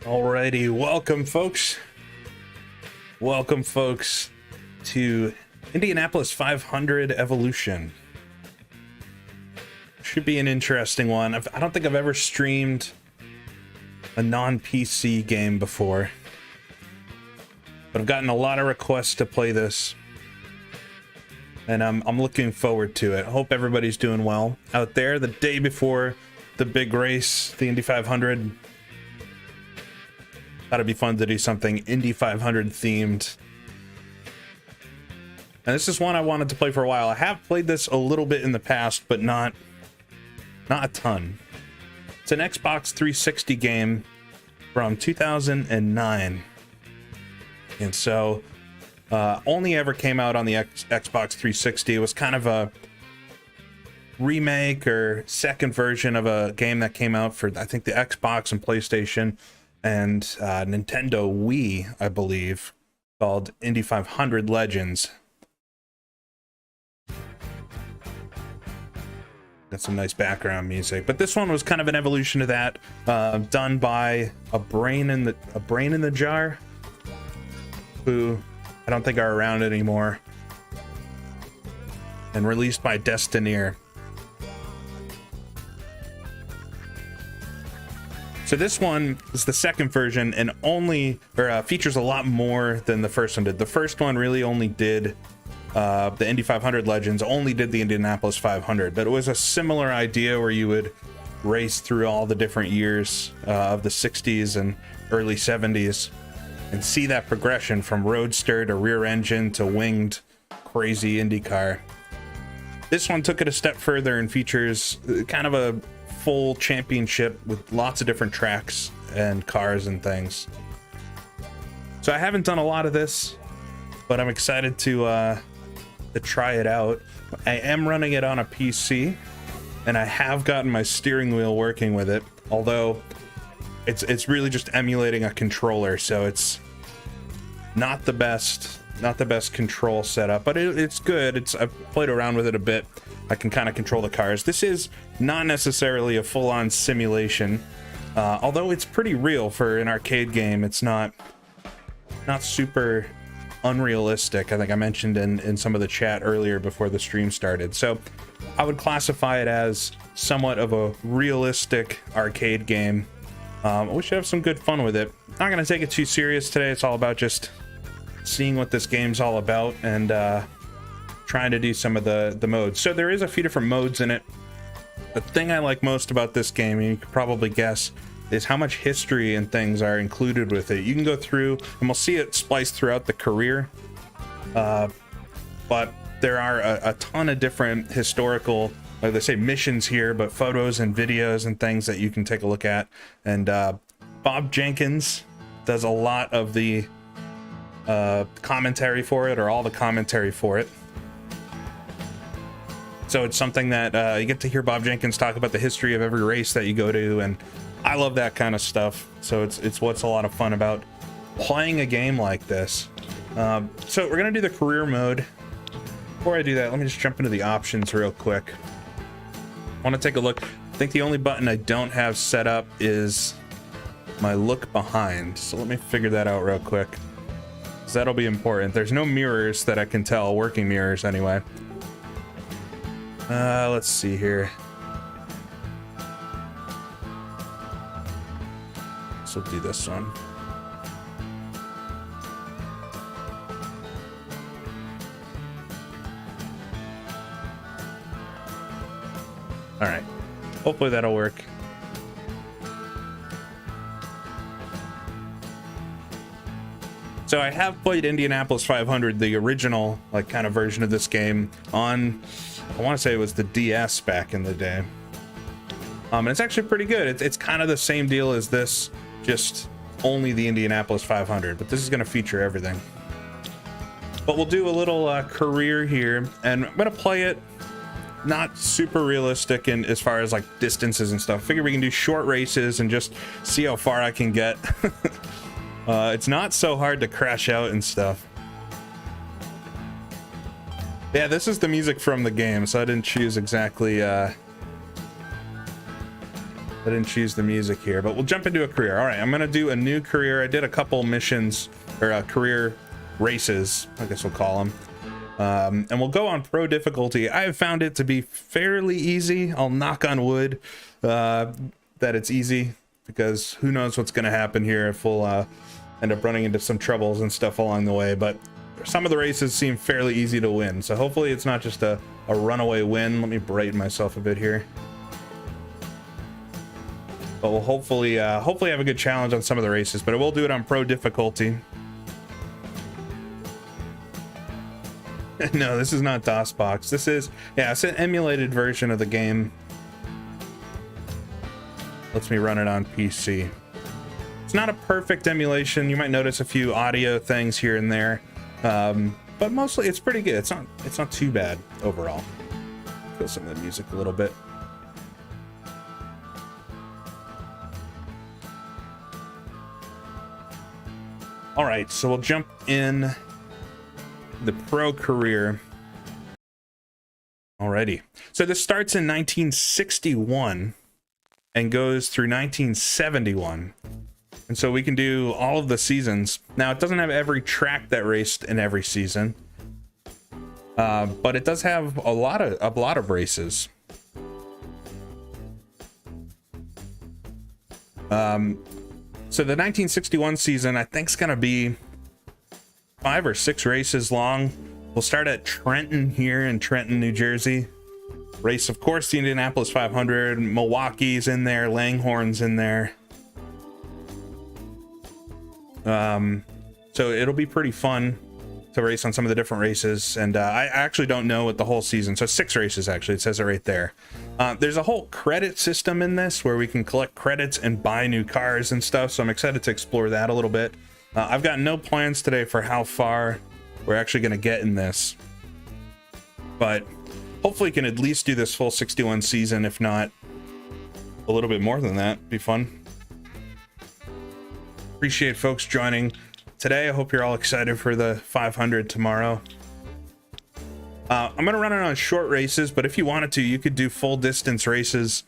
Alrighty, welcome folks to Indianapolis 500 Evolution. Should be an interesting one. I don't think I've ever streamed a non-PC game before, but I've gotten a lot of requests to play this, and I'm looking forward to it. I hope everybody's doing well out there the day before the big race, the Indy 500. Thought it'd be fun to do something Indy 500 themed. And this is one I wanted to play for a while. I have played this a little bit in the past, but not a ton. It's an Xbox 360 game from 2009. And so only ever came out on the Xbox 360. It was kind of a remake or second version of a game that came out for, I think, the Xbox and PlayStation and Nintendo Wii, I believe, called Indy 500 Legends. Got some nice background music, but this one was kind of an evolution of that, done by a brain in the jar, who I don't think are around anymore, and released by Destineer. So this one is the second version and features a lot more than the first one did. The first one really only did the Indy 500 Legends, only did the Indianapolis 500, but it was a similar idea where you would race through all the different years of the 60s and early 70s and see that progression from roadster to rear engine to winged crazy IndyCar. This one took it a step further and features kind of a full championship with lots of different tracks and cars and things. So I haven't done a lot of this, but I'm excited to try it out. I am running it on a PC, and I have gotten my steering wheel working with it, although it's really just emulating a controller, so it's not the best control setup, but it's good. I've played around with it a bit. I can kind of control the cars. This is not necessarily a full-on simulation, although it's pretty real for an arcade game. It's not super unrealistic. I think I mentioned in some of the chat earlier before the stream started. So I would classify it as somewhat of a realistic arcade game. We should have some good fun with it. Not going to take it too serious today. It's all about just seeing what this game's all about and trying to do some of the modes. So there is a few different modes in it. The thing I like most about this game, and you could probably guess, is how much history and things are included with it. You can go through, and we'll see it spliced throughout the career, but there are a ton of different historical, like they say, missions here, but photos and videos and things that you can take a look at. And Bob Jenkins does a lot of the commentary for it, or all the commentary for it. So it's something that you get to hear Bob Jenkins talk about the history of every race that you go to, and I love that kind of stuff. So it's what's a lot of fun about playing a game like this. So we're gonna do the career mode. Before I do that, let me just jump into the options real quick. I want to take a look. I think the only button I don't have set up is my look behind. So let me figure that out real quick, because that'll be important. There's no mirrors that I can tell, working mirrors anyway. Let's see here. So we'll do this one. All right. Hopefully that'll work. So I have played Indianapolis 500, the original, like, kind of version of this game on, I want to say it was the DS back in the day. And it's actually pretty good. It's kind of the same deal as this, just only the Indianapolis 500, but this is going to feature everything. But we'll do a little career here, and I'm going to play it not super realistic in as far as like distances and stuff. Figure we can do short races and just see how far I can get. It's not so hard to crash out and stuff. Yeah, this is the music from the game, so I didn't choose exactly the I didn't choose the music here, but we'll jump into a career. All right, I'm gonna do a new career. I did a couple missions, or career races, I guess we'll call them. And we'll go on pro difficulty. I have found it to be fairly easy. I'll knock on wood that it's easy, because who knows what's gonna happen here if we'll end up running into some troubles and stuff along the way. But some of the races seem fairly easy to win, so hopefully it's not just a runaway win. Let me brighten myself a bit here. But we'll hopefully have a good challenge on some of the races, but I will do it on pro difficulty. No, this is not DOSBox. This is, yeah, it's an emulated version of the game. Lets me run it on PC. It's not a perfect emulation. You might notice a few audio things here and there, but mostly it's pretty good. It's not too bad overall. Feel some of the music a little bit. All right, so we'll jump in the pro career. Alrighty. So this starts in 1961 and goes through 1971. And so we can do all of the seasons. Now, it doesn't have every track that raced in every season, but it does have a lot of races. So the 1961 season, I think, is going to be 5 or 6 races long. We'll start at Trenton here in Trenton, New Jersey. Race, of course, the Indianapolis 500. Milwaukee's in there. Langhorne's in there. So it'll be pretty fun to race on some of the different races. And I actually don't know what the whole season. So 6 races, actually. It says it right there. There's a whole credit system in this where we can collect credits and buy new cars and stuff. So I'm excited to explore that a little bit. I've got no plans today for how far we're actually going to get in this, but hopefully we can at least do this full 61 season, if not a little bit more than that. Be fun. Appreciate folks joining today. I hope you're all excited for the 500 tomorrow. I'm going to run it on short races, but if you wanted to, you could do full distance races.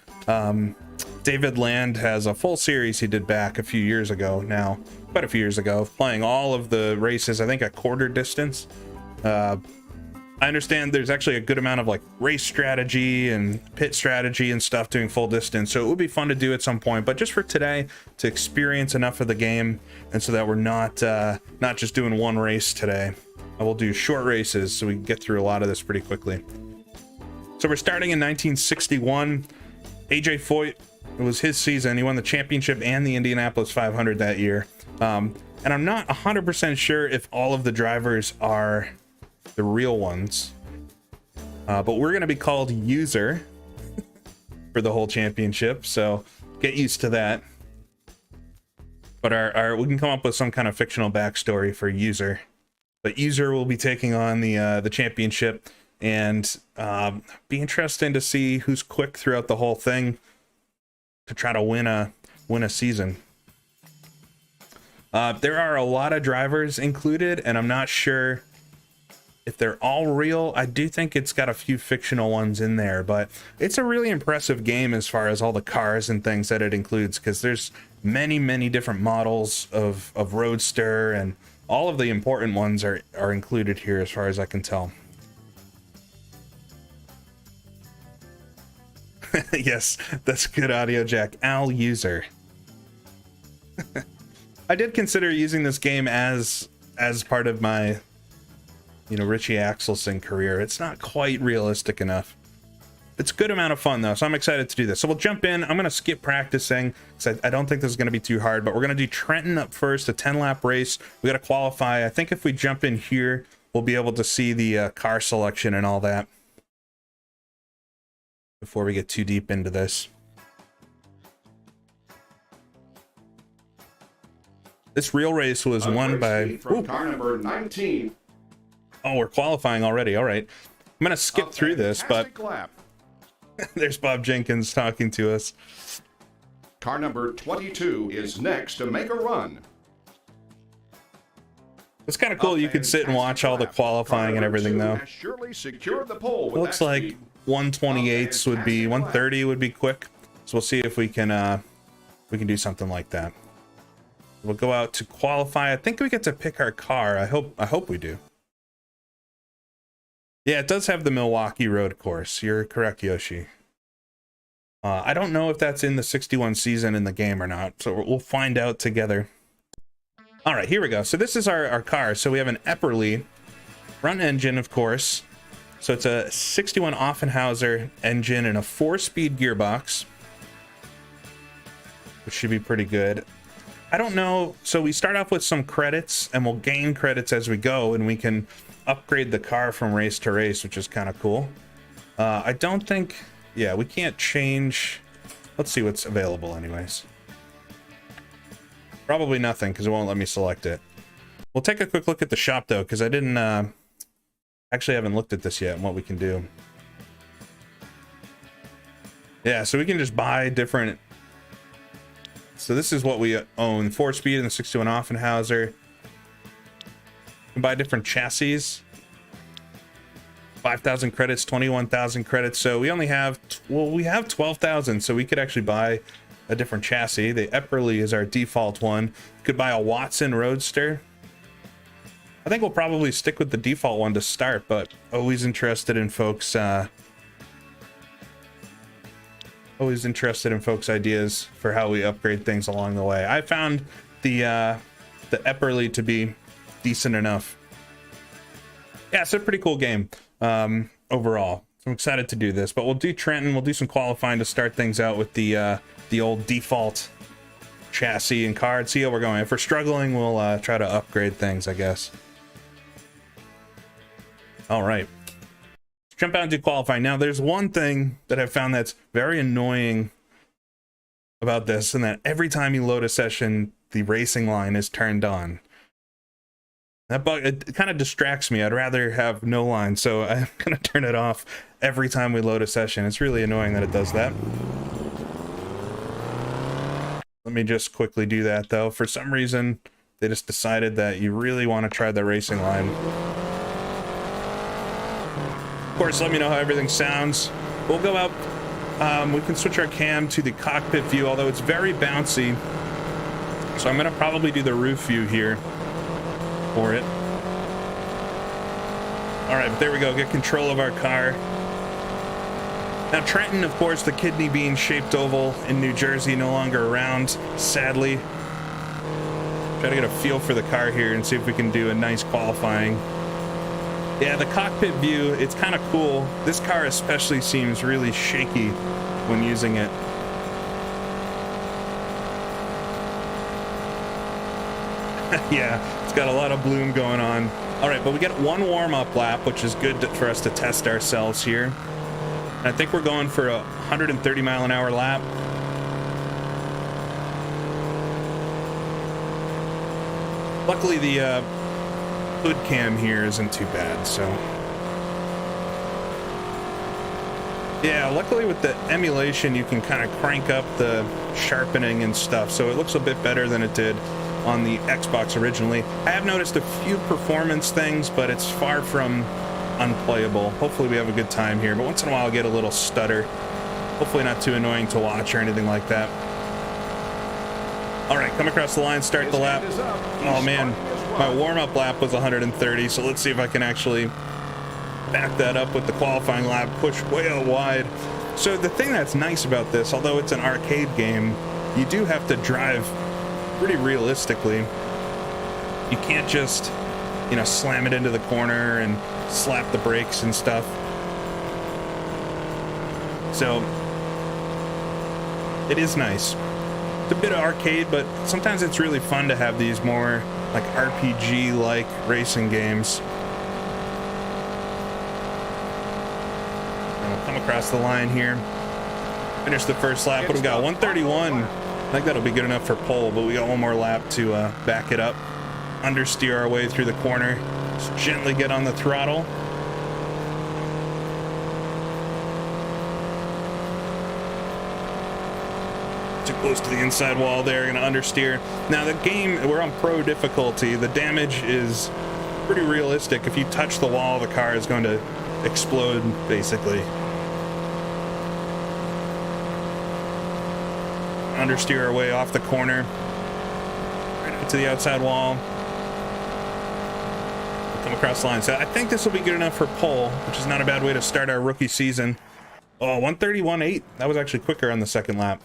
David Land has a full series he did back a few years ago now, quite a few years ago, playing all of the races, I think a quarter distance. I understand there's actually a good amount of like race strategy and pit strategy and stuff doing full distance, so it would be fun to do at some point, but just for today, to experience enough of the game and so that we're not just doing one race today. I will do short races so we can get through a lot of this pretty quickly. So we're starting in 1961. AJ Foyt, it was his season. He won the championship and the Indianapolis 500 that year. And I'm not 100% sure if all of the drivers are the real ones, but we're going to be called User for the whole championship, so get used to that. But we can come up with some kind of fictional backstory for User. But User will be taking on the championship, and be interesting to see who's quick throughout the whole thing to try to win a season. There are a lot of drivers included, and I'm not sure if they're all real. I do think it's got a few fictional ones in there, but it's a really impressive game as far as all the cars and things that it includes, because there's many different models of Roadster, and all of the important ones are included here as far as I can tell. Yes, that's good audio, Jack. Al User. I did consider using this game as part of my, Richie Axelson career. It's not quite realistic enough. It's a good amount of fun though, so I'm excited to do this. So we'll jump in. I'm gonna skip practicing because I don't think this is gonna be too hard, but we're gonna do Trenton up first, a 10-lap race. We gotta qualify. I think if we jump in here, we'll be able to see the car selection and all that before we get too deep into this. This real race was won by car number 19. Oh, we're qualifying already. All right. I'm going to skip through this, but there's Bob Jenkins talking to us. Car number 22 is next to make a run. It's kind of cool. You could sit and watch all the qualifying and everything, though. Surely secured the pole It looks like 128s would be, 130 would be quick. So we'll see if we can do something like that. We'll go out to qualify. I think we get to pick our car. I hope we do. Yeah, it does have the Milwaukee road course. You're correct, Yoshi. I don't know if that's in the 61 season in the game or not, so we'll find out together. All right, here we go. So this is our car. So we have an Epperle front engine, of course. So it's a 61 Offenhauser engine and a 4-speed gearbox, which should be pretty good. I don't know. So we start off with some credits, and we'll gain credits as we go, and we can upgrade the car from race to race, which is kind of cool. I don't think... Yeah, we can't change. Let's see what's available anyways. Probably nothing, because it won't let me select it. We'll take a quick look at the shop, though, because I didn't... actually haven't looked at this yet and what we can do. Yeah, so we can just buy different... So this is what we own. 4-speed and the 61 Offenhauser. We can buy different chassis. 5,000 credits, 21,000 credits. So we only have, well, we have 12,000, so we could actually buy a different chassis. The Epperle is our default one. We could buy a Watson Roadster. I think we'll probably stick with the default one to start, but always interested in folks' ideas for how we upgrade things along the way. I found the Epperle to be decent enough. Yeah, it's a pretty cool game overall. So I'm excited to do this, but we'll do Trenton. We'll do some qualifying to start things out with the old default chassis and card. See how we're going. If we're struggling, we'll try to upgrade things, I guess. All right. Jump out and do qualifying. Now, there's one thing that I've found that's very annoying about this, and that every time you load a session, the racing line is turned on. That bug, it kind of distracts me. I'd rather have no line, so I'm gonna turn it off every time we load a session. It's really annoying that it does that. Let me just quickly do that, though. For some reason, they just decided that you really want to try the racing line. Of course, let me know how everything sounds. We'll go out. We can switch our cam to the cockpit view, although it's very bouncy. So I'm gonna probably do the roof view here for it. All right, there we go. Get control of our car. Now Trenton, of course, the kidney bean shaped oval in New Jersey, no longer around, sadly. Try to get a feel for the car here and see if we can do a nice qualifying. Yeah, the cockpit view, it's kind of cool. This car especially seems really shaky when using it. Yeah, it's got a lot of bloom going on. All right, but we get one warm-up lap, which is good for us to test ourselves here. And I think we're going for a 130-mile-an-hour lap. Luckily, the hood cam here isn't too bad, so... Yeah, luckily with the emulation, you can kind of crank up the sharpening and stuff, so it looks a bit better than it did on the Xbox originally. I have noticed a few performance things, but it's far from unplayable. Hopefully we have a good time here, but once in a while I'll get a little stutter. Hopefully not too annoying to watch or anything like that. All right, come across the line, start the lap. Oh man, my warm-up lap was 130, so let's see if I can actually back that up with the qualifying lap, push way out wide. So the thing that's nice about this, although it's an arcade game, you do have to drive pretty realistically. You can't just, you know, slam it into the corner and slap the brakes and stuff. So it is nice. It's a bit of arcade, but sometimes it's really fun to have these more like RPG-like racing games. And we'll come across the line here. Finish the first lap. What do we got? 131. I think that'll be good enough for pole, but we got one more lap to back it up. Understeer our way through the corner. Just gently get on the throttle. Too close to the inside wall there, gonna understeer. Now the game, we're on pro difficulty. The damage is pretty realistic. If you touch the wall, the car is going to explode, basically. Understeer our way off the corner. Right out to the outside wall. We'll come across the line. So I think this will be good enough for pole, which is not a bad way to start our rookie season. Oh, 131.8. That was actually quicker on the second lap.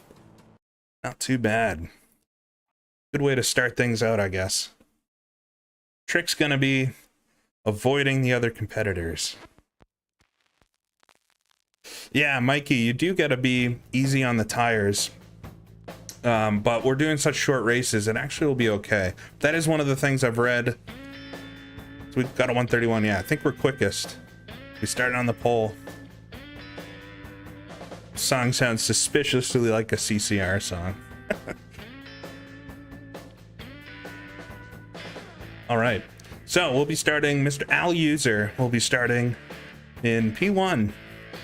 Not too bad. Good way to start things out, I guess. Trick's gonna be avoiding the other competitors. Yeah, Mikey, you do gotta be easy on the tires. But we're doing such short races, it actually will be okay. That is one of the things I've read. So we've got a 131, yeah, I think we're quickest. We started on the pole. Song sounds suspiciously like a CCR song. All right, so we'll be starting. Mr. Al User will be starting in P1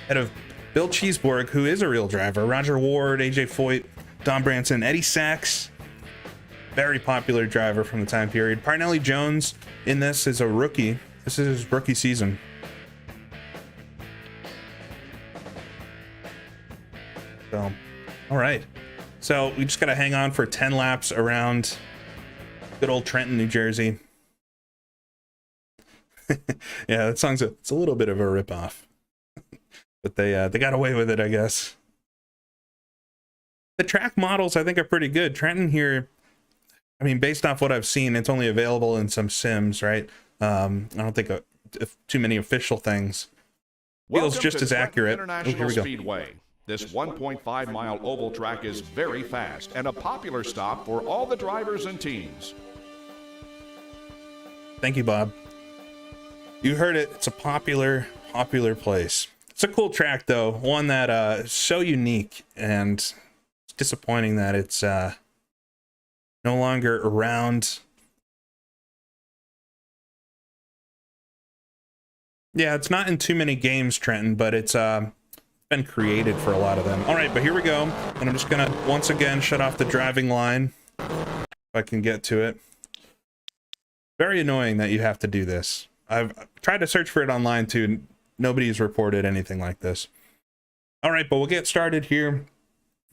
ahead of Bill Cheeseborg, who is a real driver, Roger Ward, AJ Foyt, Don Branson, Eddie Sachs, very popular driver from the time period. Parnelli Jones in this is a rookie. This is his rookie season. So, all right. So we just got to hang on for 10 laps around good old Trenton, New Jersey. Yeah, that song's it's a little bit of a ripoff, but they got away with it, I guess. The track models I think are pretty good. Trenton here, I mean, based off what I've seen, it's only available in some sims, right? I don't think too many official things. Feels just as accurate. International Speedway. This 1.5-mile oval track is very fast and a popular stop for all the drivers and teams. Thank you, Bob. You heard it. It's a popular place. It's a cool track, though. One that is so unique, and it's disappointing that it's no longer around. Yeah, it's not in too many games, Trenton, but it's been created for a lot of them. All right, but here we go. And I'm just gonna once again shut off the driving line if I can get to it. Very annoying that you have to do this. I've tried to search for it online too. Nobody's reported anything like this. All right, but we'll get started here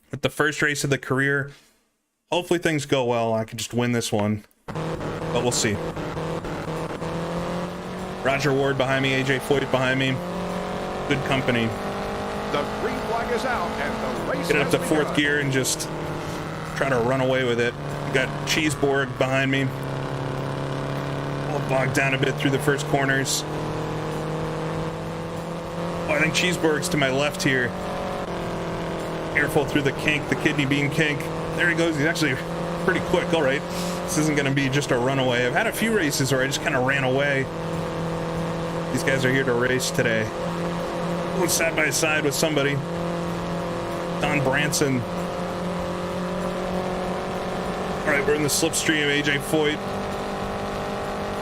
with the first race of the career. Hopefully things go well. I can just win this one, but we'll see. Roger Ward behind me, AJ Foyt behind me. Good company. The green flag is out and the race Get it up to fourth gear and just try to run away with it. Got Cheeseborg behind me. I'll bog down a bit through the first corners. Oh, I think Cheeseborg's to my left here. Careful through the kink, the kidney bean kink. There he goes. He's actually pretty quick. All right. This isn't going to be just a runaway. I've had a few races where I just kind of ran away. These guys are here to race today. Going side by side with somebody. Don Branson. All right, we're in the slipstream. AJ Foyt.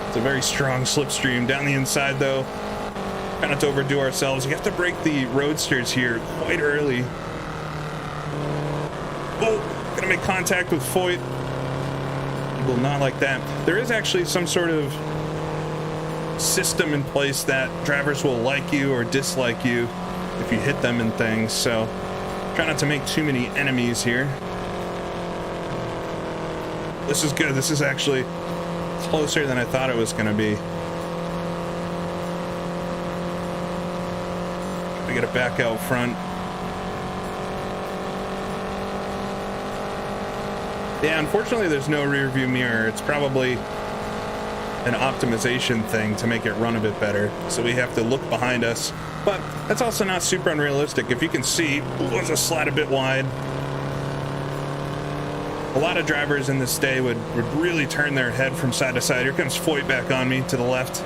It's a very strong slipstream. Down the inside, though. Try not to overdo ourselves. You have to break the roadsters here quite early. Oh, gonna make contact with Foyt. He will not like that. There is actually some sort of system in place that drivers will like you or dislike you if you hit them and things, so try not to make too many enemies here. This is good. This is actually closer than I thought it was going to be. I get it back out front. Yeah, unfortunately there's no rear view mirror. It's probably an optimization thing to make it run a bit better, so we have to look behind us, but that's also not super unrealistic. If you can see, was a slight a bit wide. A lot of drivers in this day would really turn their head from side to side. Here comes Foyt back on me to the left.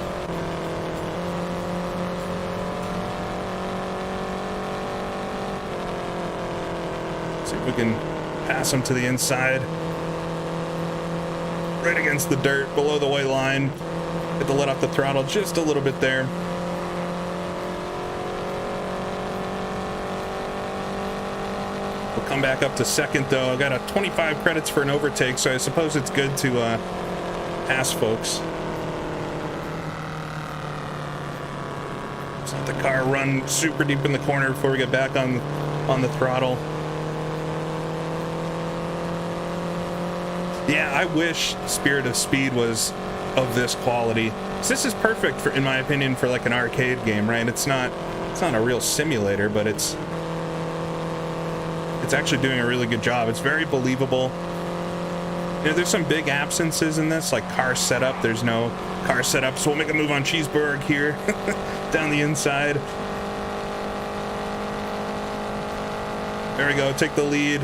See if we can pass him to the inside. Right against the dirt, below the white line. Get to let off the throttle just a little bit there. We'll come back up to second, though. I got a 25 credits for an overtake, so I suppose it's good to pass folks. Just let the car run super deep in the corner before we get back on the throttle. Yeah, I wish Spirit of Speed was of this quality. This is perfect for, in my opinion, for like an arcade game, right? It's not a real simulator, but it's actually doing a really good job. It's very believable. You know, there's some big absences in this, like car setup. There's no car setup, so we'll make a move on Cheeseburg here, down the inside. There we go, take the lead.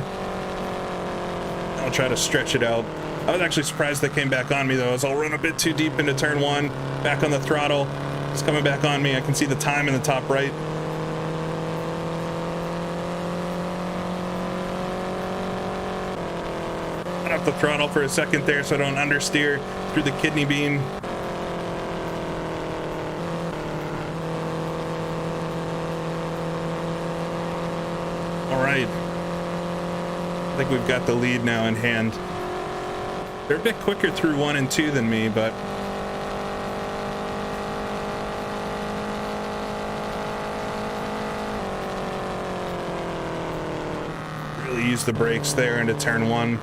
I'll try to stretch it out. I was actually surprised they came back on me though, as I'll run a bit too deep into turn one, back on the throttle. It's coming back on me. I can see the time in the top right. Cut off the throttle for a second there so I don't understeer through the kidney bean. All right. I think we've got the lead now in hand. They're a bit quicker through 1 and 2 than me, but really use the brakes there into turn 1.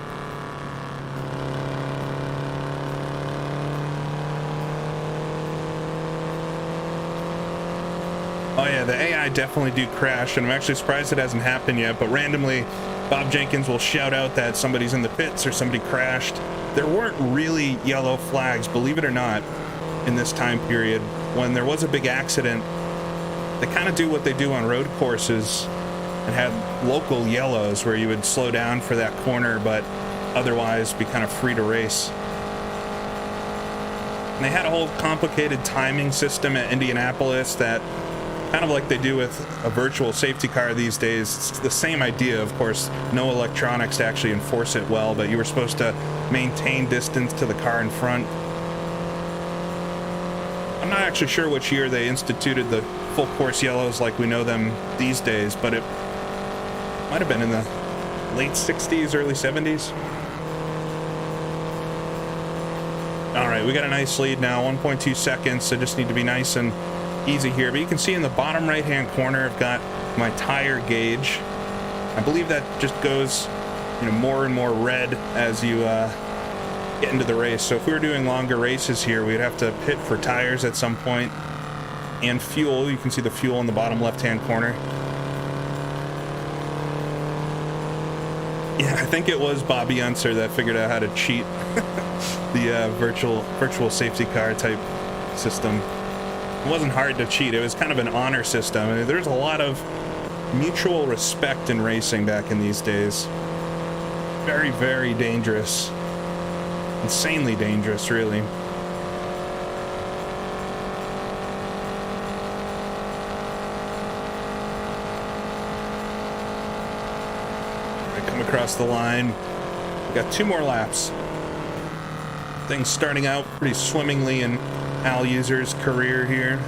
Oh yeah, the AI definitely do crash, and I'm actually surprised it hasn't happened yet, but randomly Bob Jenkins will shout out that somebody's in the pits or somebody crashed. There weren't really yellow flags, believe it or not, in this time period. When there was a big accident, they kind of do what they do on road courses and have local yellows where you would slow down for that corner, but otherwise be kind of free to race. And they had a whole complicated timing system at Indianapolis that, kind of like they do with a virtual safety car these days. It's the same idea, of course, no electronics to actually enforce it well, but you were supposed to maintain distance to the car in front. I'm not actually sure which year they instituted the full course yellows like we know them these days, but it might have been in the late 60s, early 70s. All right, we got a nice lead now, 1.2 seconds, so just need to be nice and easy here. But you can see in the bottom right hand corner I've got my tire gauge. I believe that just goes, you know, more and more red as you get into the race. So if we were doing longer races here, we'd have to pit for tires at some point, and fuel. You can see the fuel in the bottom left hand corner. Yeah, I think it was Bobby Unser that figured out how to cheat the virtual safety car type system. It wasn't hard to cheat. It was kind of an honor system. I mean, there's a lot of mutual respect in racing back in these days. Very, very dangerous. Insanely dangerous, really. I come across the line. We got 2 more laps. Things starting out pretty swimmingly in Al User's career here.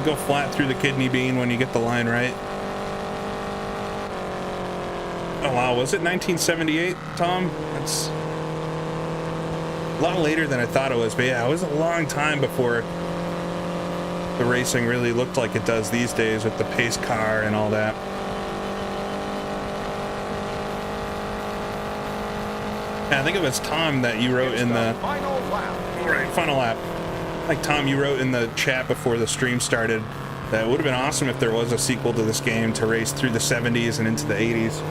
Go flat through the kidney bean when you get the line right. Oh wow, was it 1978, Tom? That's a lot later than I thought it was, but yeah, it was a long time before the racing really looked like it does these days with the pace car and all that. Yeah, I think it was Tom that you wrote in the final lap. Right, final lap. Like Tom, you wrote in the chat before the stream started that it would have been awesome if there was a sequel to this game to race through the 70s and into the 80s.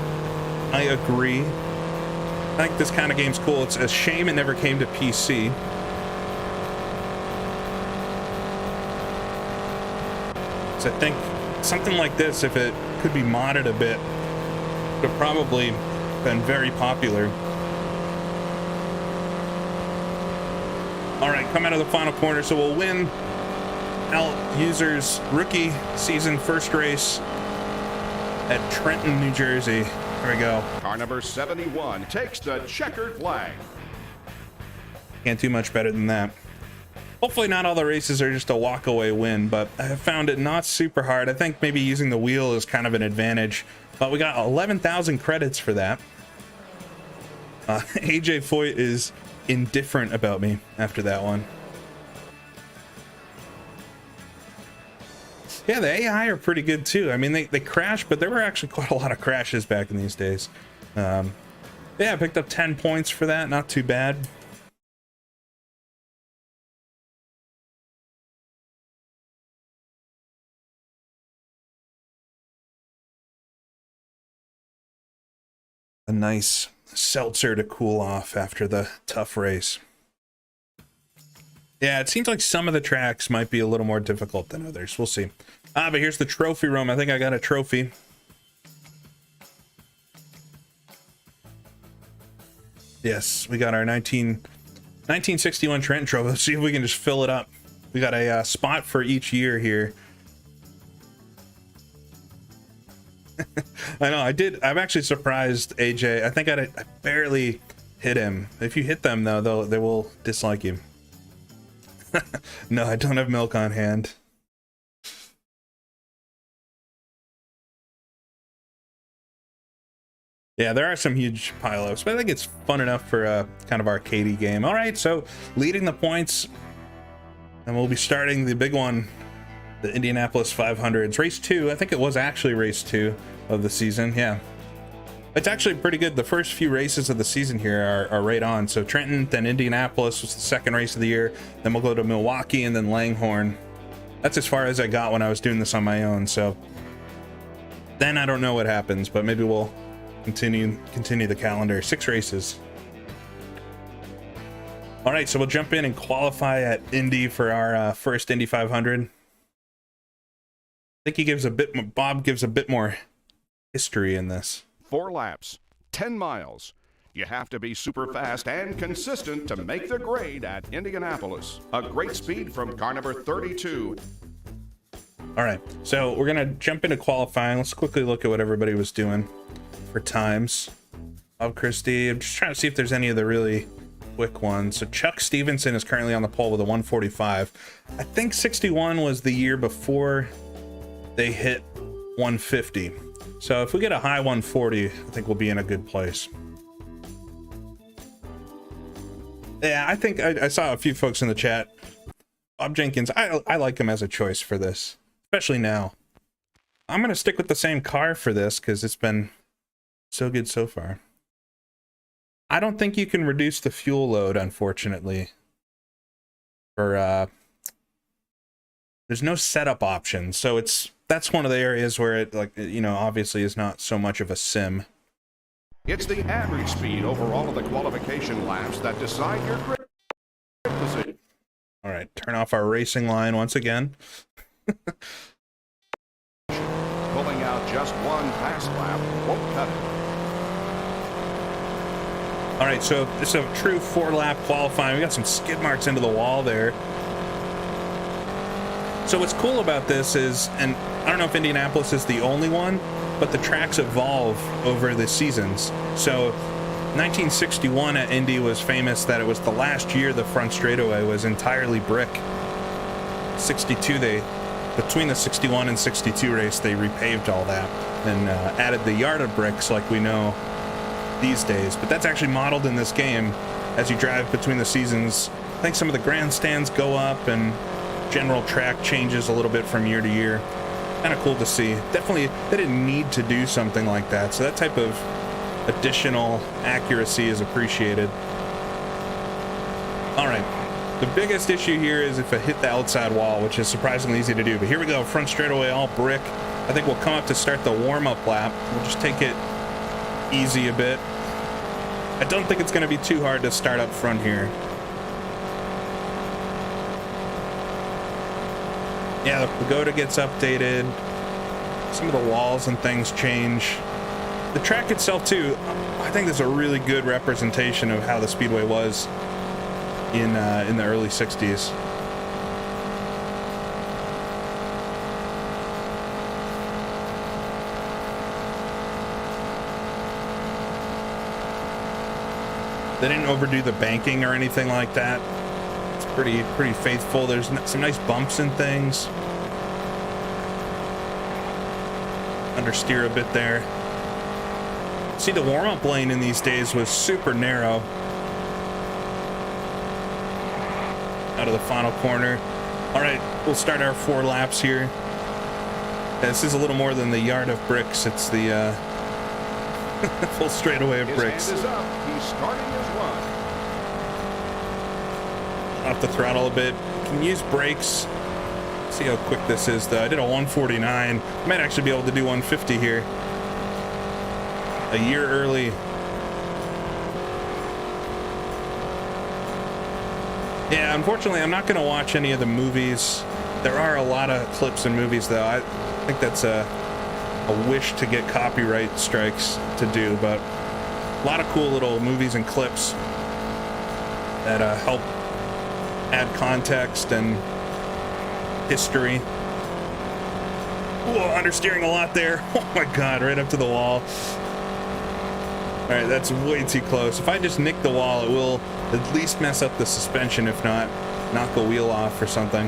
I agree. I think this kind of game's cool. It's a shame it never came to PC. So I think something like this, if it could be modded a bit, would have probably been very popular. All right, come out of the final corner, so we'll win Al User's rookie season first race at Trenton, New Jersey. There we go. Car number 71 takes the checkered flag. Can't do much better than that. Hopefully not all the races are just a walk-away win, but I have found it not super hard. I think maybe using the wheel is kind of an advantage, but we got 11,000 credits for that. AJ Foyt is indifferent about me after that one. Yeah, the AI are pretty good too. I mean, they crash, but there were actually quite a lot of crashes back in these days. Yeah, I picked up 10 points for that. Not too bad. A nice seltzer to cool off after the tough race. Yeah, it seems like some of the tracks might be a little more difficult than others. We'll see. But here's the trophy room. I think I got a trophy. Yes, we got our 1961 Trenton trophy. Let's see if we can just fill it up. We got a spot for each year here. I know, I'm actually surprised, AJ. I think I barely hit him. If you hit them, though, they will dislike you. No, I don't have milk on hand. Yeah, there are some huge pileups, but I think it's fun enough for a kind of arcadey game. All right, so leading the points, and we'll be starting the big one, the Indianapolis 500. It's race 2. I think it was actually race 2 of the season. Yeah, it's actually pretty good. The first few races of the season here are right on. So Trenton, then Indianapolis was the second race of the year. Then we'll go to Milwaukee and then Langhorne. That's as far as I got when I was doing this on my own. So then I don't know what happens, but maybe we'll continue the calendar. 6 races. All right, so we'll jump in and qualify at Indy for our first Indy 500. I think he gives a bit more, Bob gives a bit more history in this. 4 laps, 10 miles. You have to be super fast and consistent to make the grade at Indianapolis. A great speed from car number 32. All right, so we're gonna jump into qualifying. Let's quickly look at what everybody was doing for times. Bob Christie, I'm just trying to see if there's any of the really quick ones. So Chuck Stevenson is currently on the pole with a 145. I think 61 was the year before they hit 150. So if we get a high 140, I think we'll be in a good place. Yeah, I think I saw a few folks in the chat. Bob Jenkins, I like him as a choice for this, especially now. I'm going to stick with the same car for this because it's been so good so far. I don't think you can reduce the fuel load, unfortunately. For there's no setup option, so that's one of the areas where it, like, you know, obviously is not so much of a sim. It's the average speed over all of the qualification laps that decide your grade position. All right, turn off our racing line once again. Pulling out just one pass lap won't cut it. All right, so this is a true 4-lap qualifying. We got some skid marks into the wall there. So what's cool about this is, and I don't know if Indianapolis is the only one, but the tracks evolve over the seasons. So 1961 at Indy was famous that it was the last year the front straightaway was entirely brick. 62, between the 61 and 62 race, they repaved all that and added the yard of bricks like we know these days. But that's actually modeled in this game as you drive between the seasons. I think some of the grandstands go up and general track changes a little bit from year to year. Kind of cool to see. Definitely, they didn't need to do something like that, so that type of additional accuracy is appreciated. All right, the biggest issue here is if I hit the outside wall, which is surprisingly easy to do. But here we go, front straightaway, all brick. I think we'll come up to start the warm-up lap. We'll just take it easy a bit. I don't think it's going to be too hard to start up front here. Yeah, the pagoda gets updated. Some of the walls and things change. The track itself, too, I think there's a really good representation of how the Speedway was in the early 60s. They didn't overdo the banking or anything like that. It's pretty faithful. There's some nice bumps and things. Understeer a bit there. See, the warm-up lane in these days was super narrow. Out of the final corner. All right, we'll start our 4 laps here. This is a little more than the yard of bricks. It's the full straightaway of bricks. His hand is up. He's starting his run. Off the throttle a bit. Can use brakes. See how quick this is though. I did a 149. Might actually be able to do 150 here. A year early. Yeah, unfortunately, I'm not going to watch any of the movies. There are a lot of clips and movies, though. I think that's a wish to get copyright strikes to do, but a lot of cool little movies and clips that help add context and history. Whoa, understeering a lot there. Oh my God, right up to the wall. All right, that's way too close. If I just nick the wall, it will at least mess up the suspension, if not knock a wheel off or something.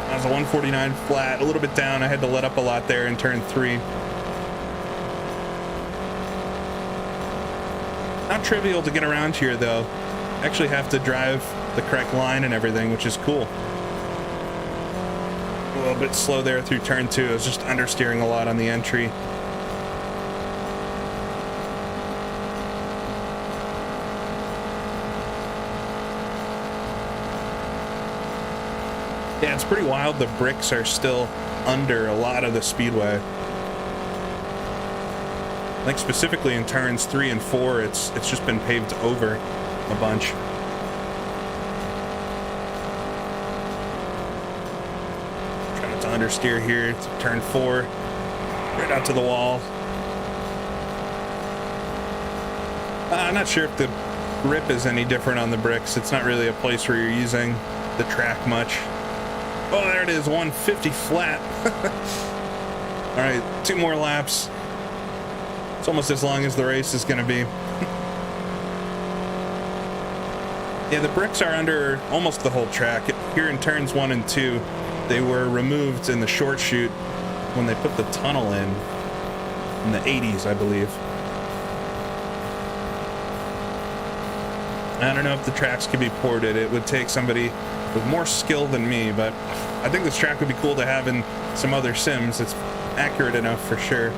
That was a 149 flat, a little bit down. I had to let up a lot there in turn 3. Not trivial to get around here, though. Actually have to drive the correct line and everything, which is cool. A little bit slow there through turn 2. I was just understeering a lot on the entry. Yeah, it's pretty wild. The bricks are still under a lot of the speedway. I think specifically in turns 3 and 4, it's just been paved over a bunch. Trying to understeer here. Turn 4, right out to the wall. I'm not sure if the grip is any different on the bricks. It's not really a place where you're using the track much. Oh, there it is, 150 flat. All right, 2 more laps. It's almost as long as the race is going to be. Yeah, the bricks are under almost the whole track. Here in turns 1 and 2, they were removed in the short chute when they put the tunnel in the 80s, I believe. I don't know if the tracks could be ported. It would take somebody with more skill than me, but I think this track would be cool to have in some other sims. It's accurate enough for sure.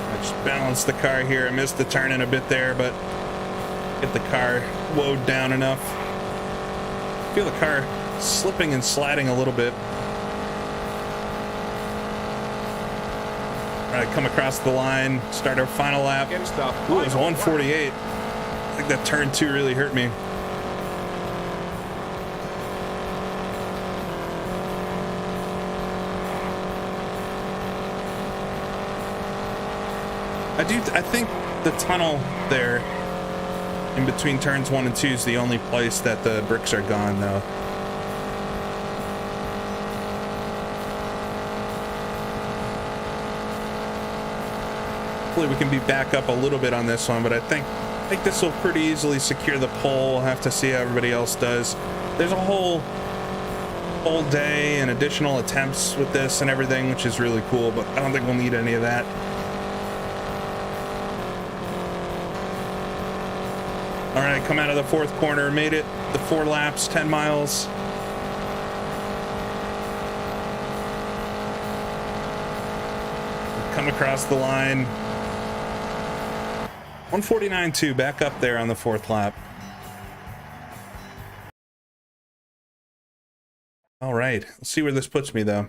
I just balanced the car here. I missed the turn in a bit there, but get the car woed down enough. I feel the car slipping and sliding a little bit. All right, come across the line, start our final lap. Ooh, it was 148. I think that turn 2 really hurt me. I think the tunnel there in between turns 1 and 2 is the only place that the bricks are gone, though. Hopefully we can be back up a little bit on this one, but I think this will pretty easily secure the pole. We'll have to see how everybody else does. There's a whole day and additional attempts with this and everything, which is really cool, but I don't think we'll need any of that. All right, come out of the 4th corner, made it the 4 laps, 10 miles. Come across the line. 149.2, back up there on the 4th lap. All right, let's see where this puts me, though.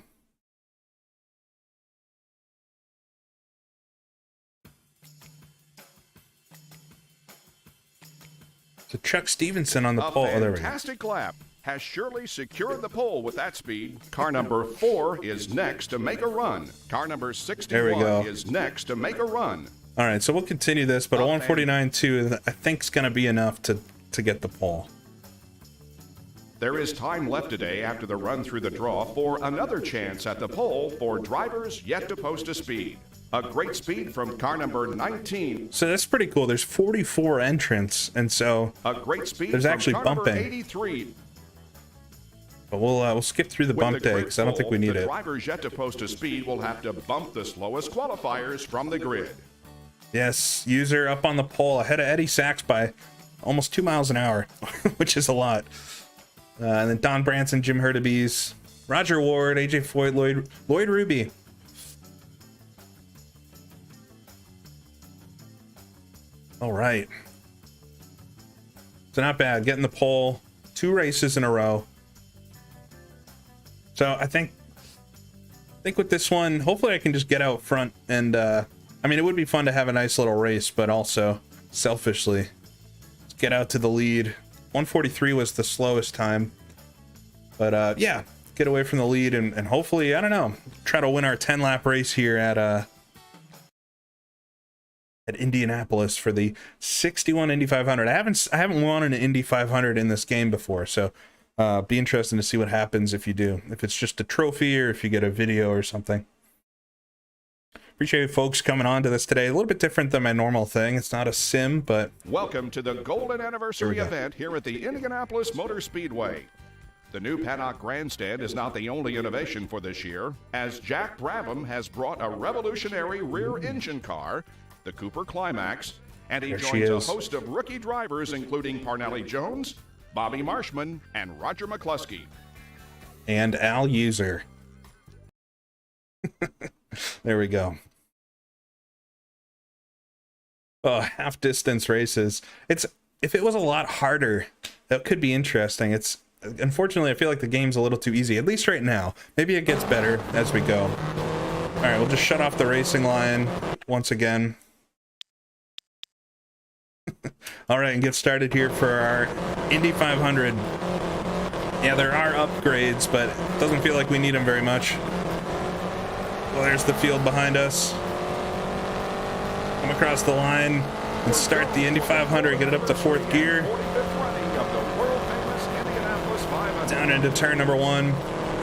So Chuck Stevenson on the pole. Oh, there we go. Fantastic lap. Has surely secured the pole with that speed. Car number 4 is next to make a run. Car number 61 is next to make a run. All right, so we'll continue this, but a 149.2 I think is going to be enough to get the pole. There is time left today after the run through the draw for another chance at the pole for drivers yet to post a speed. A great speed from car number 19. So that's pretty cool. There's 44 entrants, and so a great speed there's actually from car bumping. Number 83. But we'll skip through the With bump the day grid because I don't think we full, need the it. drivers yet to post a speed will have to bump the slowest qualifiers from the grid. Yes, user up on the pole ahead of Eddie Sachs by almost 2 miles an hour, which is a lot. And then Don Branson, Jim Hurtubise, Roger Ward, AJ Foyt, Lloyd Ruby. All right. So not bad. Getting the pole 2 races in a row. So I think with this one, hopefully I can just get out front and I mean, it would be fun to have a nice little race, but also selfishly get out to the lead. 143 was the slowest time, but yeah, get away from the lead and hopefully, I don't know, try to win our 10-lap race here at Indianapolis for the 61 Indy 500. I haven't won an Indy 500 in this game before, so be interesting to see what happens if you do, if it's just a trophy or if you get a video or something. Appreciate you folks coming on to this today. A little bit different than my normal thing. It's not a sim, but Welcome to the Golden Anniversary event here at the Indianapolis Motor Speedway. The new paddock grandstand is not the only innovation for this year, as Jack Brabham has brought a revolutionary rear engine car, the Cooper Climax, and he joins a host of rookie drivers including Parnelli Jones, Bobby Marshman, and Roger McCluskey. And Al User. There we go. Oh, half distance races. If it was a lot harder, that could be interesting. Unfortunately, I feel like the game's a little too easy, at least right now. Maybe it gets better as we go. All right, we'll just shut off the racing line once again. All right, and get started here for our Indy 500. Yeah, there are upgrades, but it doesn't feel like we need them very much. Well, there's the field behind us. Come across the line and start the Indy 500. Get it up to 4th gear. Down into turn number 1.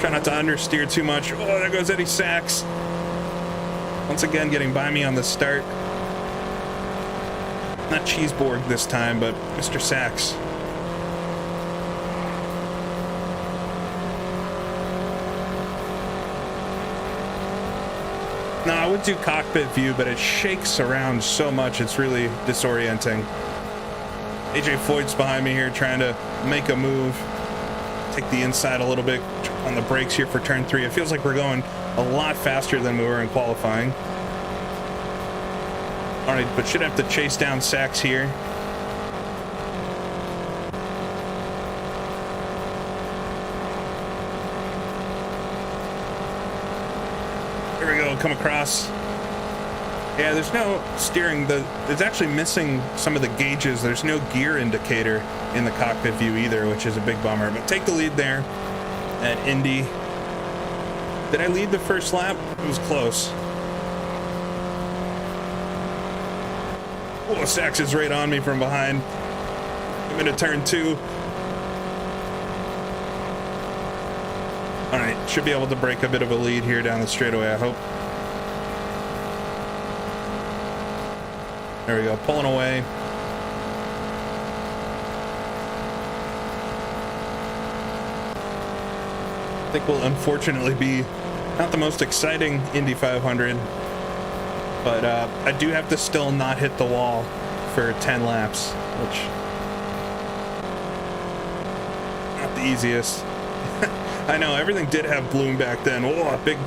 Try not to understeer too much. Oh, there goes Eddie Sachs. Once again, getting by me on the start. Not Cheeseborg this time, but Mr. Sachs. No, I would do cockpit view, but it shakes around so much, it's really disorienting. AJ Foyt's behind me here trying to make a move. Take the inside a little bit on the brakes here for turn 3. It feels like we're going a lot faster than we were in qualifying. All right, but should have to chase down Sachs here. Here we go, come across. Yeah, there's no steering. It's actually missing some of the gauges. There's no gear indicator in the cockpit view either, which is a big bummer. But take the lead there at Indy. Did I lead the first lap? It was close. Oh, Sachs is right on me from behind. I'm into turn 2. All right, should be able to break a bit of a lead here down the straightaway, I hope. There we go, pulling away. I think we'll unfortunately be not the most exciting Indy 500. But I do have to still not hit the wall for 10 laps, which not the easiest. I know, everything did have bloom back then. Oh, a big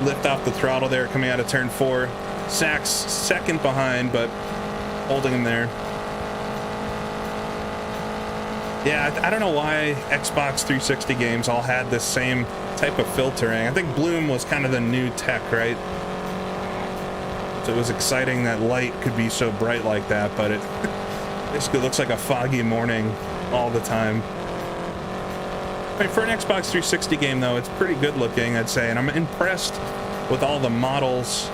lift off the throttle there coming out of turn 4. Sachs second behind, but holding him there. Yeah, I don't know why Xbox 360 games all had this same type of filtering. I think bloom was kind of the new tech, right? So it was exciting that light could be so bright like that, but it basically looks like a foggy morning all the time. I mean, for an Xbox 360 game, though, it's pretty good looking, I'd say, and I'm impressed with all the models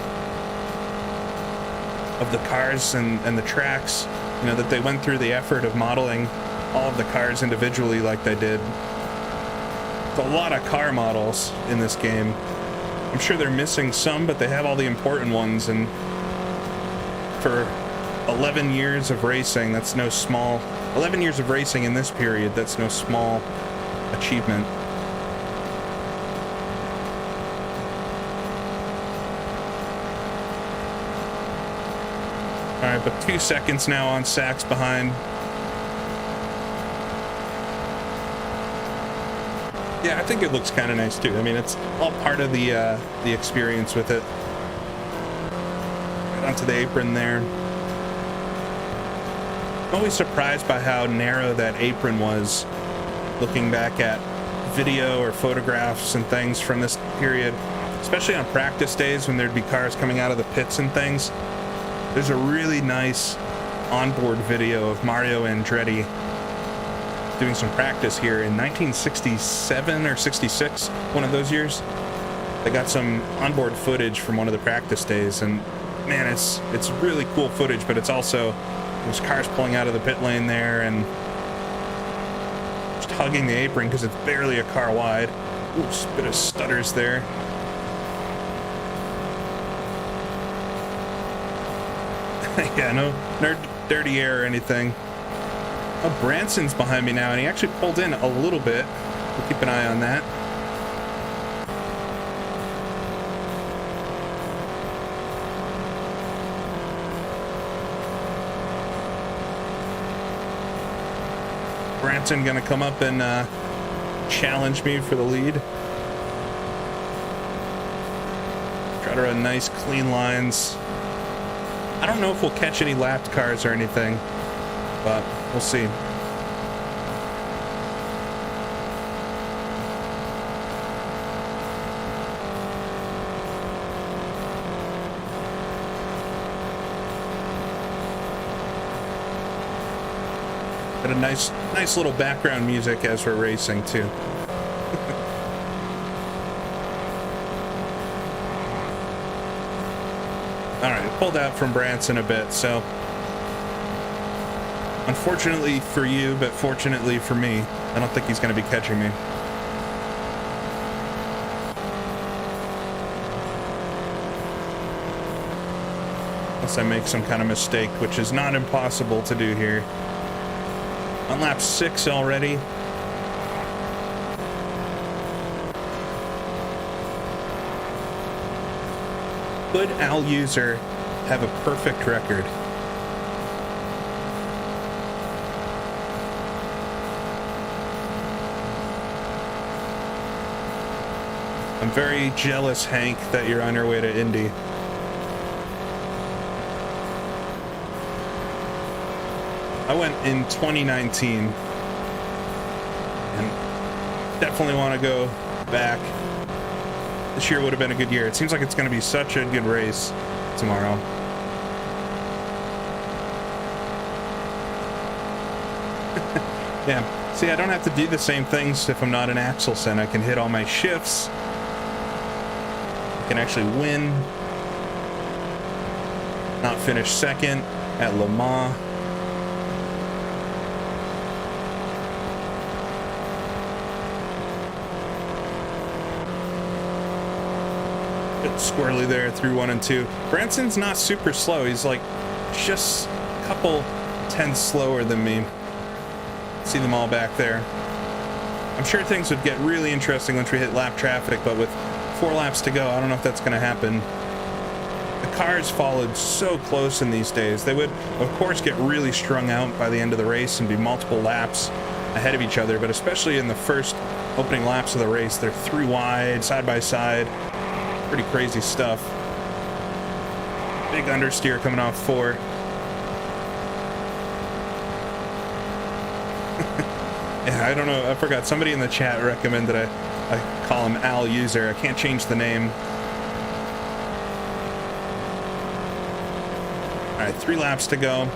of the cars and the tracks, you know, that they went through the effort of modeling all of the cars individually like they did. There's a lot of car models in this game. I'm sure they're missing some, but they have all the important ones, and for 11 years of racing, that's no small... 11 years of racing in this period, that's no small achievement. All right, but 2 seconds now on Sachs behind. Yeah, I think it looks kind of nice too. I mean, it's all part of the experience with it. Right onto the apron there. I'm always surprised by how narrow that apron was, looking back at video or photographs and things from this period, especially on practice days when there'd be cars coming out of the pits and things. There's a really nice onboard video of Mario Andretti doing some practice here in 1967 or 66, one of those years. They got some onboard footage from one of the practice days, and man, it's really cool footage, but it's also, there's cars pulling out of the pit lane there and just hugging the apron because it's barely a car wide. Ooh, just a bit of stutters there. Yeah, no dirty air or anything. Oh, Branson's behind me now, and he actually pulled in a little bit. We'll keep an eye on that. Branson gonna come up and challenge me for the lead. Try to run nice, clean lines. I don't know if we'll catch any lapped cars or anything, but we'll see. Got a nice little background music as we're racing too. All right, pulled out from Branson a bit, so unfortunately for you, but fortunately for me, I don't think he's going to be catching me. Unless I make some kind of mistake, which is not impossible to do here. On lap 6 already. Could Al User have a perfect record? I'm very jealous, Hank, that you're on your way to Indy. I went in 2019 and definitely want to go back. This year would have been a good year. It seems like it's going to be such a good race tomorrow. Yeah, see, I don't have to do the same things if I'm not in Axelson. I can hit all my shifts. I can actually win. Not finish second at Le Mans. Squirrely there through 1 and 2. Branson's not super slow. He's like just a couple tenths slower than me. See them all back there. I'm sure things would get really interesting once we hit lap traffic, but with 4 laps to go, I don't know if that's going to happen. The cars followed so close in these days. They would, of course, get really strung out by the end of the race and be multiple laps ahead of each other, but especially in the first opening laps of the race, they're 3 wide, side by side. Pretty crazy stuff. Big understeer coming off 4. Yeah, I don't know. I forgot. Somebody in the chat recommended I call him Al User. I can't change the name. All right, 3 laps to go.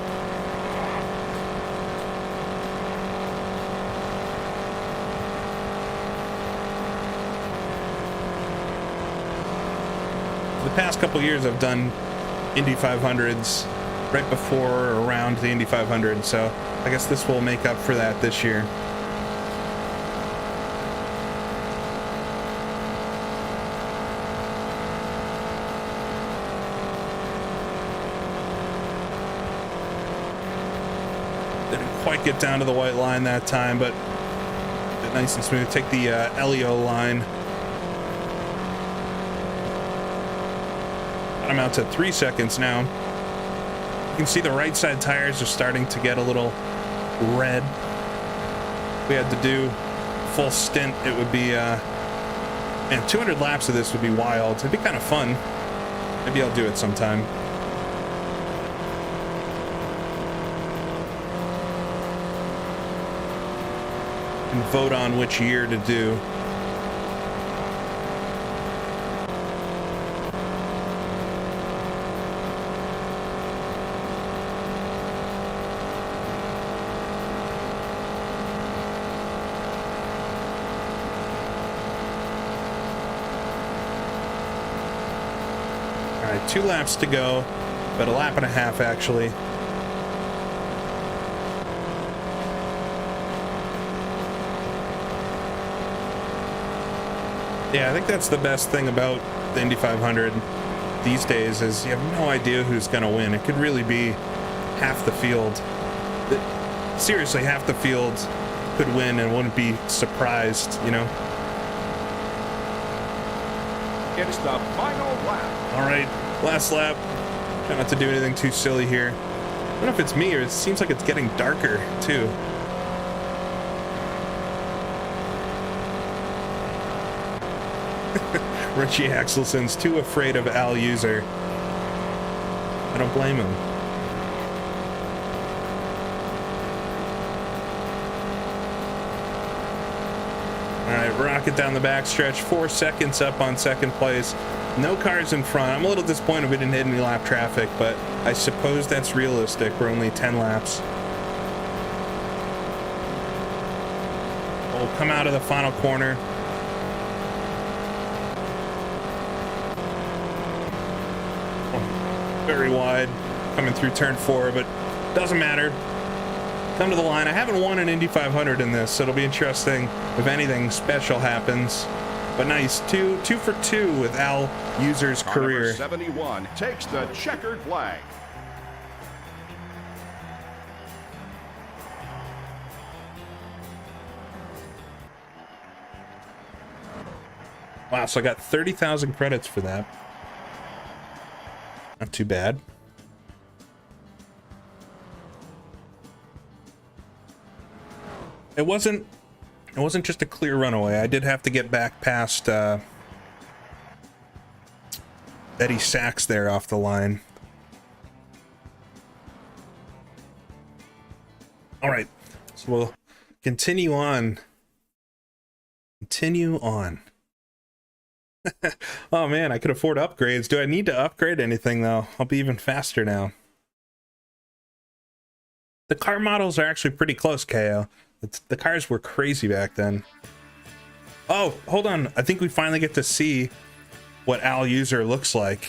The past couple years I've done Indy 500s right before or around the Indy 500, so I guess this will make up for that this year. Didn't quite get down to the white line that time, but nice and smooth. Take the Elio line. I'm out to 3 seconds now. You can see the right side tires are starting to get a little red. If we had to do full stint, it would be, man, 200 laps of this would be wild. It'd be kind of fun. Maybe I'll do it sometime. And vote on which year to do. All right, 2 laps to go, but a lap and a half actually. Yeah, I think that's the best thing about the Indy 500 these days is you have no idea who's going to win. It could really be half the field. Seriously, half the field could win and wouldn't be surprised, you know? It's the final lap. All right, last lap. Try not to do anything too silly here. I don't know if it's me or it seems like it's getting darker too. Richie Axelson's too afraid of Al User. I don't blame him. All right, rocket down the backstretch, 4 seconds up on second place. No cars in front. I'm a little disappointed we didn't hit any lap traffic, but I suppose that's realistic. We're only 10 laps. We'll come out of the final corner. Very wide coming through turn 4, but doesn't matter. Come to the line. I haven't won an Indy 500 in this, so it'll be interesting if anything special happens. But nice, two for 2 with Al User's career. Number 71 takes the checkered flag. Wow, so I got 30,000 credits for that. Not too bad. It wasn't just a clear runaway. I did have to get back past Eddie Sachs there off the line. All right, so we'll continue on. Continue on. Oh man, I could afford upgrades. Do I need to upgrade anything though? I'll be even faster now. The car models are actually pretty close, KO. The cars were crazy back then. Oh, hold on. I think we finally get to see what Al User looks like.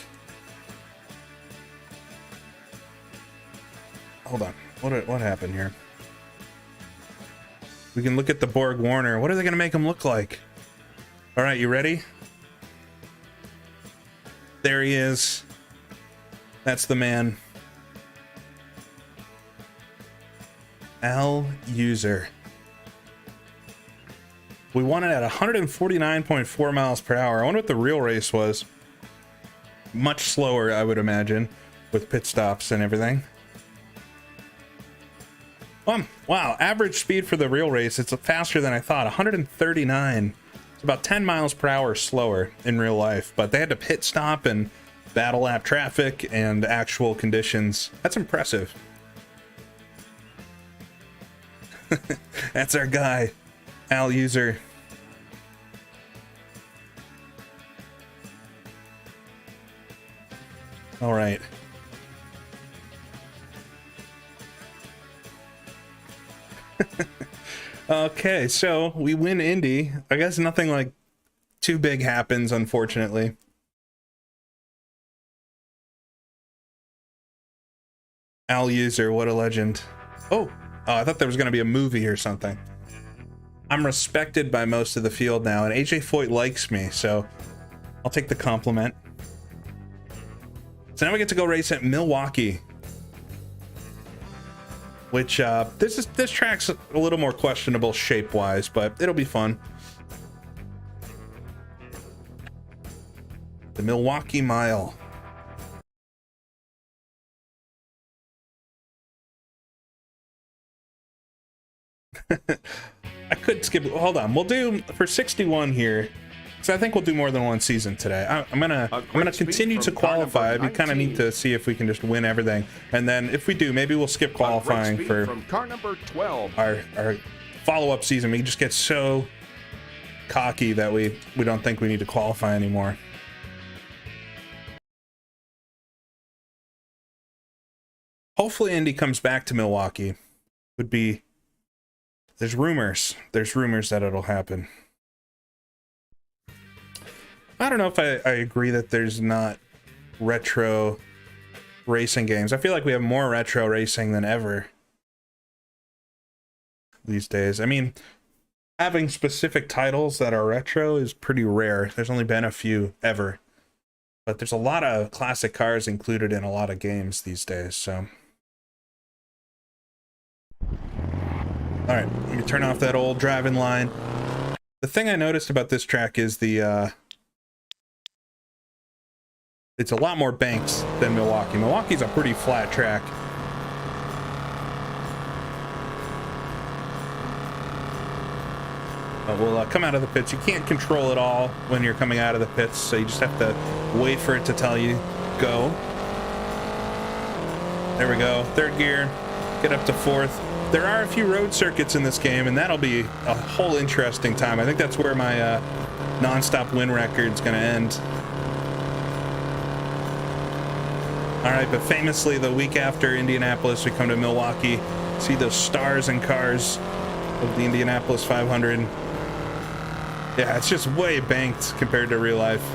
Hold on. What happened here? We can look at the Borg Warner. What are they going to make him look like? All right, you ready? There he is. That's the man. Al User. We won it at 149.4 miles per hour. I wonder what the real race was. Much slower, I would imagine, with pit stops and everything. Wow, average speed for the real race, it's faster than I thought. 139. It's about 10 miles per hour slower in real life, but they had to pit stop and battle lap traffic and actual conditions. That's impressive. That's our guy, Al User. All right. Okay, so we win Indy. I guess nothing like too big happens, unfortunately. Al User, what a legend. Oh, I thought there was going to be a movie or something. I'm respected by most of the field now, and AJ Foyt likes me, so I'll take the compliment. So now we get to go race at Milwaukee, which this track's a little more questionable shape-wise, but it'll be fun. The Milwaukee Mile. I could skip. Hold on. We'll do for 61 here. So I think we'll do more than one season today. I'm gonna continue to qualify. We kind of need to see if we can just win everything, and then if we do, maybe we'll skip qualifying for from car number 12. our follow-up season. We just get so cocky that we don't think we need to qualify anymore. Hopefully Indy comes back to Milwaukee. Would be. There's rumors that it'll happen. I don't know if I agree that there's not retro racing games. I feel like we have more retro racing than ever these days. I mean, having specific titles that are retro is pretty rare. There's only been a few ever. But there's a lot of classic cars included in a lot of games these days, so. All right, let me turn off that old driving line. The thing I noticed about this track is it's a lot more banks than Milwaukee. Milwaukee's a pretty flat track. We'll come out of the pits. You can't control it all when you're coming out of the pits, so you just have to wait for it to tell you go. There we go. Third gear. Get up to fourth. There are a few road circuits in this game, and that'll be a whole interesting time. I think that's where my non-stop win record's going to end. All right, but famously, the week after Indianapolis, we come to Milwaukee, see those stars and cars of the Indianapolis 500. Yeah, it's just way banked compared to real life.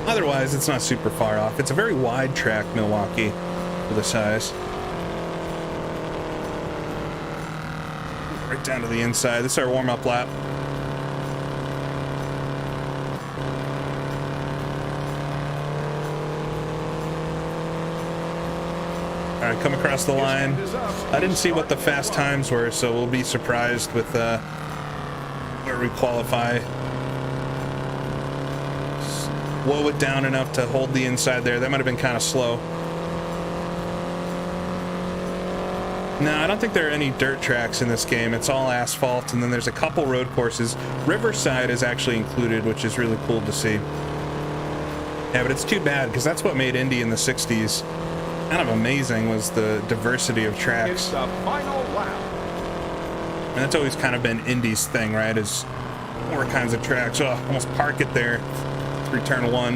Otherwise, it's not super far off. It's a very wide track, Milwaukee, for the size. Right down to the inside. This is our warm-up lap. All right, come across the line. I didn't see what the fast times were, so we'll be surprised with where we qualify. Slow it down enough to hold the inside there. That might have been kind of slow. No, I don't think there are any dirt tracks in this game. It's all asphalt, and then there's a couple road courses. Riverside is actually included, which is really cool to see. Yeah, but it's too bad, because that's what made Indy in the 60s kind of amazing, was the diversity of tracks. It's the final lap. And that's always kind of been Indy's thing, right? Is more kinds of tracks. Oh, almost park it there. Turn one.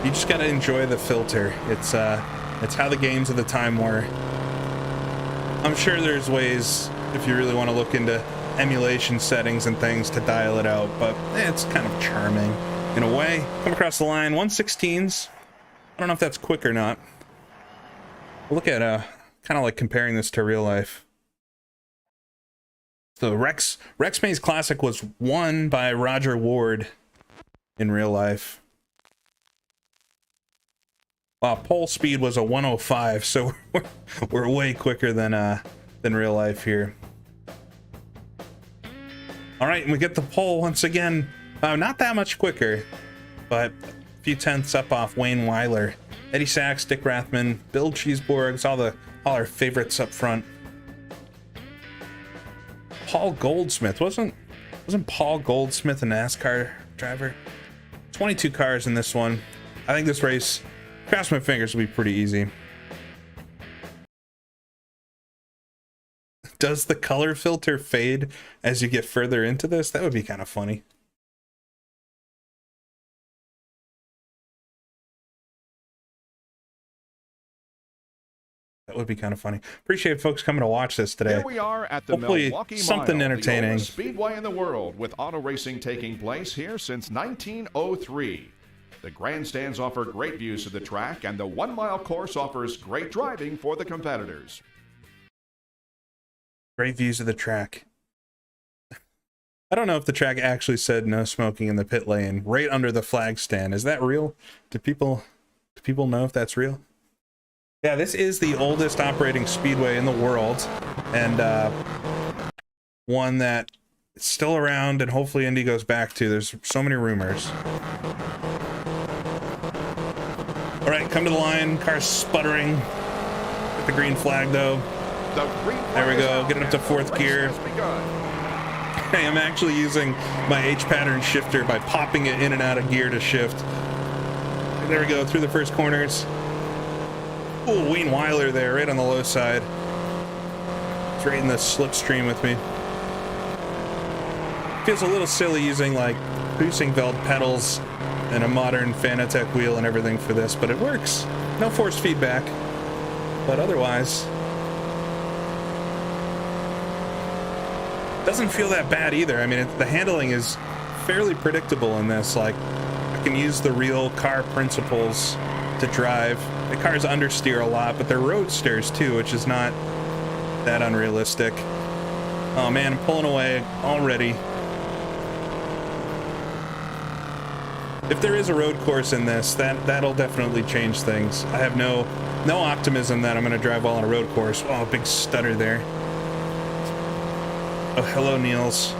You just gotta enjoy the filter. It's how the games of the time were. I'm sure there's ways, if you really want to look into emulation settings and things, to dial it out, but it's kind of charming in a way. Come across the line, 1/16s. I don't know if that's quick or not. Look at kind of like comparing this to real life. So Rex May's Classic was won by Roger Ward in real life. Wow, pole speed was a 105, so we're way quicker than real life here. All right, and we get the pole once again. Not that much quicker, but a few tenths up off Wayne Weiler. Eddie Sachs, Dick Rathman, Bill Cheeseborgs, all our favorites up front. Paul Goldsmith, wasn't Paul Goldsmith a NASCAR driver? 22 cars in this one. I think this race, cross my fingers, will be pretty easy. Does the color filter fade as you get further into this? That would be kind of funny. That would be kind of funny. Appreciate folks coming to watch this today. Here we are at the Hopefully Milwaukee something Mile, entertaining. the oldest speedway in the world, with auto racing taking place here since 1903. The grandstands offer great views of the track, and the 1 mile course offers great driving for the competitors. Great views of the track. I don't know if the track actually said no smoking in the pit lane right under the flag stand. Is that real? Do people know if that's real? Yeah, this is the oldest operating speedway in the world, and one that it's still around, and hopefully Indy goes back to. There's so many rumors. All right, come to the line. Car's sputtering. Get the green flag, though. There we go. Get it up to fourth gear. I am actually using my H pattern shifter by popping it in and out of gear to shift. There we go, through the first corners. Ooh, Wayne Weiler there, right on the low side. It's right in the slipstream with me. Feels a little silly using like Husingveld pedals and a modern Fanatec wheel and everything for this, but it works. No force feedback, but otherwise doesn't feel that bad either. I mean, the handling is fairly predictable in this. Like, I can use the real car principles to drive. The cars understeer a lot, but they're roadsters too, which is not that unrealistic. Oh man, I'm pulling away already. If there is a road course in this, that'll definitely change things. I have no optimism that I'm going to drive well on a road course. Oh, big stutter there. Oh, hello, Niels.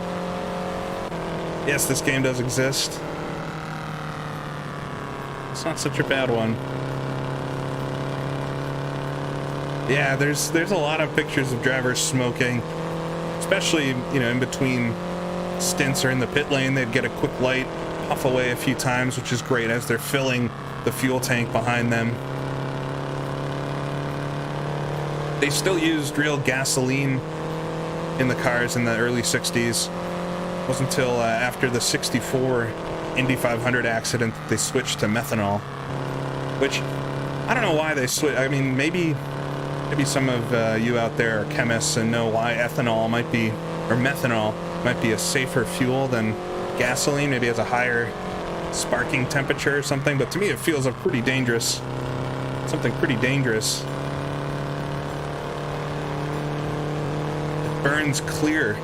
Yes, this game does exist. It's not such a bad one. Yeah, there's a lot of pictures of drivers smoking, especially, you know, in between stints or in the pit lane. They'd get a quick light, puff away a few times, which is great as they're filling the fuel tank behind them. They still used real gasoline in the cars in the early 60s. It wasn't until after the 64 Indy 500 accident that they switched to methanol, which I don't know why they switched. I mean, maybe some of you out there are chemists and know why ethanol might be, or methanol might be a safer fuel than gasoline. Maybe it has a higher sparking temperature or something, but to me it feels pretty dangerous. Something pretty dangerous. Burns clear.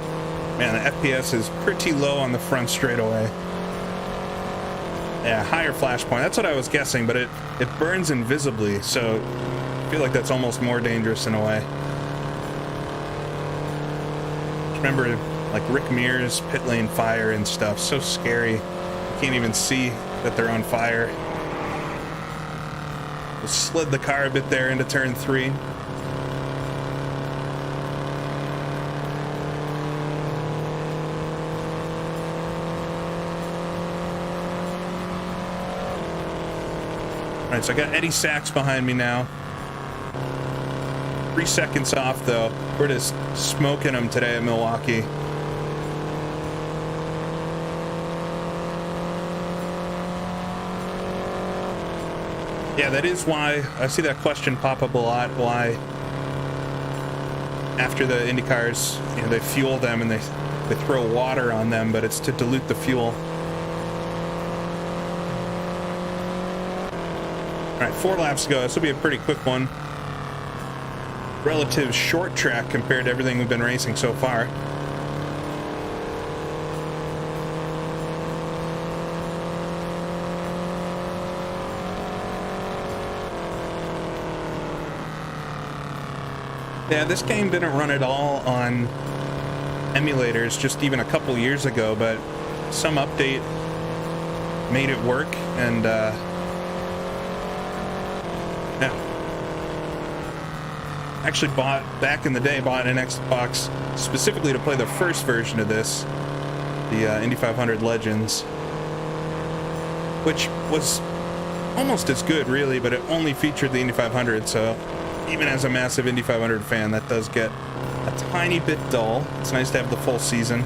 Man, the FPS is pretty low on the front straightaway. Yeah, higher flash point. That's what I was guessing, but it burns invisibly, so I feel like that's almost more dangerous in a way. Remember, like Rick Mears pit lane fire and stuff. So scary. You can't even see that they're on fire. Just slid the car a bit there into turn 3. All right, so I got Eddie Sachs behind me now. 3 seconds off, though. We're just smoking them today at Milwaukee. Yeah, that is why I see that question pop up a lot. Why, after the IndyCars, you know, they fuel them and they throw water on them, but it's to dilute the fuel. All right, 4 laps to go. This will be a pretty quick one. Relative short track compared to everything we've been racing so far. Yeah, this game didn't run at all on emulators just even a couple years ago, but some update made it work, and yeah. Actually back in the day, bought an Xbox specifically to play the first version of this, the Indy 500 Legends, which was almost as good, really, but it only featured the Indy 500, so even as a massive Indy 500 fan, that does get a tiny bit dull. It's nice to have the full season.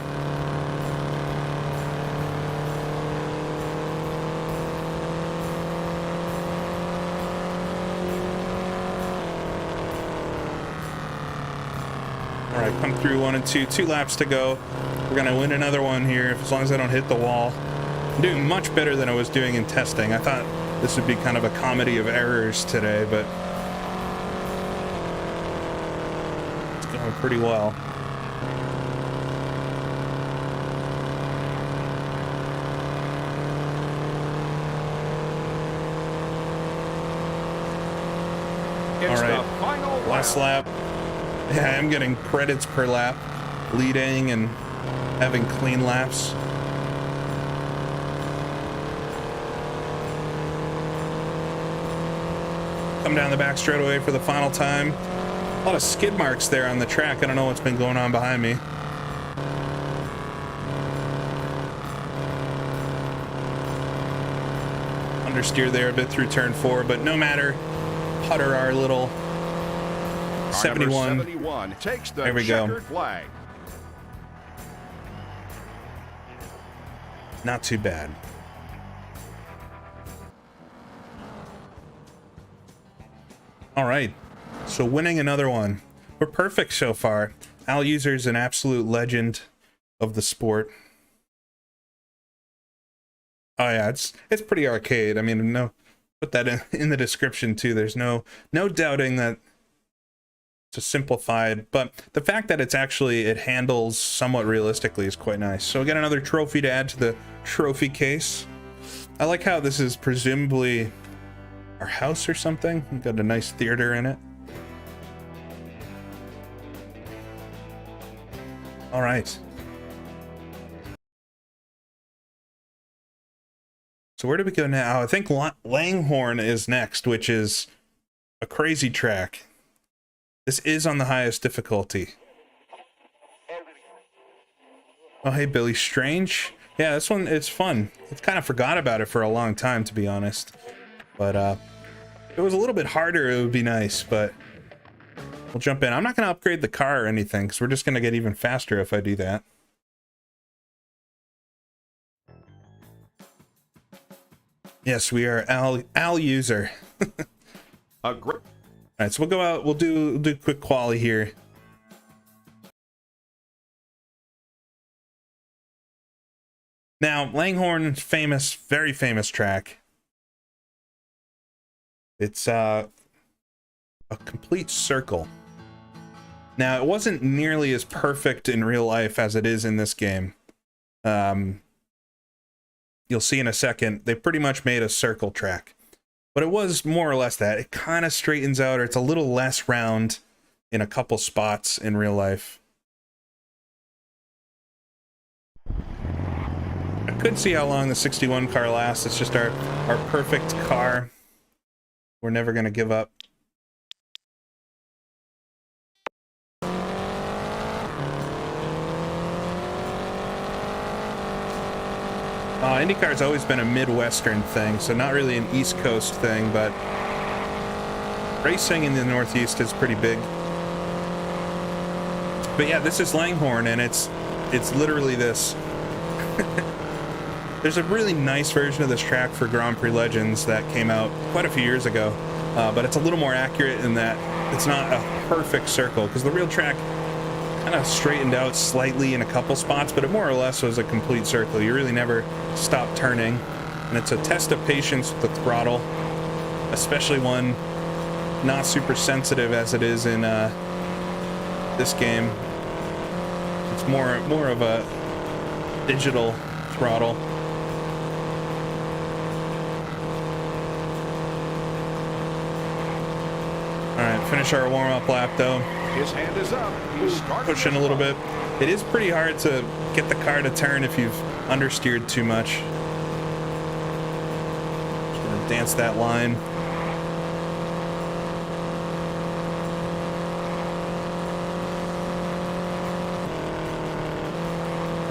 All right, come through 1 and 2. 2 laps to go. We're gonna win another one here, as long as I don't hit the wall. I'm doing much better than I was doing in testing. I thought this would be kind of a comedy of errors today, but it's going pretty well. All right, last lap. Yeah, I am getting credits per lap, leading and having clean laps. Come down the back straightaway for the final time. A lot of skid marks there on the track. I don't know what's been going on behind me. Understeer there a bit through turn 4, but no matter. Putter our little 71. 71 takes the there we go. checkered flag. Not too bad. All right, so winning another one. We're perfect so far. Al User's an absolute legend of the sport. Oh yeah, it's pretty arcade. I mean, no, put that in the description too. There's no doubting that it's a simplified, but the fact that it handles somewhat realistically is quite nice. So we got another trophy to add to the trophy case. I like how this is presumably our house or something. We've got a nice theater in it. All right. So where do we go now? I think Langhorne is next, which is a crazy track. This is on the highest difficulty. Oh, hey, Billy Strange. Yeah, this one, it's fun. I kind of forgot about it for a long time, to be honest. But if it was a little bit harder, it would be nice, but we'll jump in. I'm not going to upgrade the car or anything, because we're just going to get even faster if I do that. Yes, we are Al User. A great. All right, so we'll go out. We'll do quick quali here. Now, Langhorne, famous, very famous track. It's a complete circle. Now, it wasn't nearly as perfect in real life as it is in this game. You'll see in a second, they pretty much made a circle track. But it was more or less that. It kind of straightens out, or it's a little less round in a couple spots in real life. I could see how long the 61 car lasts. It's just our perfect car. We're never going to give up. IndyCar's always been a Midwestern thing, so not really an East Coast thing, but racing in the Northeast is pretty big. But yeah, this is Langhorne, and it's literally this. There's a really nice version of this track for Grand Prix Legends that came out quite a few years ago, but it's a little more accurate in that it's not a perfect circle, because the real track kind of straightened out slightly in a couple spots, but it more or less was a complete circle. You really never stop turning, and it's a test of patience with the throttle, especially one not super sensitive as it is in this game. It's more of a digital throttle. All right, finish our warm-up lap though. His hand is up. He's pushing a little bit. It is pretty hard to get the car to turn if you've understeered too much. Just gonna dance that line.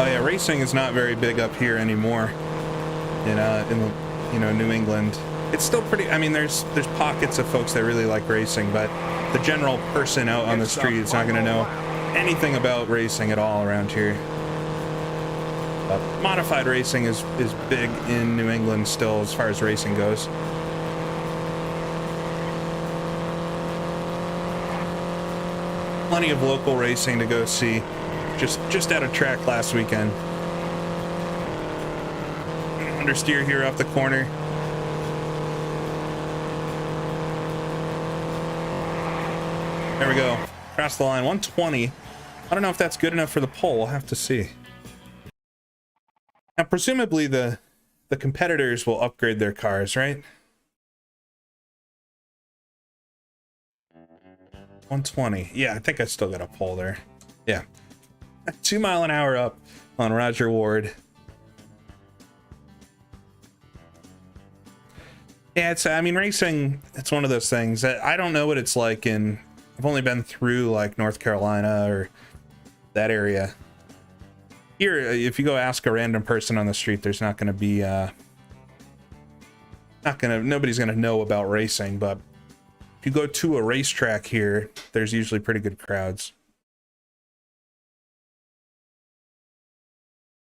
Oh yeah, racing is not very big up here anymore. In New England. It's still pretty. I mean, there's pockets of folks that really like racing, but the general person out on the street is not going to know anything about racing at all around here. Modified racing is big in New England still as far as racing goes. Plenty of local racing to go see. Just at a track last weekend. Understeer here off the corner. There we go. Across the line, 120. I don't know if that's good enough for the pole. We'll have to see. Now, presumably the competitors will upgrade their cars, right? 120. Yeah, I think I still got a pole there. Yeah. 2 mile an hour up on Roger Ward. Yeah, I mean, racing, it's one of those things that I don't know what it's like I've only been through like North Carolina or that area. Here, if you go ask a random person on the street, there's not going to be, nobody's going to know about racing, but if you go to a racetrack here, there's usually pretty good crowds.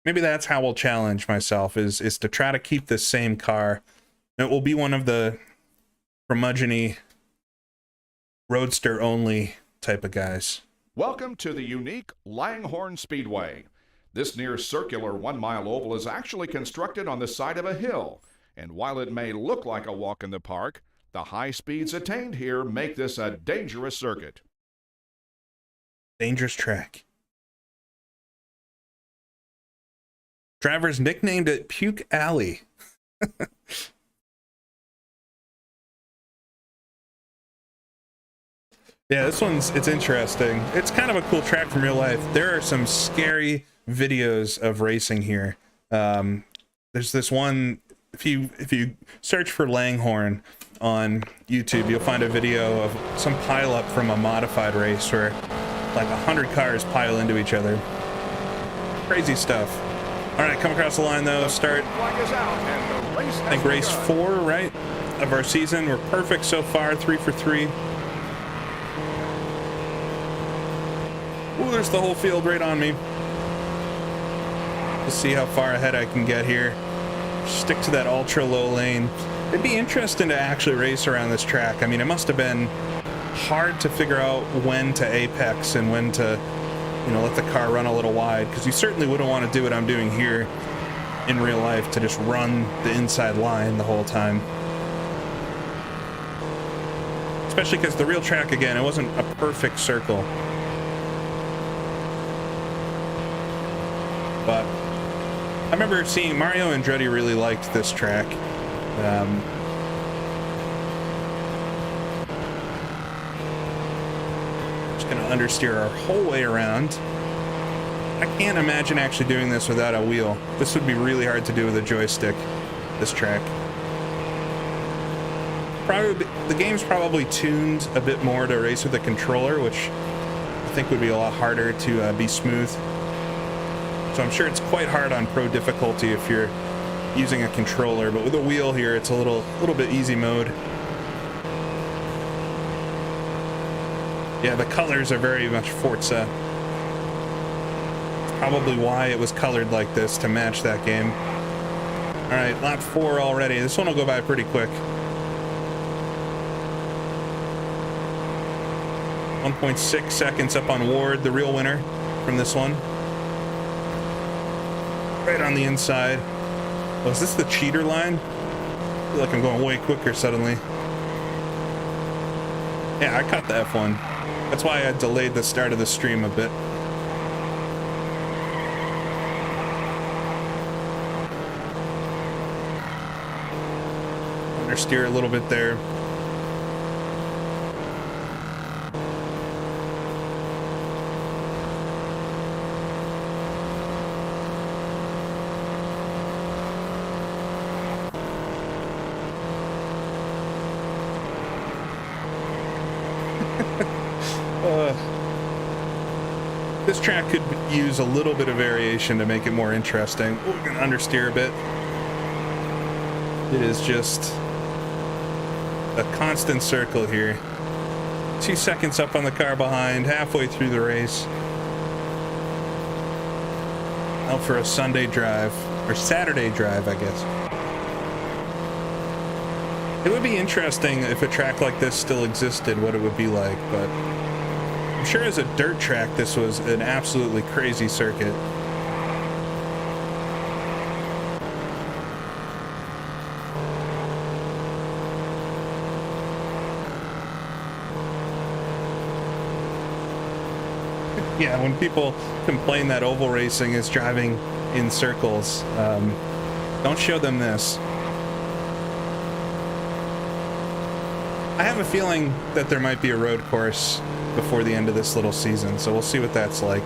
Maybe that's how I'll challenge myself, is to try to keep this same car. It will be one of the curmudgeon-y, roadster-only type of guys. Welcome to the unique Langhorne Speedway. This near-circular 1 mile oval is actually constructed on the side of a hill, and while it may look like a walk in the park, the high speeds attained here make this a dangerous circuit. Dangerous track. Drivers nicknamed it Puke Alley. Yeah, it's interesting. It's kind of a cool track from real life. There are some scary videos of racing here. There's this one, if you search for Langhorne on YouTube, you'll find a video of some pileup from a modified race where like 100 cars pile into each other. Crazy stuff. All right, come across the line though. Start, I think race 4, right, of our season. We're perfect so far, 3 for 3. Ooh, there's the whole field right on me. Let's see how far ahead I can get here. Stick to that ultra low lane. It'd be interesting to actually race around this track. I mean, it must have been hard to figure out when to apex and when to, you know, let the car run a little wide, because you certainly wouldn't want to do what I'm doing here in real life, to just run the inside line the whole time. Especially because the real track, again, it wasn't a perfect circle. But I remember seeing Mario Andretti really liked this track. Just gonna understeer our whole way around. I can't imagine actually doing this without a wheel. This would be really hard to do with a joystick, this track. Probably, the game's probably tuned a bit more to race with a controller, which I think would be a lot harder to be smooth. So I'm sure it's quite hard on pro difficulty if you're using a controller, but with a wheel here, it's a little bit easy mode. Yeah, the colors are very much Forza. Probably why it was colored like this, to match that game. All right, lap 4 already. This one will go by pretty quick. 1.6 seconds up on Ward, the real winner from this one. Right on the inside. Oh, is this the cheater line? I feel like I'm going way quicker suddenly. Yeah, I caught the F1. That's why I delayed the start of the stream a bit. Understeer a little bit there. This track could use a little bit of variation to make it more interesting. We're gonna understeer a bit. It is just a constant circle here. 2 seconds up on the car behind, halfway through the race. Out for a Sunday drive, or Saturday drive, I guess. It would be interesting if a track like this still existed, what it would be like, but I'm sure as a dirt track, this was an absolutely crazy circuit. Yeah, when people complain that oval racing is driving in circles, don't show them this. I have a feeling that there might be a road course before the end of this little season, so we'll see what that's like.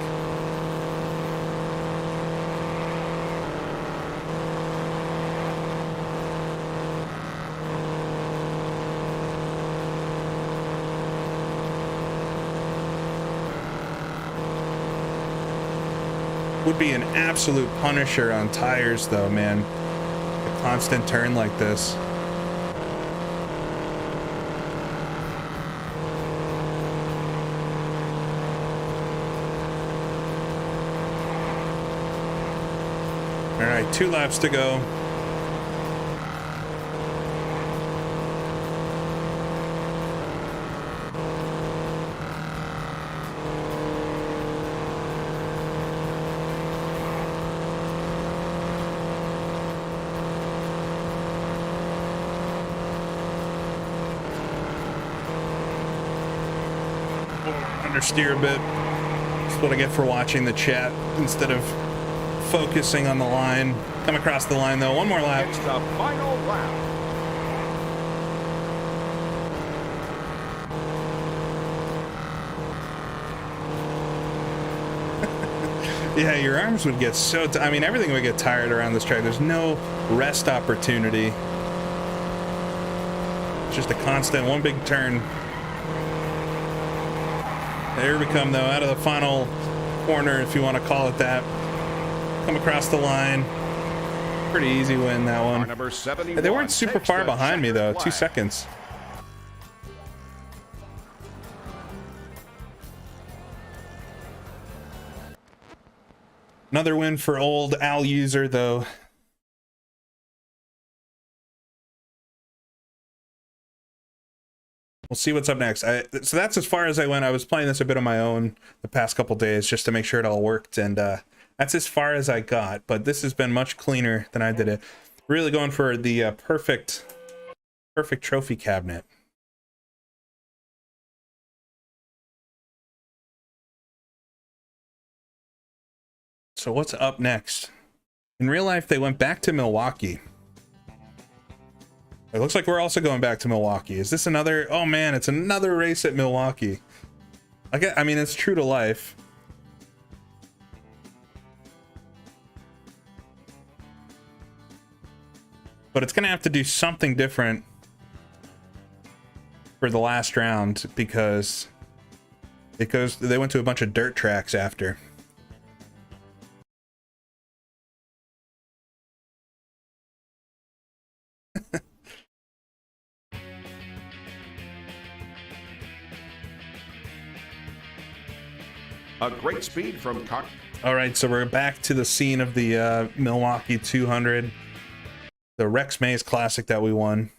would be an absolute punisher on tires, though, man. A constant turn like this. All right, 2 laps to go. Understeer a bit. That's what I get for watching the chat instead of focusing on the line. Come across the line though. 1 more lap. It's the final lap. Yeah, your arms would get so I mean, everything would get tired around this track. There's no rest opportunity. It's just a constant 1 big turn. There we come, though, out of the final corner, if you want to call it that. Come across the line. Pretty easy win, that one. Number 71 They weren't super far behind me, though. 2 seconds. Another win for old Al User, though. We'll see what's up next. So that's as far as I went. I was playing this a bit on my own the past couple days just to make sure it all worked, and that's as far as I got. But this has been much cleaner than I did it. Really going for the perfect trophy cabinet. So what's up next? In real life, they went back to Milwaukee. It looks like we're also going back to Milwaukee. Is this another? Oh man, it's another race at Milwaukee. I mean, it's true to life. But it's gonna have to do something different for the last round because they went to a bunch of dirt tracks after. A great speed from cockpit. All right, so we're back to the scene of the Milwaukee 200, the Rex Mays Classic that we won.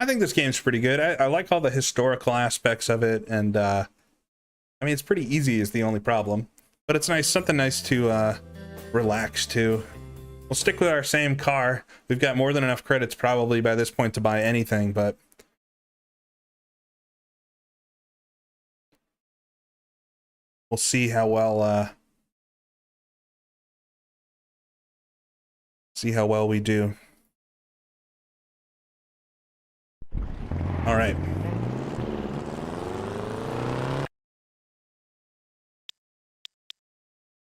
I think this game's pretty good. I like all the historical aspects of it, and I mean, it's pretty easy is the only problem, but it's nice, something nice to relax to. We'll stick with our same car. We've got more than enough credits probably by this point to buy anything, but we'll see how well we do. All right.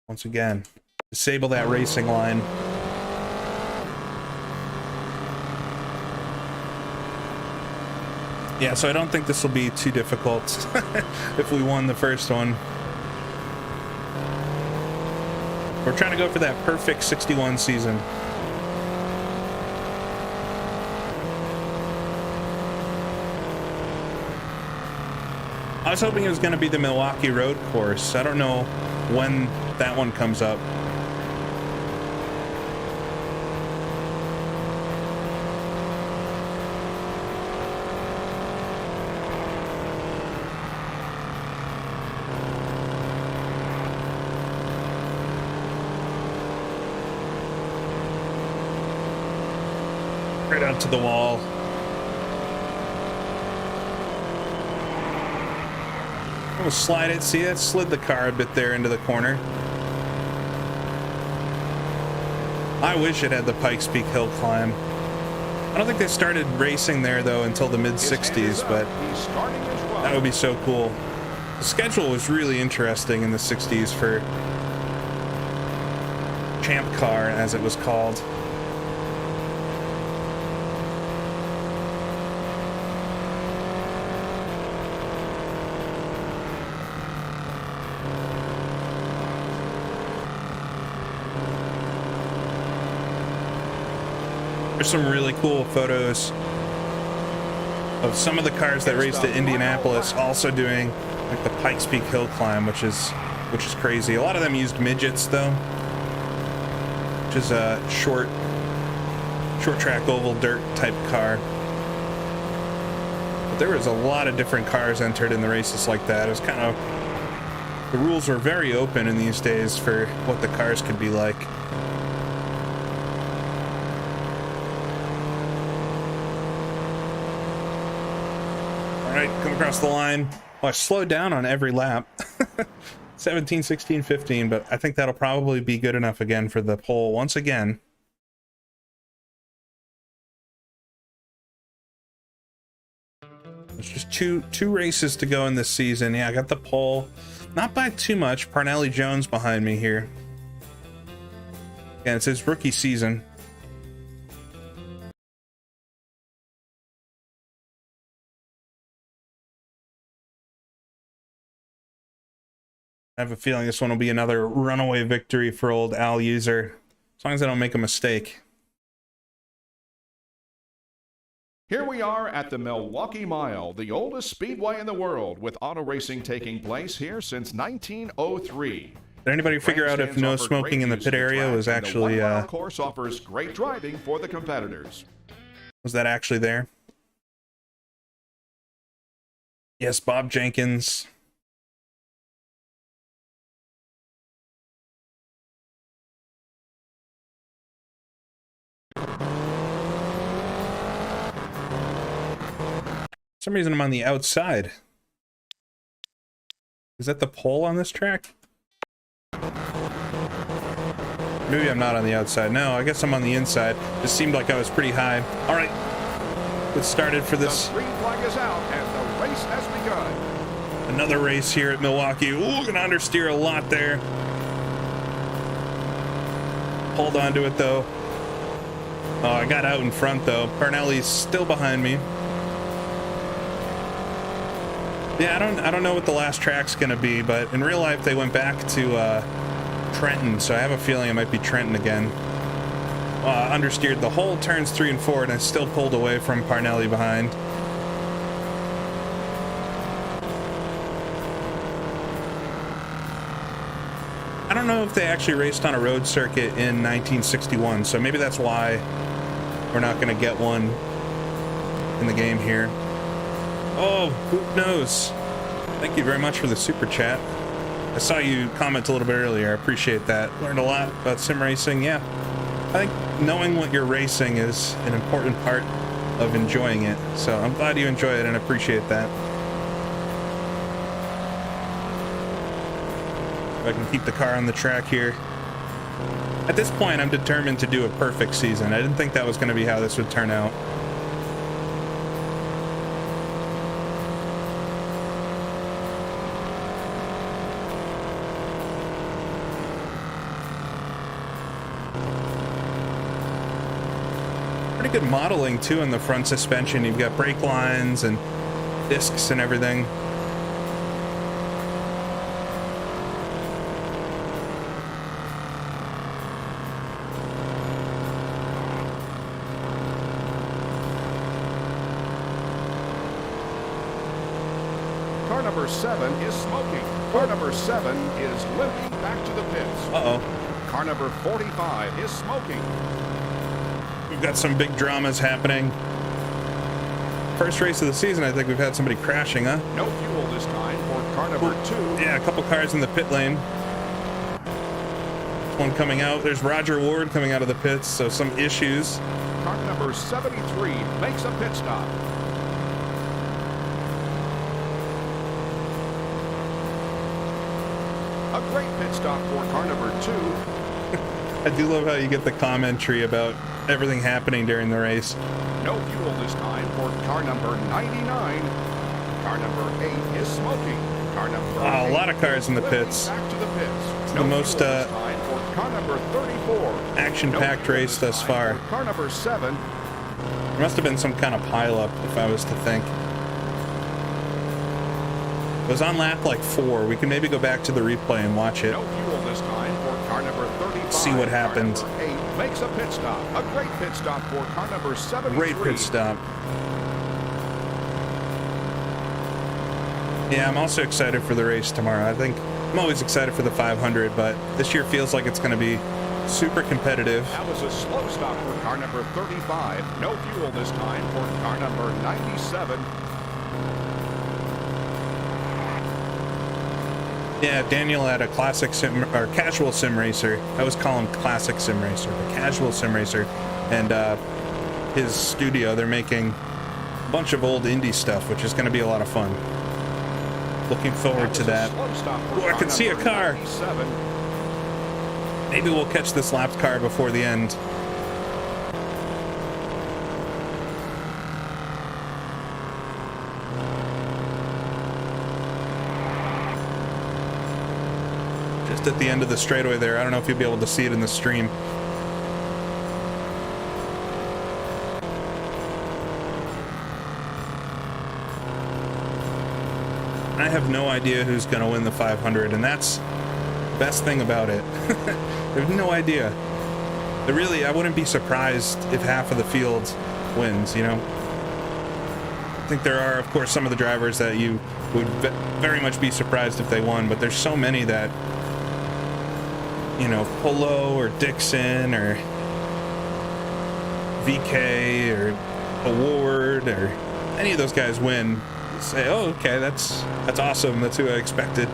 Once again, disable that racing line. Yeah, so I don't think this will be too difficult if we won the first one. We're trying to go for that perfect 61 season. I was hoping it was going to be the Milwaukee Road Course. I don't know when that one comes up. Right out to the wall. We'll slide it. See, that slid the car a bit there into the corner. I wish it had the Pikes Peak Hill climb. I don't think they started racing there though until the mid-60s, but that would be so cool. The schedule was really interesting in the 60s for Champ Car, as it was called. There's some really cool photos of some of the cars that raced at Indianapolis also doing like the Pikes Peak hill climb, which is crazy. A lot of them used midgets though, which is a short track oval dirt type car. But there was a lot of different cars entered in the races like that. It was kind of, the rules were very open in these days for what the cars could be like. Come across the line. Well, I slowed down on every lap. 17, 16, 15, but I think that'll probably be good enough again for the pole once again. There's just two races to go in this season. Yeah, I got the pole. Not by too much. Parnelli Jones behind me here. And it's his rookie season. I have a feeling this one will be another runaway victory for old Al User, as long as I don't make a mistake. Here we are at the Milwaukee Mile, the oldest speedway in the world, with auto racing taking place here since 1903. Did anybody figure out if no smoking in the pit area was actually the course offers great driving for the competitors? Was that actually there? Yes, Bob Jenkins. For some reason I'm on the outside. Is that the pole on this track? Maybe I'm not on the outside. No, I guess I'm on the inside. It seemed like I was pretty high. All right, let's start it for this. The green flag is out and the race has begun. Another race here at Milwaukee. Ooh, gonna understeer a lot there. Hold on to it though. Oh, I got out in front though. Parnelli's still behind me. Yeah, I don't know what the last track's gonna be, but in real life they went back to Trenton, so I have a feeling it might be Trenton again. Understeered the whole turns 3 and 4, and I still pulled away from Parnelli behind. I don't know if they actually raced on a road circuit in 1961, so maybe that's why we're not gonna get one in the game here. Oh, who knows? Thank you very much for the super chat. I saw you comment a little bit earlier. I appreciate that. Learned a lot about sim racing. Yeah, I think knowing what you're racing is an important part of enjoying it. So I'm glad you enjoy it and appreciate that. If I can keep the car on the track here. At this point, I'm determined to do a perfect season. I didn't think that was going to be how this would turn out. Good modeling too in the front suspension. You've got brake lines and discs and everything. Car number 7 is smoking. Car number 7 is limping back to the pits. Uh-oh. Car number 45 is smoking. We've got some big dramas happening. First race of the season, I think we've had somebody crashing, huh? No fuel this time for car number 2. Yeah, a couple cars in the pit lane. One coming out. There's Roger Ward coming out of the pits, so some issues. Car number 73 makes a pit stop. A great pit stop for car number 2. I do love how you get the commentary about everything happening during the race. No fuel this time for car number 99. Car number 8 is smoking. Car number 8 a lot of cars in the pits. Back to the pits. It's no the most this time for car number 34. action-packed race thus far. Car number 7. There must have been some kind of pileup, if I was to think. It was on lap like 4. We can maybe go back to the replay and watch it. No fuel this time for car number 35. See what happened. Car number 8 makes a pit stop. A great pit stop for car number 73. Great pit stop. Yeah, I'm also excited for the race tomorrow. I'm always excited for the 500, but this year feels like it's going to be super competitive. That was a slow stop for car number 35. No fuel this time for car number 97. Yeah, Daniel had a classic sim or casual sim racer. I always call him classic sim racer, but casual sim racer. And his studio, they're making a bunch of old indie stuff, which is going to be a lot of fun. Looking forward to that. Oh, I can see a car. 97. Maybe we'll catch this lapped car before the end. Just at the end of the straightaway there. I don't know if you'll be able to see it in the stream. I have no idea who's going to win the 500, and that's the best thing about it. I have no idea. I wouldn't be surprised if half of the field wins, you know? I think there are, of course, some of the drivers that you would very much be surprised if they won, but there's so many that, you know, Polo or Dixon or VK or Award or any of those guys win. Say, oh, okay, that's awesome. That's who I expected.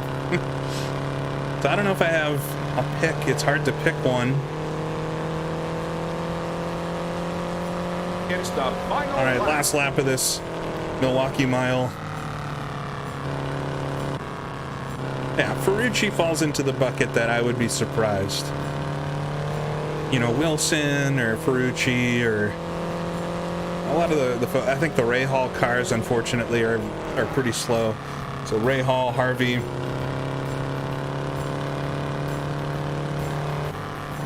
So I don't know if I have a pick. It's hard to pick one. It's the final All right, last lap of this Milwaukee mile. Yeah, Ferrucci falls into the bucket that I would be surprised. You know, Wilson or Ferrucci or a lot of the I think the Ray Hall cars, unfortunately, are pretty slow. So Ray Hall, Harvey,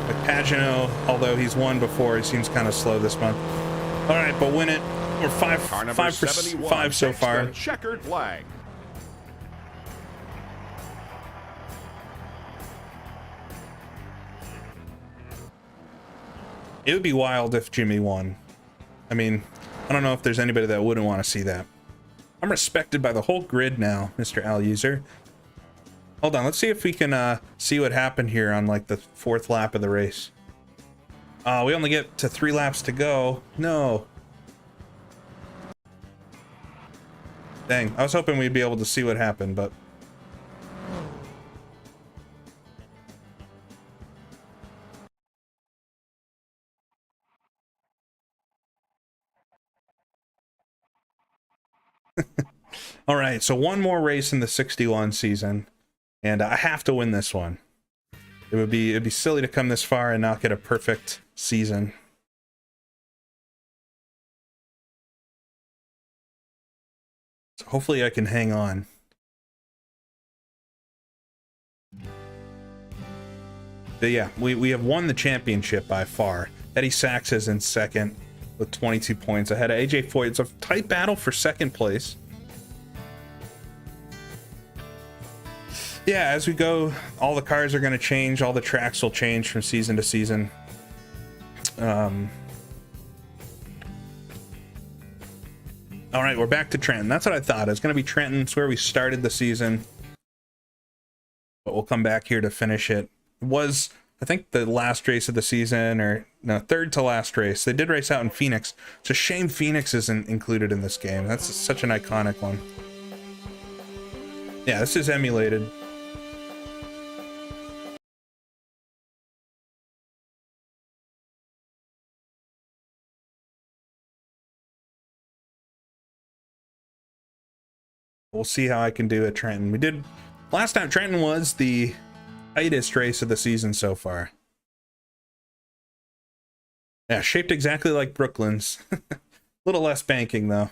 like Pagano, although he's won before, he seems kind of slow this month. All right, but win it. We're five so far. The checkered flag. It would be wild if Jimmy won. I mean, I don't know if there's anybody that wouldn't want to see that. I'm respected by the whole grid now, Mr. Al User. Hold on, let's see if we can see what happened here on like the 4th lap of the race. We only get to 3 laps to go. No. Dang, I was hoping we'd be able to see what happened, but... All right, so one more race in the 61 season, and I have to win this one. It'd be silly to come this far and not get a perfect season. So hopefully I can hang on. But yeah, we have won the championship by far. Eddie Sachs is in second with 22 points ahead of AJ Foyt. It's a tight battle for second place. Yeah, as we go, all the cars are going to change. All the tracks will change from season to season. All right, we're back to Trenton. That's what I thought. It's going to be Trenton. It's where we started the season. But we'll come back here to finish it. It was, I think, the last race of the season, or no, third to last race. They did race out in Phoenix. It's a shame Phoenix isn't included in this game. That's such an iconic one. Yeah, this is emulated. We'll see how I can do at Trenton. We did last time. Trenton was the tightest race of the season so far. Yeah, shaped exactly like Brooklyn's. A little less banking though,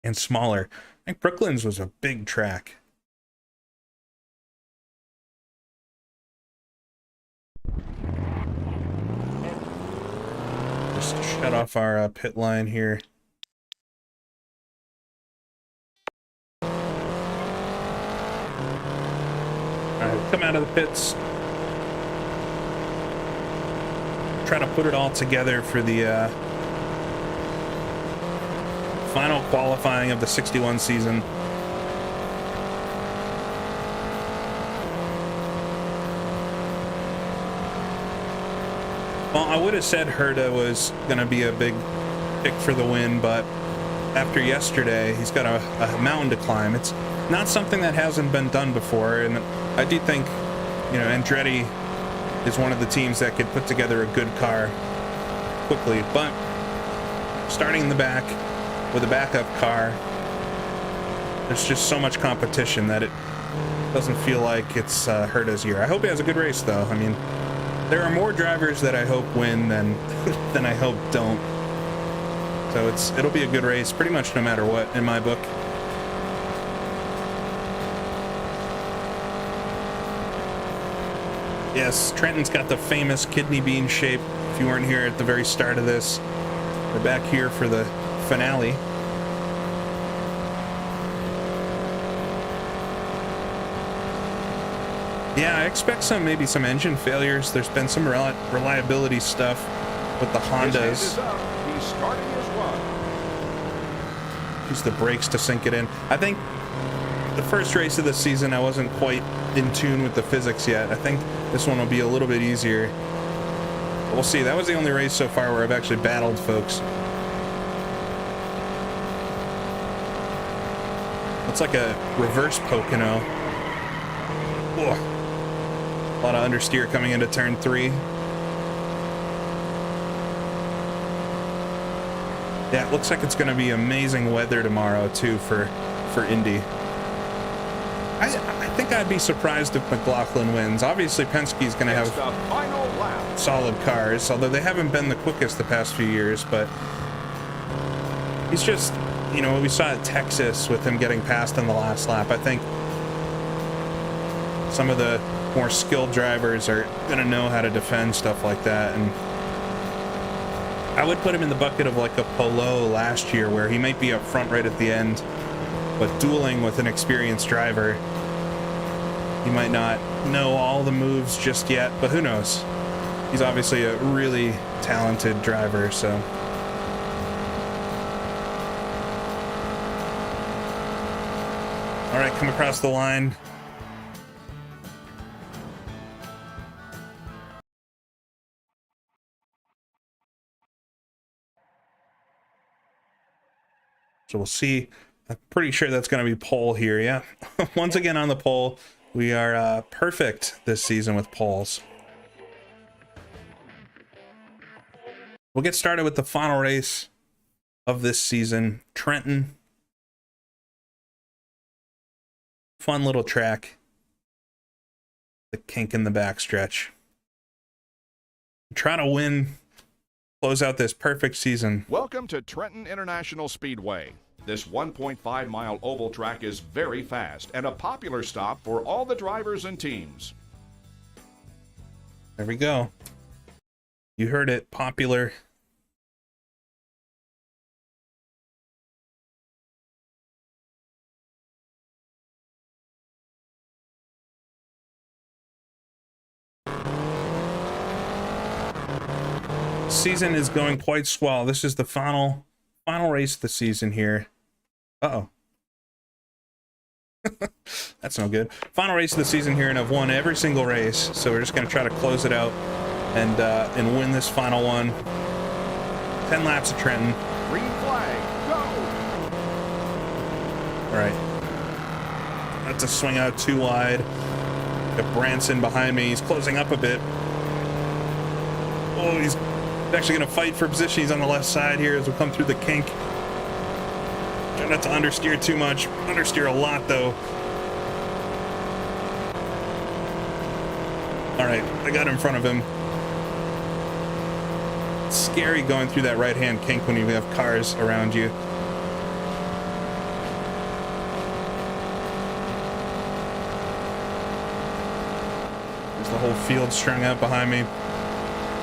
and smaller. I think Brooklyn's was a big track. Just shut off our pit line here. All right, come out of the pits. try to put it all together for the final qualifying of the 61 season. Well, I would have said Herta was going to be a big pick for the win, but after yesterday, he's got a mountain to climb. It's not something that hasn't been done before, and I do think, you know, Andretti is one of the teams that could put together a good car quickly, but starting in the back with a backup car, there's just so much competition that it doesn't feel like it's Herta's year. I hope he has a good race, though. I mean, there are more drivers that I hope win than I hope don't. So it'll be a good race pretty much no matter what in my book. Yes, Trenton's got the famous kidney bean shape. If you weren't here at the very start of this, we're back here for the finale. Yeah, I expect maybe some engine failures. There's been some reliability stuff with the Hondas. He's starting his run. Use the brakes to sink it in. I think the first race of the season, I wasn't quite in tune with the physics yet. I think this one will be a little bit easier. We'll see. That was the only race so far where I've actually battled folks. Looks like a reverse Pocono. Whoa. A lot of understeer coming into turn 3. Yeah, it looks like it's going to be amazing weather tomorrow too for Indy. I think I'd be surprised if McLaughlin wins. Obviously, Penske's going to have solid cars, although they haven't been the quickest the past few years, but he's just, you know, we saw at Texas with him getting past on the last lap. I think some of the more skilled drivers are going to know how to defend stuff like that, and I would put him in the bucket of like a Polo last year where he might be up front right at the end, but dueling with an experienced driver. He might not know all the moves just yet, but who knows? He's obviously a really talented driver, so. All right, come across the line. So we'll see. I'm pretty sure that's going to be pole here. Yeah. Once again on the pole. We are perfect this season with poles. We'll get started with the final race of this season. Trenton. Fun little track. The kink in the backstretch. Try to win. Close out this perfect season. Welcome to Trenton International Speedway. This 1.5-mile oval track is very fast and a popular stop for all the drivers and teams. There we go. You heard it, popular. Season is going quite swell. This is the final race of the season here. Uh-oh. That's no good. Final race of the season here, and I've won every single race, so we're just going to try to close it out and win this final one. 10 laps of Trenton. Green flag, go! All right. That's a swing out too wide. Got Branson behind me. He's closing up a bit. Oh, he's actually going to fight for position. He's on the left side here as we come through the kink. Try not to understeer too much. Understeer a lot, though. All right, I got in front of him. It's scary going through that right-hand kink when you have cars around you. There's the whole field strung out behind me.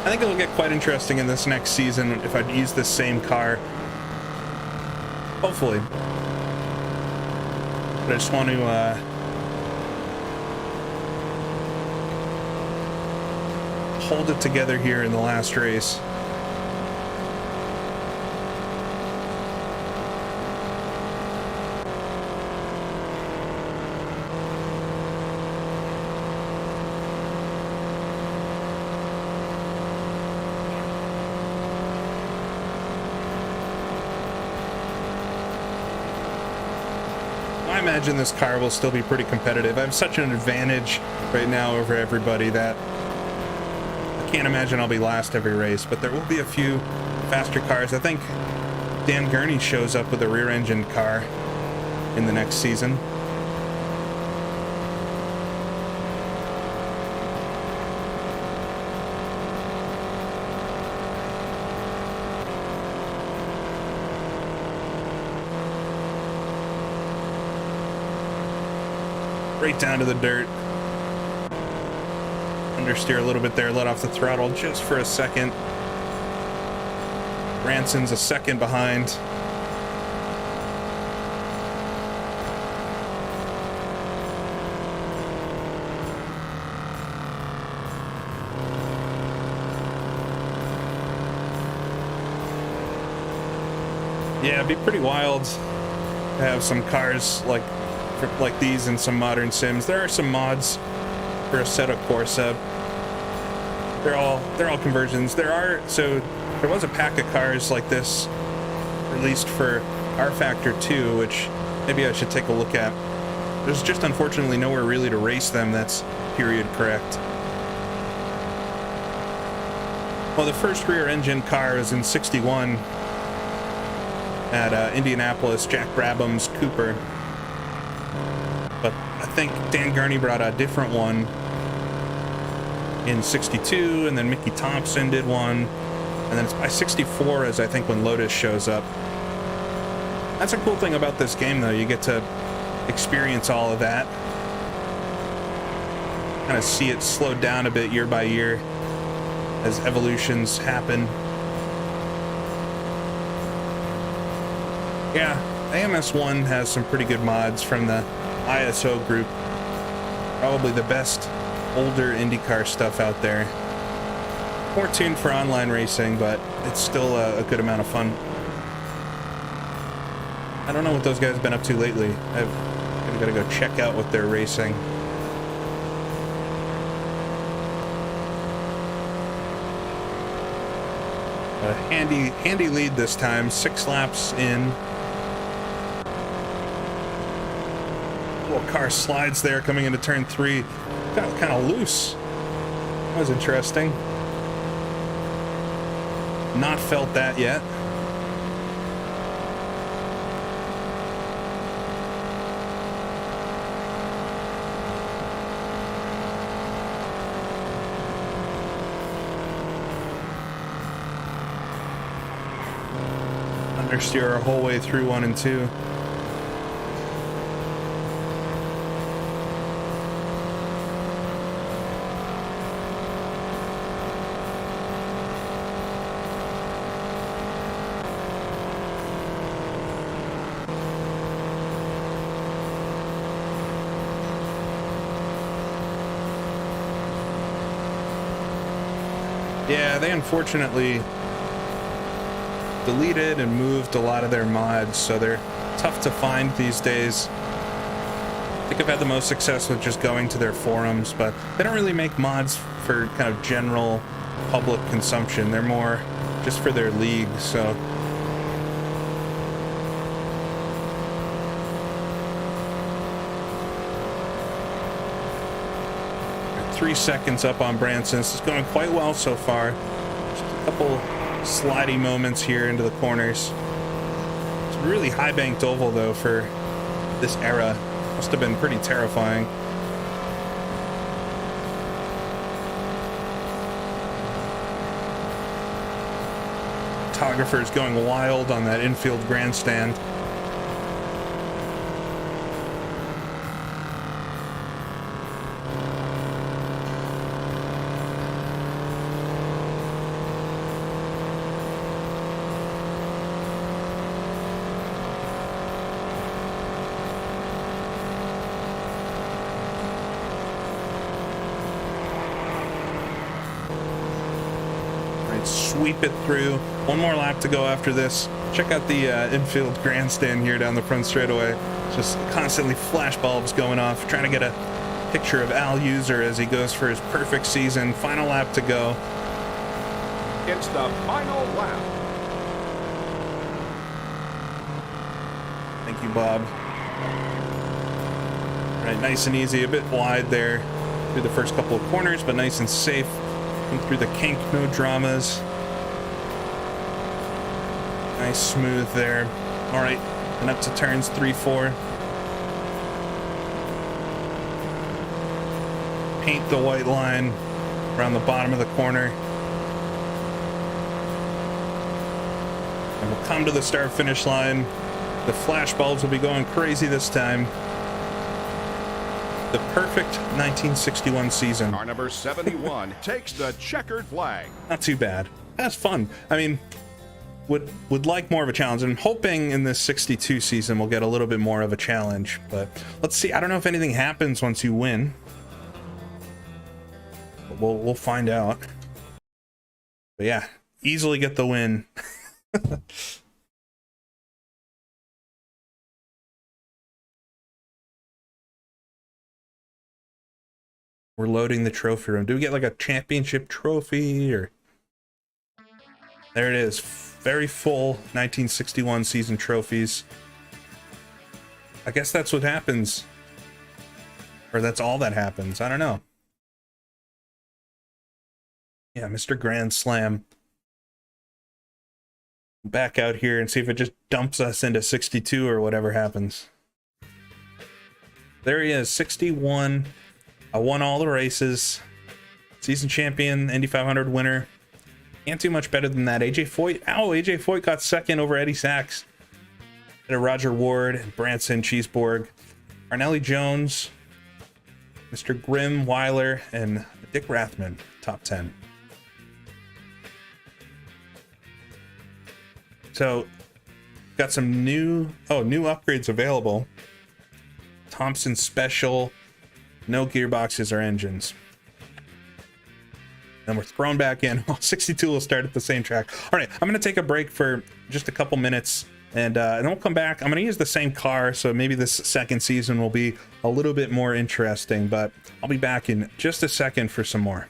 I think it'll get quite interesting in this next season if I use this same car. Hopefully. But I just want to hold it together here in the last race. I imagine this car will still be pretty competitive. I have such an advantage right now over everybody that I can't imagine I'll be last every race, but there will be a few faster cars. I think Dan Gurney shows up with a rear-engine car in the next season. Right down to the dirt. Understeer a little bit there, let off the throttle just for a second. Branson's a second behind. Yeah, it'd be pretty wild to have some cars like these in some modern sims. There are some mods for Assetto Corsa. They're all conversions. There was a pack of cars like this released for R Factor 2, which maybe I should take a look at. There's just unfortunately nowhere really to race them that's period correct. Well, the first rear engine car was in '61 at Indianapolis, Jack Brabham's Cooper. But I think Dan Gurney brought a different one in '62, and then Mickey Thompson did one, and then it's by '64 is I think when Lotus shows up. That's a cool thing about this game, though. You get to experience all of that, kind of see it slowed down a bit year by year as evolutions happen. Yeah, AMS1 has some pretty good mods from the ISO group. Probably the best older IndyCar stuff out there. More tuned for online racing, but it's still a good amount of fun. I don't know what those guys have been up to lately. I've got to go check out what they're racing. A handy lead this time, 6 laps in. Little car slides there coming into turn 3. Got kind of loose. That was interesting. Not felt that yet. Understeer our whole way through 1 and 2. Yeah, they unfortunately deleted and moved a lot of their mods, so they're tough to find these days. I think I've had the most success with just going to their forums, but they don't really make mods for kind of general public consumption. They're more just for their league, so. At 3 seconds up on Branson. This is going quite well so far. Just a couple slidey moments here into the corners. It's a really high banked oval though for this era. Must have been pretty terrifying. Photographers going wild on that infield grandstand. sweep it through. One more lap to go after this. Check out the infield grandstand here down the front straightaway. Just constantly flash bulbs going off, trying to get a picture of Al User as he goes for his perfect season. Final lap to go. It's the final lap. Thank you, Bob. All right, nice and easy, a bit wide there through the first couple of corners, but nice and safe. Through the kink, no dramas. Nice smooth there. All right, and up to turns 3, 4. Paint the white line around the bottom of the corner. And we'll come to the start finish line. The flash bulbs will be going crazy this time. The perfect 1961 season. Car number 71 takes the checkered flag. Not too bad. That's fun. I mean, would like more of a challenge. I'm hoping in this 62 season we'll get a little bit more of a challenge. But let's see. I don't know if anything happens once you win. But we'll find out. But yeah, easily get the win. We're loading the trophy room. Do we get like a championship trophy or? There it is. Very full 1961 season trophies. I guess that's what happens. Or that's all that happens. I don't know. Yeah, Mr. Grand Slam. Back out here and see if it just dumps us into 62 or whatever happens. There he is, 61. I won all the races. Season champion, Indy 500 winner. Can't do much better than that. AJ Foyt. Ow, AJ Foyt got second over Eddie Sachs. Roger Ward and Branson Cheeseborg. Arnelli Jones, Mr. Grimm Weiler, and Dick Rathman, top 10. So, got some new upgrades available. Thompson Special. No gearboxes or engines. Then we're thrown back in. 62 will start at the same track. All right, I'm going to take a break for just a couple minutes, and then we'll come back. I'm going to use the same car, so maybe this second season will be a little bit more interesting, but I'll be back in just a second for some more.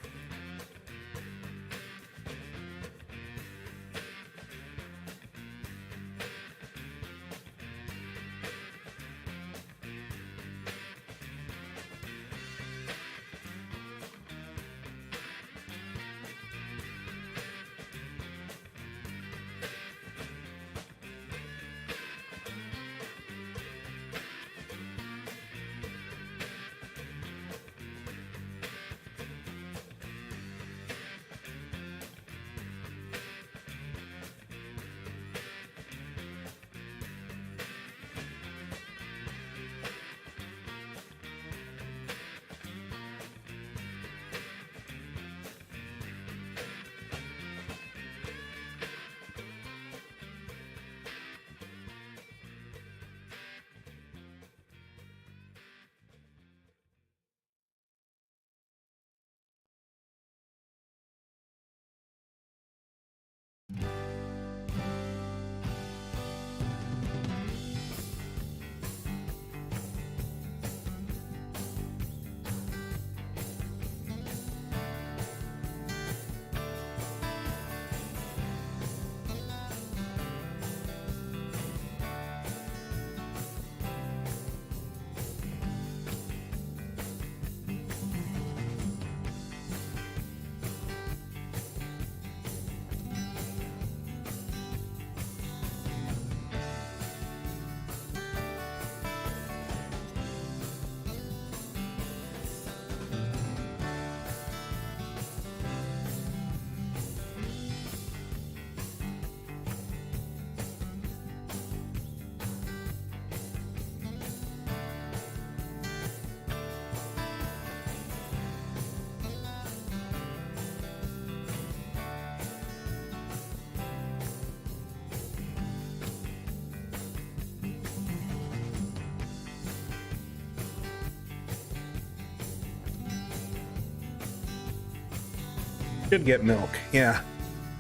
Should get milk, yeah.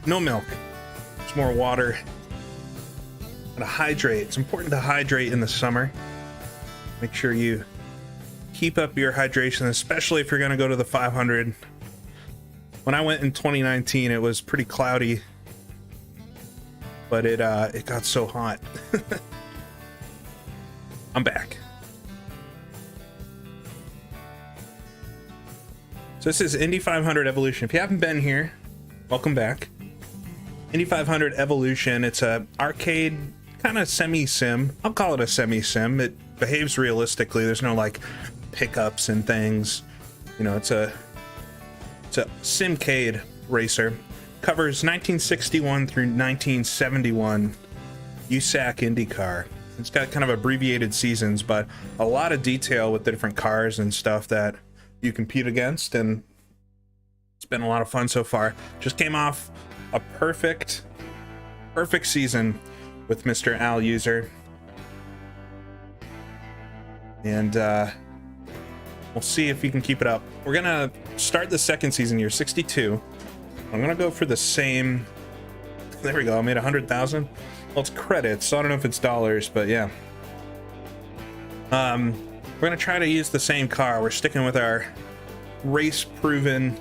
No milk. Just more water. Gotta hydrate. It's important to hydrate in the summer. Make sure you keep up your hydration, especially if you're gonna go to the 500. When I went in 2019, it was pretty cloudy, but it got so hot. I'm back. So this is Indy 500 Evolution. If you haven't been here, welcome back. Indy 500 Evolution. It's a arcade kind of semi-sim. I'll call it a semi-sim. It behaves realistically. There's no like pickups and things. You know, it's a simcade racer. Covers 1961 through 1971 USAC IndyCar. It's got kind of abbreviated seasons, but a lot of detail with the different cars and stuff that you compete against, and it's been a lot of fun so far. Just came off a perfect season with Mr. Al User, and we'll see if we can keep it up. We're gonna start the second season here, 62. I'm gonna go for the same. There we go. I made 100,000. Well, it's credits, so I don't know if it's dollars, but yeah. We're gonna try to use the same car. We're sticking with our race-proven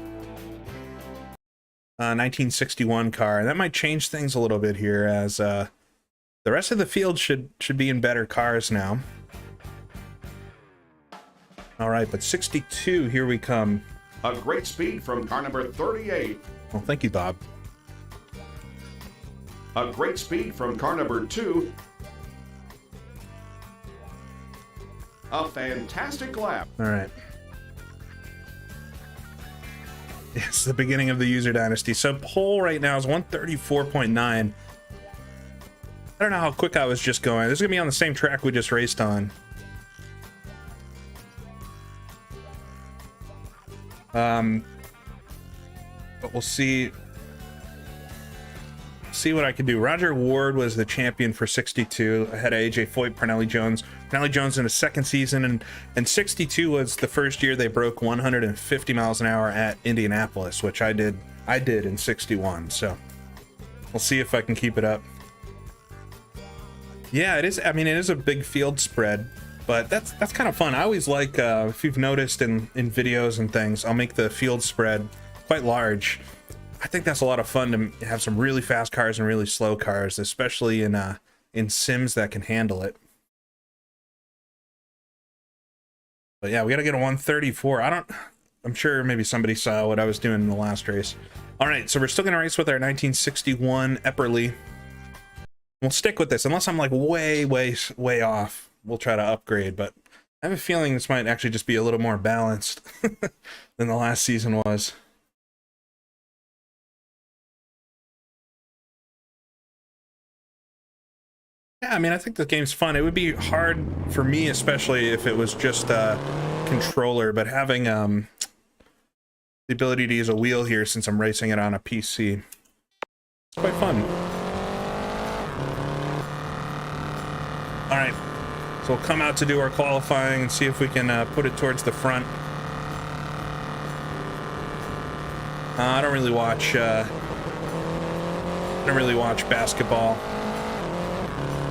1961 car, and that might change things a little bit here, as the rest of the field should be in better cars now. All right, but 62, here we come. A great speed from car number 38. Well, thank you, Bob. A great speed from car number 2. A fantastic lap. All right. It's the beginning of the user dynasty. So pole right now is 134.9. I don't know how quick I was just going. This is gonna be on the same track we just raced on. But we'll see what I can do. Roger Ward was the champion for 62 ahead of AJ Foyt, Pernelli Jones in his second season, and 62 was the first year they broke 150 miles an hour at Indianapolis, which I did in 61. So we'll see if I can keep it up. Yeah, it is. I mean, it is a big field spread, but that's kind of fun. I always like, if you've noticed in videos and things, I'll make the field spread quite large. I think that's a lot of fun to have some really fast cars and really slow cars, especially in sims that can handle it. But yeah, we got to get a 134. I'm sure maybe somebody saw what I was doing in the last race. All right, so we're still going to race with our 1961 Epperle. We'll stick with this unless I'm like way off. We'll try to upgrade, but I have a feeling this might actually just be a little more balanced than the last season was. Yeah, I mean, I think the game's fun. It would be hard for me, especially if it was just a controller, but having the ability to use a wheel here since I'm racing it on a PC, it's quite fun. All right, so we'll come out to do our qualifying and see if we can put it towards the front. I don't really watch basketball.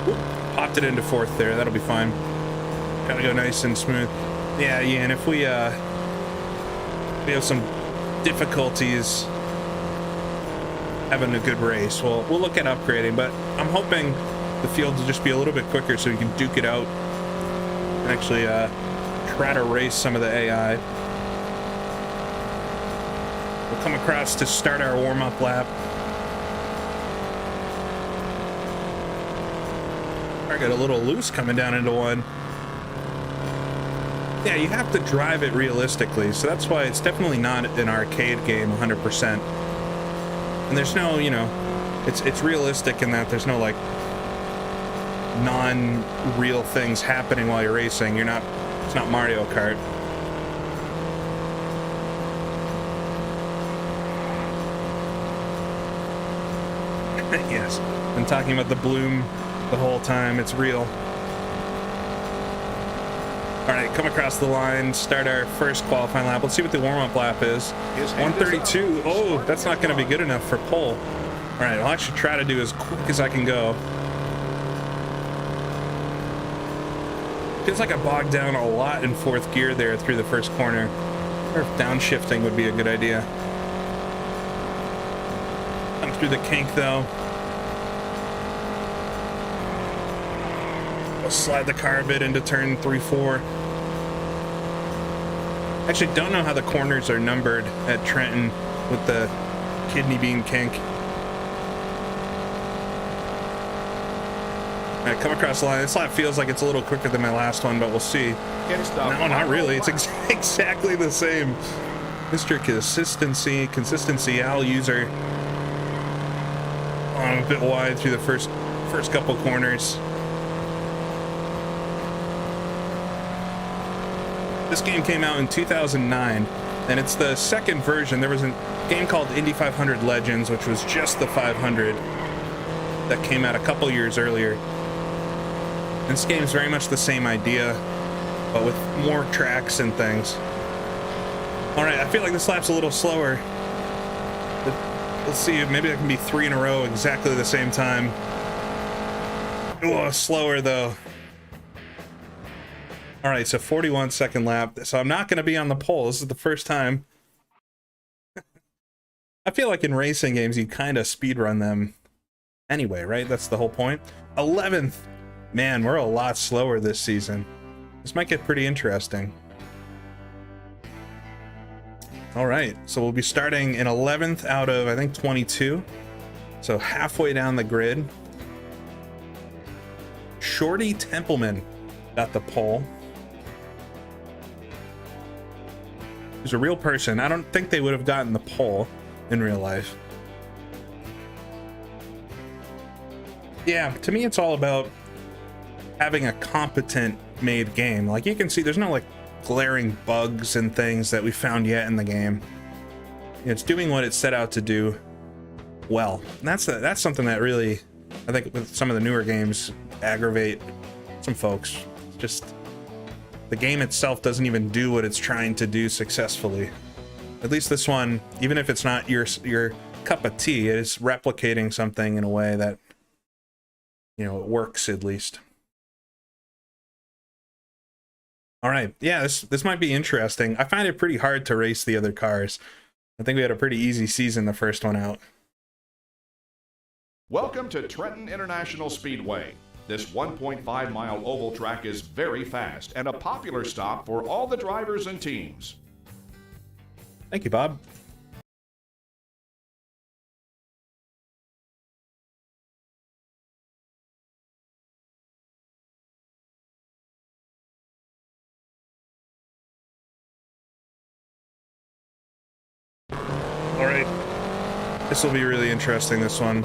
Whoop, popped it into fourth there. That'll be fine. Gotta go nice and smooth. Yeah, and if we have some difficulties having a good race, we'll look at upgrading. But I'm hoping the field will just be a little bit quicker so we can duke it out and actually try to race some of the AI. We'll come across to start our warm-up lap. I got a little loose coming down into one. Yeah, you have to drive it realistically, so that's why it's definitely not an arcade game 100%. And there's no, it's realistic in that there's no like non-real things happening while you're racing. It's not Mario Kart. Yes, I'm talking about the bloom the whole time. It's real. All right, come across the line, start our first qualifying lap. Let's see what the warm-up lap is. 132. Oh, that's not going to be good enough for pole. right, I'll actually try to do as quick as I can go. Feels like I bogged down a lot in fourth gear there through the first corner. Or if downshifting would be a good idea. Come through the kink though. I'll slide the car a bit into turn 3-4. Actually, don't know how the corners are numbered at Trenton with the kidney bean kink. All right, come across the line. This lap feels like it's a little quicker than my last one, but we'll see. No, not really. It's exactly the same. Mr. Consistency, Al user. Oh, I'm a bit wide through the first couple corners. This game came out in 2009, and it's the second version. There was a game called Indy 500 Legends, which was just the 500 that came out a couple years earlier. This game's very much the same idea, but with more tracks and things. All right, I feel like this lap's a little slower. But let's see, maybe I can be 3 in a row exactly the same time. Oh, slower though. All right, so 41-second lap. So I'm not going to be on the pole. This is the first time. I feel like in racing games, you kind of speedrun them anyway, right? That's the whole point. 11th. Man, we're a lot slower this season. This might get pretty interesting. All right, so we'll be starting in 11th out of, I think, 22. So halfway down the grid. Shorty Templeman got the pole. He's a real person. I don't think they would have gotten the pole in real life. Yeah, to me, it's all about having a competent made game. Like you can see, there's no like glaring bugs and things that we found yet in the game. It's doing what it set out to do well. And that's something that really, I think, with some of the newer games, aggravate some folks. Just the game itself doesn't even do what it's trying to do successfully. At least this one, even if it's not your cup of tea, it is replicating something in a way that, you know, it works at least. All right, yeah, this might be interesting. I find it pretty hard to race the other cars. I think we had a pretty easy season the first one out. Welcome to Trenton International Speedway. This 1.5-mile oval track is very fast and a popular stop for all the drivers and teams. Thank you, Bob. All right, this will be really interesting, this one.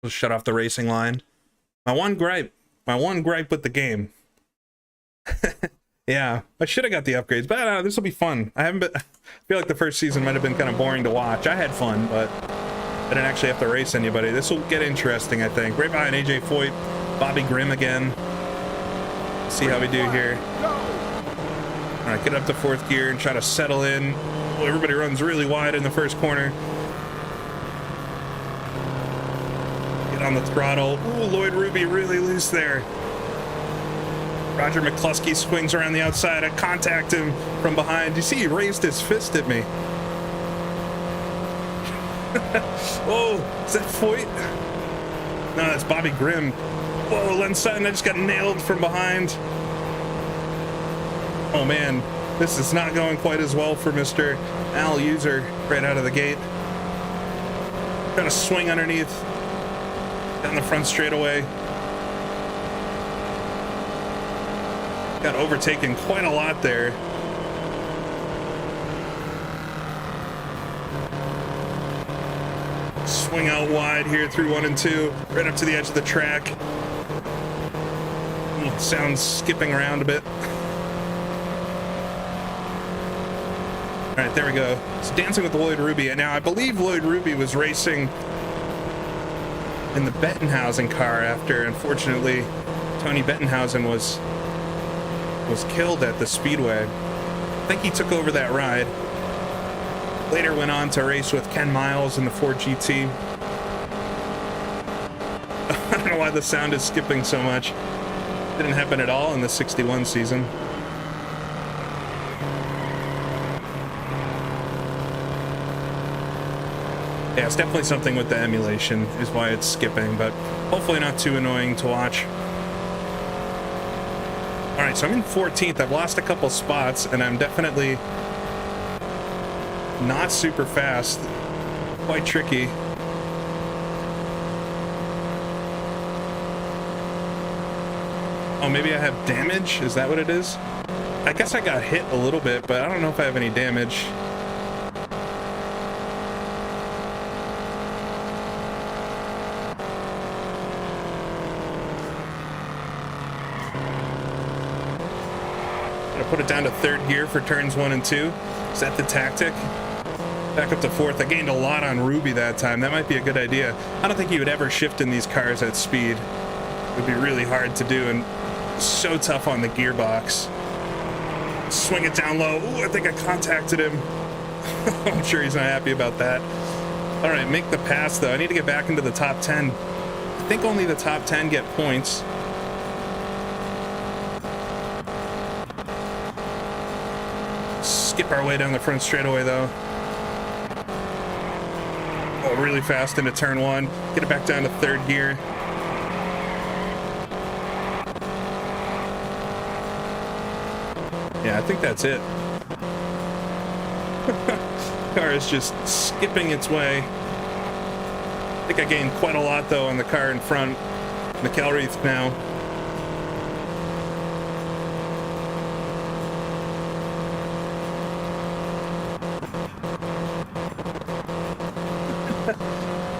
We'll shut off the racing line. My one gripe with the game. Yeah, I should have got the upgrades, but this will be fun. I feel like the first season might have been kind of boring to watch. I had fun, but I didn't actually have to race anybody. This will get interesting, I think. Right behind AJ Foyt, Bobby Grimm again. See how we do here. All right, get up to fourth gear and try to settle in. Oh, everybody runs really wide in the first corner. Get on the throttle. Ooh, Lloyd Ruby really loose there. Roger McCluskey swings around the outside. I contact him from behind. You see, he raised his fist at me. Oh, is that Foyt? No, that's Bobby Grimm. Whoa, Len Sutton, I just got nailed from behind. Oh man, this is not going quite as well for Mr. Al User right out of the gate. Trying to swing underneath down the front straightaway. Got overtaken quite a lot there. Swing out wide here through 1 and 2, right up to the edge of the track. Ooh, sounds skipping around a bit. All right, there we go. It's dancing with Lloyd Ruby. And now I believe Lloyd Ruby was racing in the Bettenhausen car after, unfortunately, Tony Bettenhausen was killed at the Speedway. I think he took over that ride. Later went on to race with Ken Miles in the Ford GT. why the sound is skipping so much. Didn't happen at all in the 61 season. Yeah, it's definitely something with the emulation is why it's skipping, but hopefully not too annoying to watch. All right, so I'm in 14th. I've lost a couple spots, and I'm definitely not super fast. Quite tricky. Oh, maybe I have damage? Is that what it is? I guess I got hit a little bit, but I don't know if I have any damage. Gonna put it down to third gear for turns 1 and 2. Is that the tactic? Back up to fourth. I gained a lot on Ruby that time. That might be a good idea. I don't think you would ever shift in these cars at speed. It would be really hard to do and so tough on the gearbox. Swing it down low. Ooh, I think I contacted him. I'm sure he's not happy about that. All right, make the pass though. I need to get back into the top 10. I think only the top 10 get points. Skip our way down the front straightaway though. Oh, really fast into turn 1. Get it back down to third gear. Yeah, I think that's it. Car is just skipping its way. I think I gained quite a lot though on the car in front. McElreath now.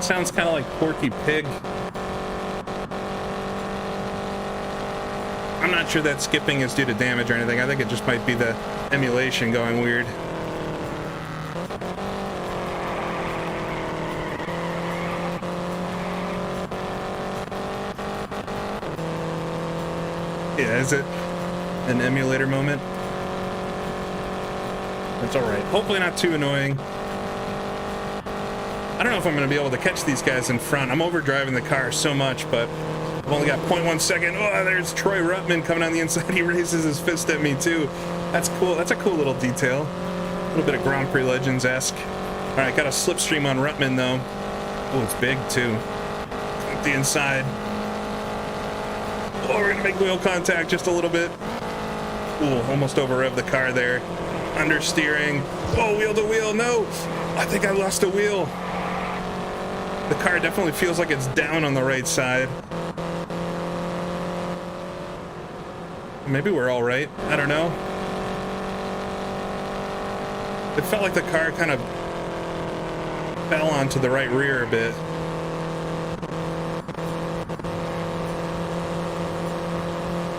Sounds kind of like Porky Pig. I'm not sure that skipping is due to damage or anything. I think it just might be the emulation going weird. Yeah, is it an emulator moment? It's alright. Hopefully not too annoying. I don't know if I'm going to be able to catch these guys in front. I'm overdriving the car so much, but I've only got 0.1 second. Oh, there's Troy Ruttman coming on the inside. He raises his fist at me too. That's cool. That's a cool little detail. A little bit of Grand Prix Legends-esque. All right, got a slipstream on Ruttman though. Oh, it's big too. Up the inside. Oh, we're gonna make wheel contact just a little bit. Ooh, almost over rev the car there. Understeering. Oh, wheel to wheel. No, I think I lost a wheel. The car definitely feels like it's down on the right side. Maybe we're all right. I don't know. It felt like the car kind of fell onto the right rear a bit.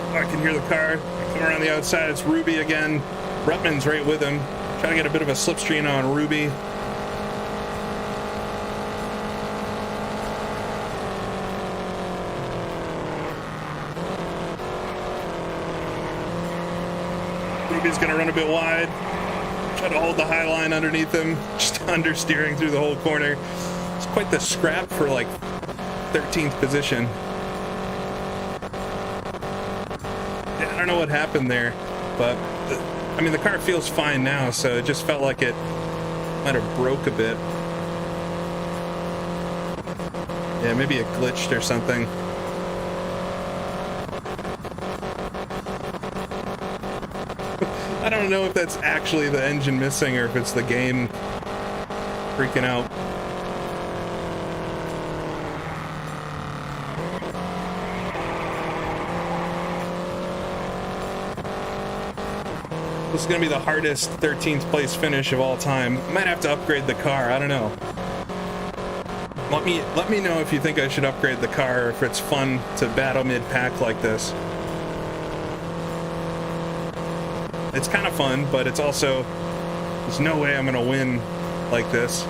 Oh, I can hear the car come around the outside. It's Ruby again. Ruttman's right with him. Trying to get a bit of a slipstream on Ruby. Ruby's gonna run a bit wide. Try to hold the high line underneath him. Just understeering through the whole corner. It's quite the scrap for like 13th position. Yeah, I don't know what happened there, but I mean the car feels fine now, so it just felt like it might have broke a bit. Yeah, maybe it glitched or something. I don't know if that's actually the engine missing or if it's the game freaking out. This is going to be the hardest 13th place finish of all time. Might have to upgrade the car. I don't know. Let me know if you think I should upgrade the car or if it's fun to battle mid-pack like this. It's kind of fun, but it's also, there's no way I'm gonna win like this.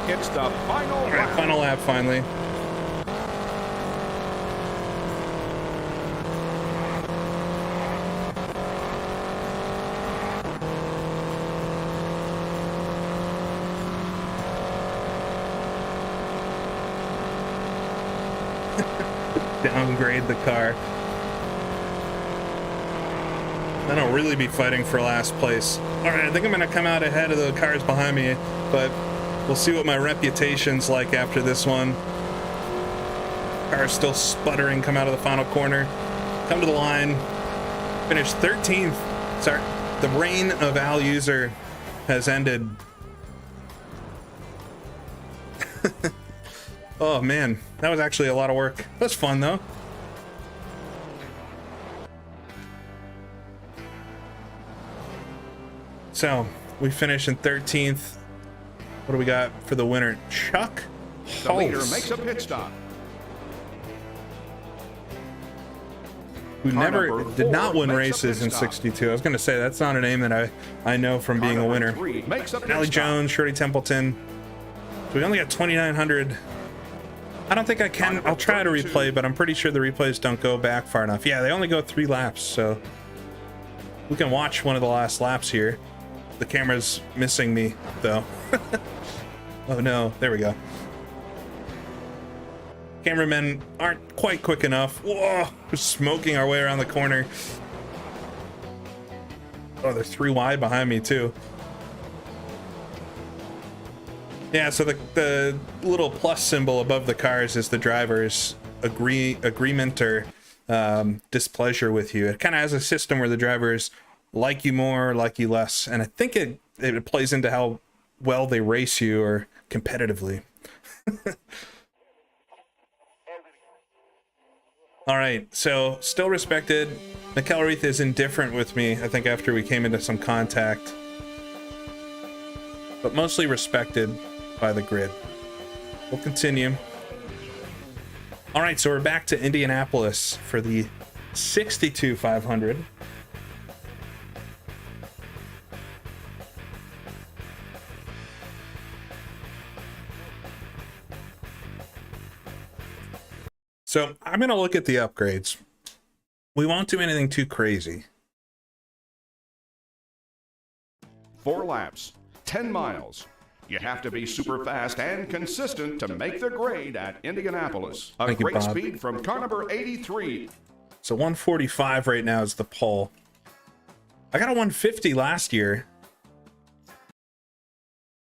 It's the final All right, final lap finally. downgrade the car. Then I'll really be fighting for last place. All right, I think I'm gonna come out ahead of the cars behind me, but we'll see what my reputation's like after this one. Car's still sputtering, come out of the final corner, come to the line, finish 13th. Sorry, the reign of Al User has ended. Oh man, that was actually a lot of work. That was fun though. So we finished in 13th. What do we got for the winner? Chuck The leader Hulse, makes a pit stop. who Car never number did not 4 win makes a races pit in stop. 62. I was going to say that's not a name that I know from being a Car winner. number 3 makes a pit Allie stop. Jones, Shirley Templeton. So we only got 2,900. I don't think I can. I'll try to replay, but I'm pretty sure the replays don't go back far enough. Yeah, they only go 3 laps, so we can watch one of the last laps here. The camera's missing me, though. Oh no, there we go. Cameramen aren't quite quick enough. Whoa, we're smoking our way around the corner. Oh, they're 3 wide behind me, too. Yeah, so the little plus symbol above the cars is the driver's agreement or displeasure with you. It kind of has a system where the drivers like you more, like you less, and I think it plays into how well they race you or competitively. All right, so still respected. McElreath is indifferent with me, I think, after we came into some contact, but mostly respected by the grid. We'll continue. All right, so we're back to Indianapolis for the 62 500. So I'm going to look at the upgrades. We won't do anything too crazy. 4 laps, 10 miles. You have to be super fast and consistent to make the grade at Indianapolis. A Thank you, great Bob. speed from car number 83. So 145 right now is the pole. I got a 150 last year.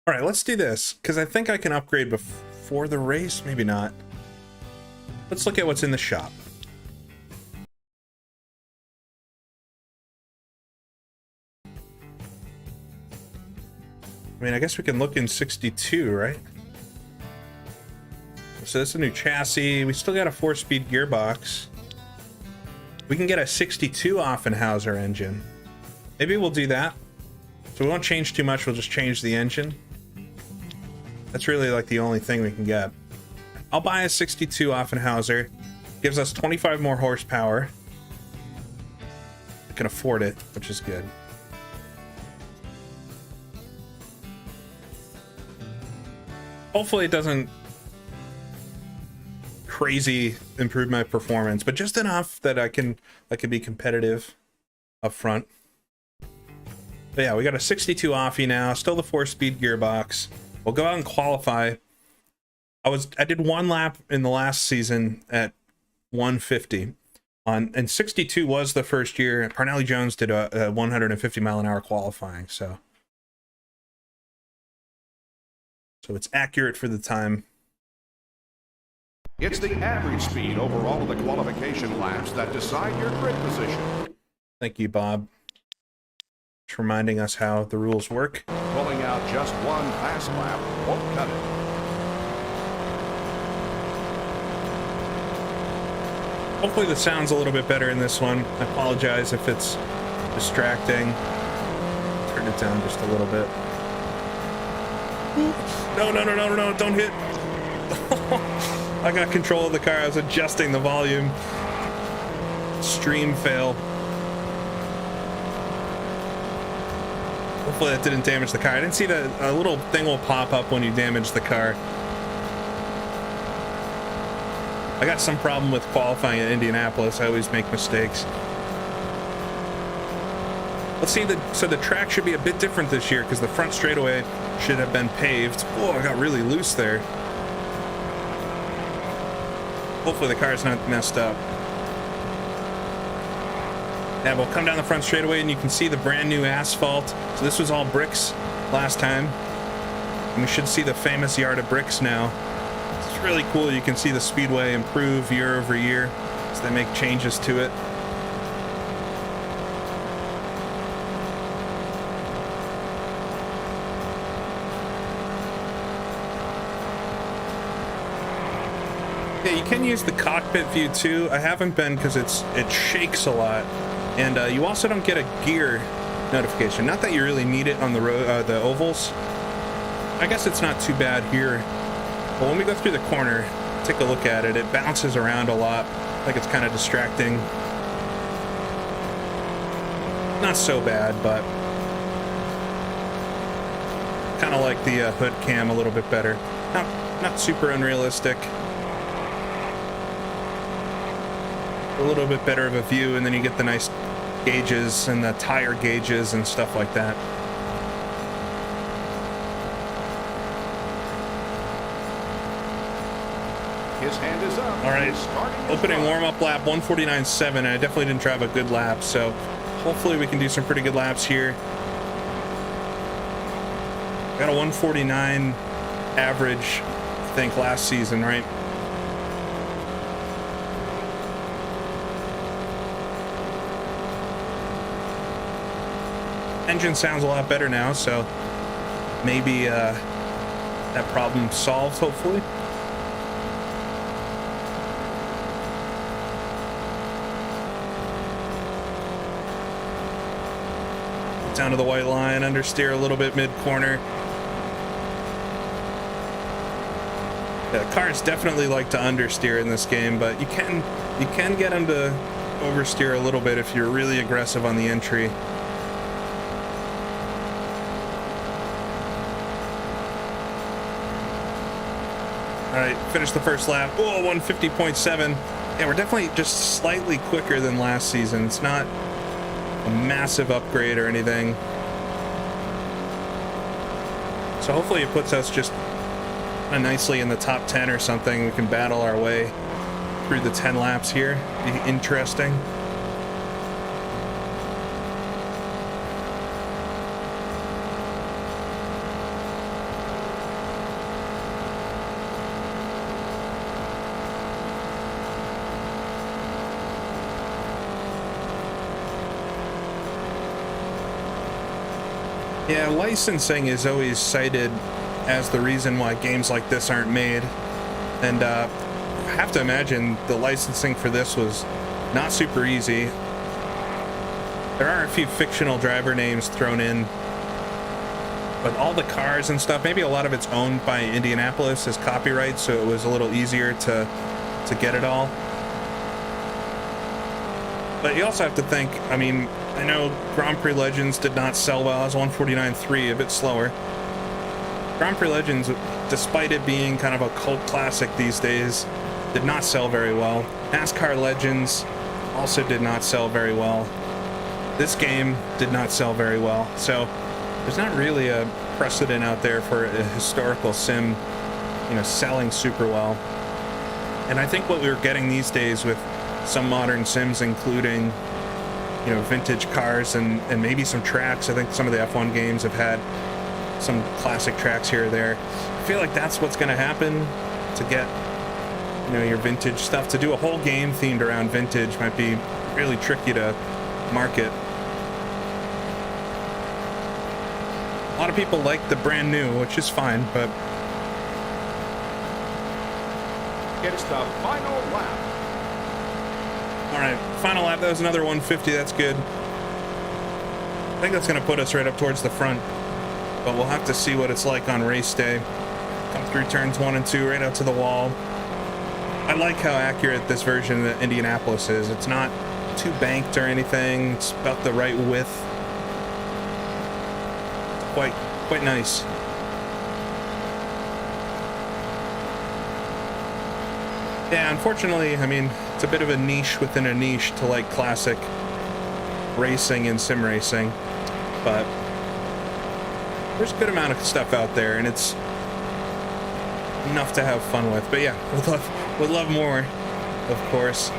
All right, let's do this, because I think I can upgrade before the race. Maybe not. Let's look at what's in the shop. I mean, I guess we can look in 62, right? So this is a new chassis. We still got a 4-speed gearbox. We can get a 62 Offenhauser engine. Maybe we'll do that. So we won't change too much. We'll just change the engine. That's really like the only thing we can get. I'll buy a 62 Offenhauser. Gives us 25 more horsepower. I can afford it, which is good. Hopefully it doesn't crazy improve my performance, but just enough that I can be competitive up front. But yeah, we got a 62 Offie now, still the 4-speed gearbox. We'll go out and qualify. I did 1 lap in the last season at 150 and 62 was the first year. Parnelli Jones did a 150 mile an hour qualifying, so it's accurate for the time. It's the average speed over all of the qualification laps that decide your grid position. Thank you, Bob, for reminding us how the rules work. Pulling out just 1 fast lap won't cut it. Hopefully the sound's a little bit better in this one. I apologize if it's distracting. Turn it down just a little bit. No, don't hit. I got control of the car. I was adjusting the volume. Stream fail. Hopefully that didn't damage the car. I didn't see that a little thing will pop up when you damage the car. I got some problem with qualifying at Indianapolis. I always make mistakes. Let's see, so the track should be a bit different this year because the front straightaway should have been paved. Oh, I got really loose there. Hopefully the car's not messed up. Yeah, we'll come down the front straightaway and you can see the brand new asphalt. So this was all bricks last time. And we should see the famous yard of bricks now. It's really cool. You can see the speedway improve year over year as they make changes to it. Yeah, you can use the cockpit view too. I haven't been because it shakes a lot, and you also don't get a gear notification. Not that you really need it on the road, the ovals. I guess it's not too bad here. But when we go through the corner, take a look at it. It bounces around a lot, like it's kind of distracting. Not so bad, but kind of like the hood cam a little bit better. Not super unrealistic. A little bit better of a view, and then you get the nice gauges and the tire gauges and stuff like that. His hand is up. All right, opening warm-up lap 149.7. I definitely didn't drive a good lap, so hopefully we can do some pretty good laps here. Got a 149 average, I think, last season, right? Engine sounds a lot better now, so maybe that problem solved, hopefully. Down to the white line, understeer a little bit mid-corner. Yeah, cars definitely like to understeer in this game, but you can get them to oversteer a little bit if you're really aggressive on the entry. All right, finish the first lap. Oh, 150.7. Yeah, we're definitely just slightly quicker than last season. It's not a massive upgrade or anything. So hopefully it puts us just nicely in the top 10 or something. We can battle our way through the 10 laps here. Be interesting. Yeah, licensing is always cited as the reason why games like this aren't made. And I have to imagine the licensing for this was not super easy. There are a few fictional driver names thrown in, but all the cars and stuff, maybe a lot of it's owned by Indianapolis as copyright, so it was a little easier to get it all. But you also have to think, I mean, I know Grand Prix Legends did not sell well. It was 149.3, a bit slower. Grand Prix Legends, despite it being kind of a cult classic these days, did not sell very well. NASCAR Legends also did not sell very well. This game did not sell very well. So there's not really a precedent out there for a historical sim, you know, selling super well. And I think what we're getting these days with some modern sims, including, you know, vintage cars and maybe some tracks. I think some of the F1 games have had some classic tracks here or there. I feel like that's what's going to happen to get, you know, your vintage stuff. To do a whole game themed around vintage might be really tricky to market. A lot of people like the brand new, which is fine, but It's the final lap. all right, final lap. That was another 150. That's good. I think that's going to put us right up towards the front, but we'll have to see what it's like on race day. Come through turns 1 and 2 right out to the wall. I like how accurate this version of Indianapolis is. It's not too banked or anything. It's about the right width. It's quite nice. Yeah, unfortunately, I mean, it's a bit of a niche within a niche to like classic racing and sim racing, but there's a good amount of stuff out there, and it's enough to have fun with. But yeah, would love more. of course.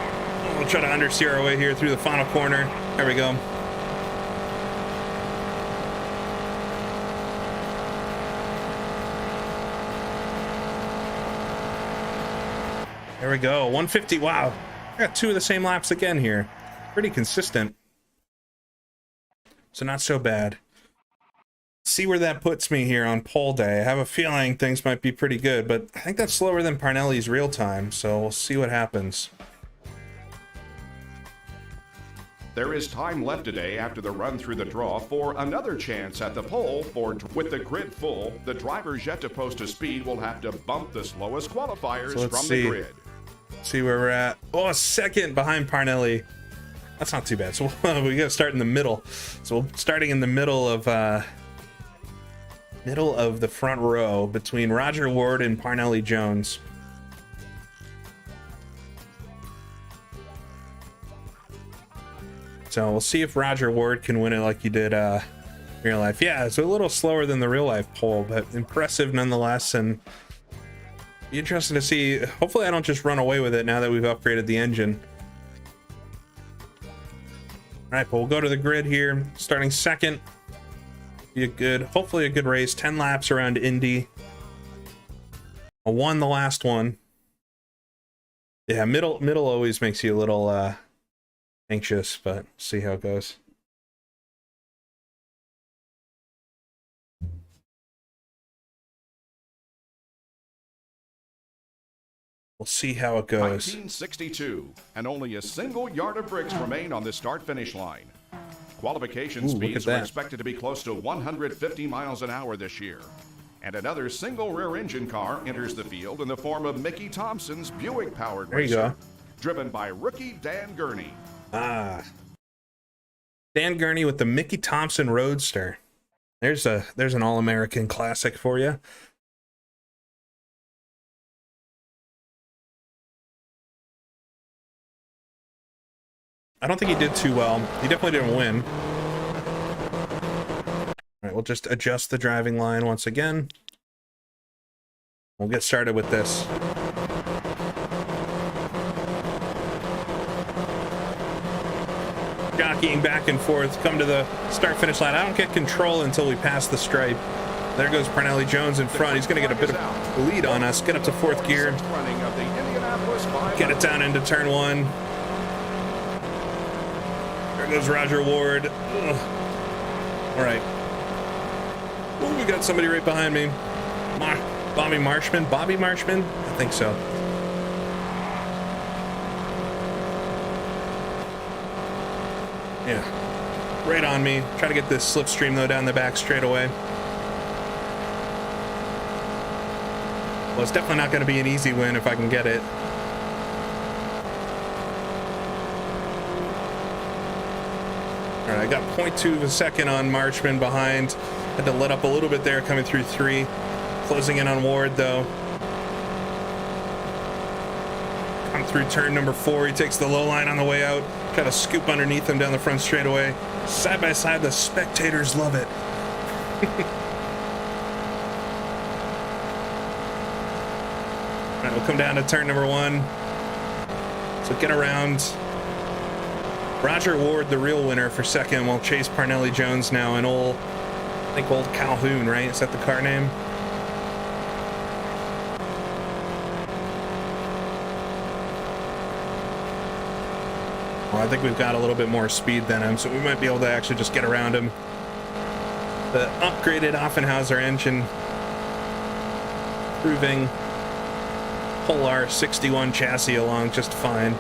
We'll try to understeer our way here through the final corner. There we go. There we go. 150. Wow. I got 2 of the same laps again here. Pretty consistent. So not so bad. See where that puts me here on pole day. I have a feeling things might be pretty good, but I think that's slower than Parnelli's real time, so we'll see what happens. There is time left today after the run through the draw for another chance at the pole. With the grid full, the drivers yet to post a speed will have to bump the slowest qualifiers from the grid. See where we're at. Oh, a second behind Parnelli. That's not too bad. So we got to start in the middle. So starting in the middle of the front row between Roger Ward and Parnelli Jones. So we'll see if Roger Ward can win it like he did real life. Yeah, it's a little slower than the real life pole, but impressive nonetheless. And be interesting to see. Hopefully I don't just run away with it now that we've upgraded the engine. All right, but we'll go to the grid here. Starting second. Be a good, hopefully a good race. 10 laps around Indy. I won the last one. Yeah, middle always makes you a little anxious, but see how it goes. We'll see how it goes. 1962, and only a single yard of bricks remain on the start-finish line. Qualification speeds are expected to be close to 150 miles an hour this year. And another single rear-engine car enters the field in the form of Mickey Thompson's Buick-powered racer, driven by rookie Dan Gurney. Ah, Dan Gurney with the Mickey Thompson Roadster. There's an all-American classic for you. I don't think he did too well. He definitely didn't win. All right, we'll just adjust the driving line once again. We'll get started with this. Jockeying back and forth, come to the start-finish line. I don't get control until we pass the stripe. There goes Parnelli Jones in front. He's going to get a bit of lead on us. Get up to fourth gear. Get it down into turn one. There goes Roger Ward. Ugh. All right. Ooh, we got somebody right behind me. Bobby Marshman? I think so. Yeah. Right on me. Try to get this slipstream, though, down the back straight away. Well, it's definitely not going to be an easy win if I can get it. All right, I got 0.2 of a second on Marshman behind. Had to let up a little bit there coming through 3. Closing in on Ward, though. Come through turn number 4. He takes the low line on the way out. Try to scoop underneath him down the front straightaway. Side by side, the spectators love it. All right, we'll come down to turn number 1. So get around. Roger Ward, the real winner, for second. We'll chase Parnelli Jones now, and old Calhoun, right? Is that the car name? Well, I think we've got a little bit more speed than him, so we might be able to actually just get around him. The upgraded Offenhauser engine proving pull our 61 chassis along just fine.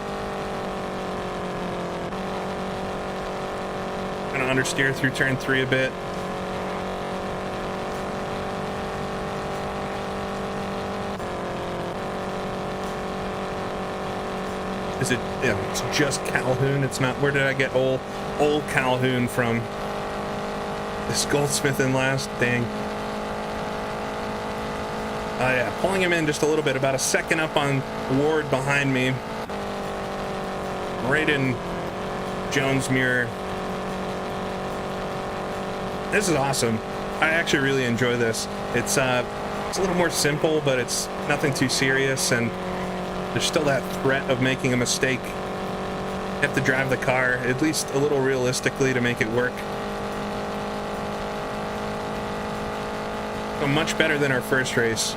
Gonna understeer through turn 3 a bit. Is it? Yeah, it's just Calhoun. It's not. Where did I get old Calhoun from? This Goldsmith in last. Dang. Yeah, pulling him in just a little bit. About a second up on Ward behind me. Right in Jones' mirror. This is awesome. I actually really enjoy this. It's a little more simple, but it's nothing too serious, and there's still that threat of making a mistake. You have to drive the car at least a little realistically to make it work. So much better than our first race.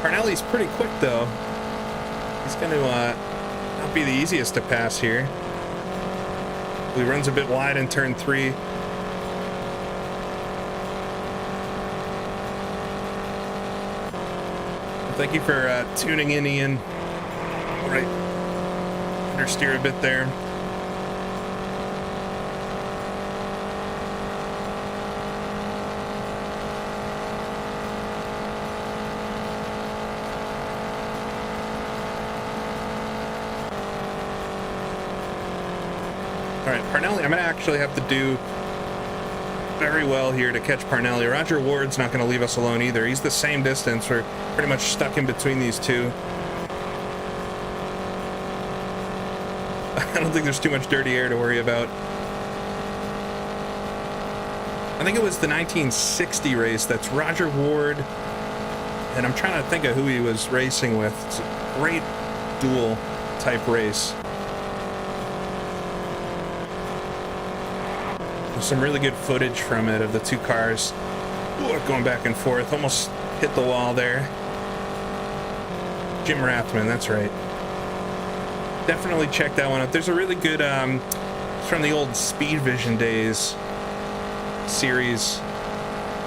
Parnelli's pretty quick though. He's going to not be the easiest to pass here. He runs a bit wide in turn 3. Thank you for tuning in, Ian. All right, understeer a bit there. All right, Parnelli, I'm gonna actually have to do very well here to catch Parnelli. Roger Ward's not going to leave us alone either. He's the same distance. We're pretty much stuck in between these two. I don't think there's too much dirty air to worry about. I think it was the 1960 race. That's Roger Ward, and I'm trying to think of who he was racing with. It's a great duel type race. Some really good footage from it of the two cars going back and forth. Almost hit the wall there. Jim Rathman, that's right. Definitely check that one out. There's a really good from the old Speed Vision days series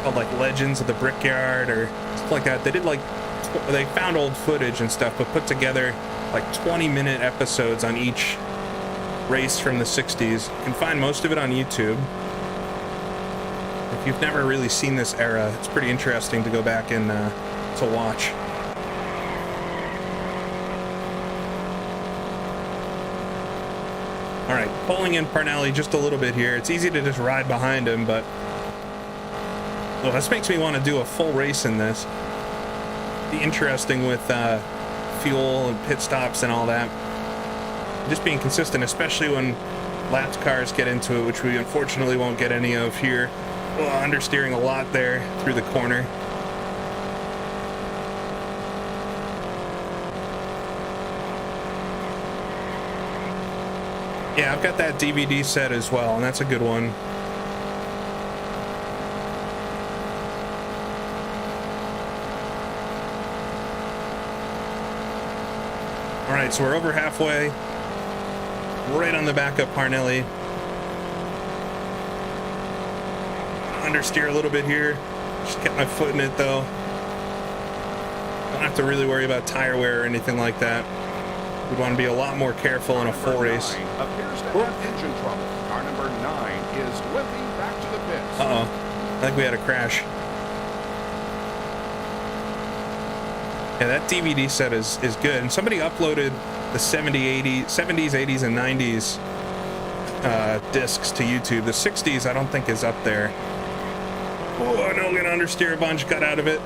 called like Legends of the Brickyard or stuff like that. They did like they found old footage and stuff, but put together like 20-minute episodes on each race from the 60s. You can find most of it on YouTube. If you've never really seen this era, it's pretty interesting to go back and to watch. All right, pulling in Parnelli just a little bit here. It's easy to just ride behind him, but well, this makes me want to do a full race in this. Be interesting with fuel and pit stops and all that. Just being consistent, especially when lapped cars get into it, which we unfortunately won't get any of here. Well, understeering a lot there through the corner. Yeah, I've got that DVD set as well, and that's a good one. All right, so we're over halfway. Right on the back of Parnelli. Understeer a little bit here. Just kept my foot in it though. Don't have to really worry about tire wear or anything like that. We'd want to be a lot more careful in a full race. Appears to have engine trouble. Car number 9 is limping back to the pits. Uh-oh. I think we had a crash. Yeah, that DVD set is good. And somebody uploaded the 70s, 80s, and 90s discs to YouTube. The 60s I don't think is up there. Oh, I know I'm gonna understeer a bunch, got out of it.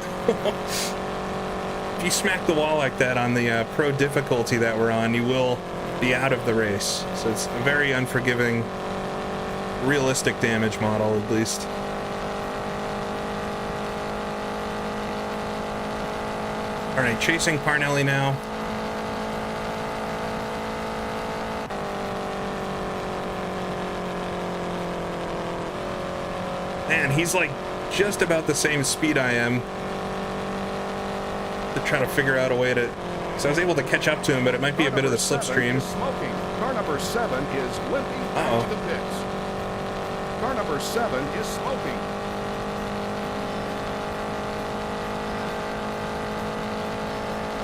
If you smack the wall like that on the pro difficulty that we're on, you will be out of the race. So it's a very unforgiving, realistic damage model, at least. All right, chasing Parnelli now. Man, he's like just about the same speed I am. To try to figure out a way to... So I was able to catch up to him, but it might be a bit of the slipstream. Car number 7 is limping back to the pits. Car number 7 is smoking.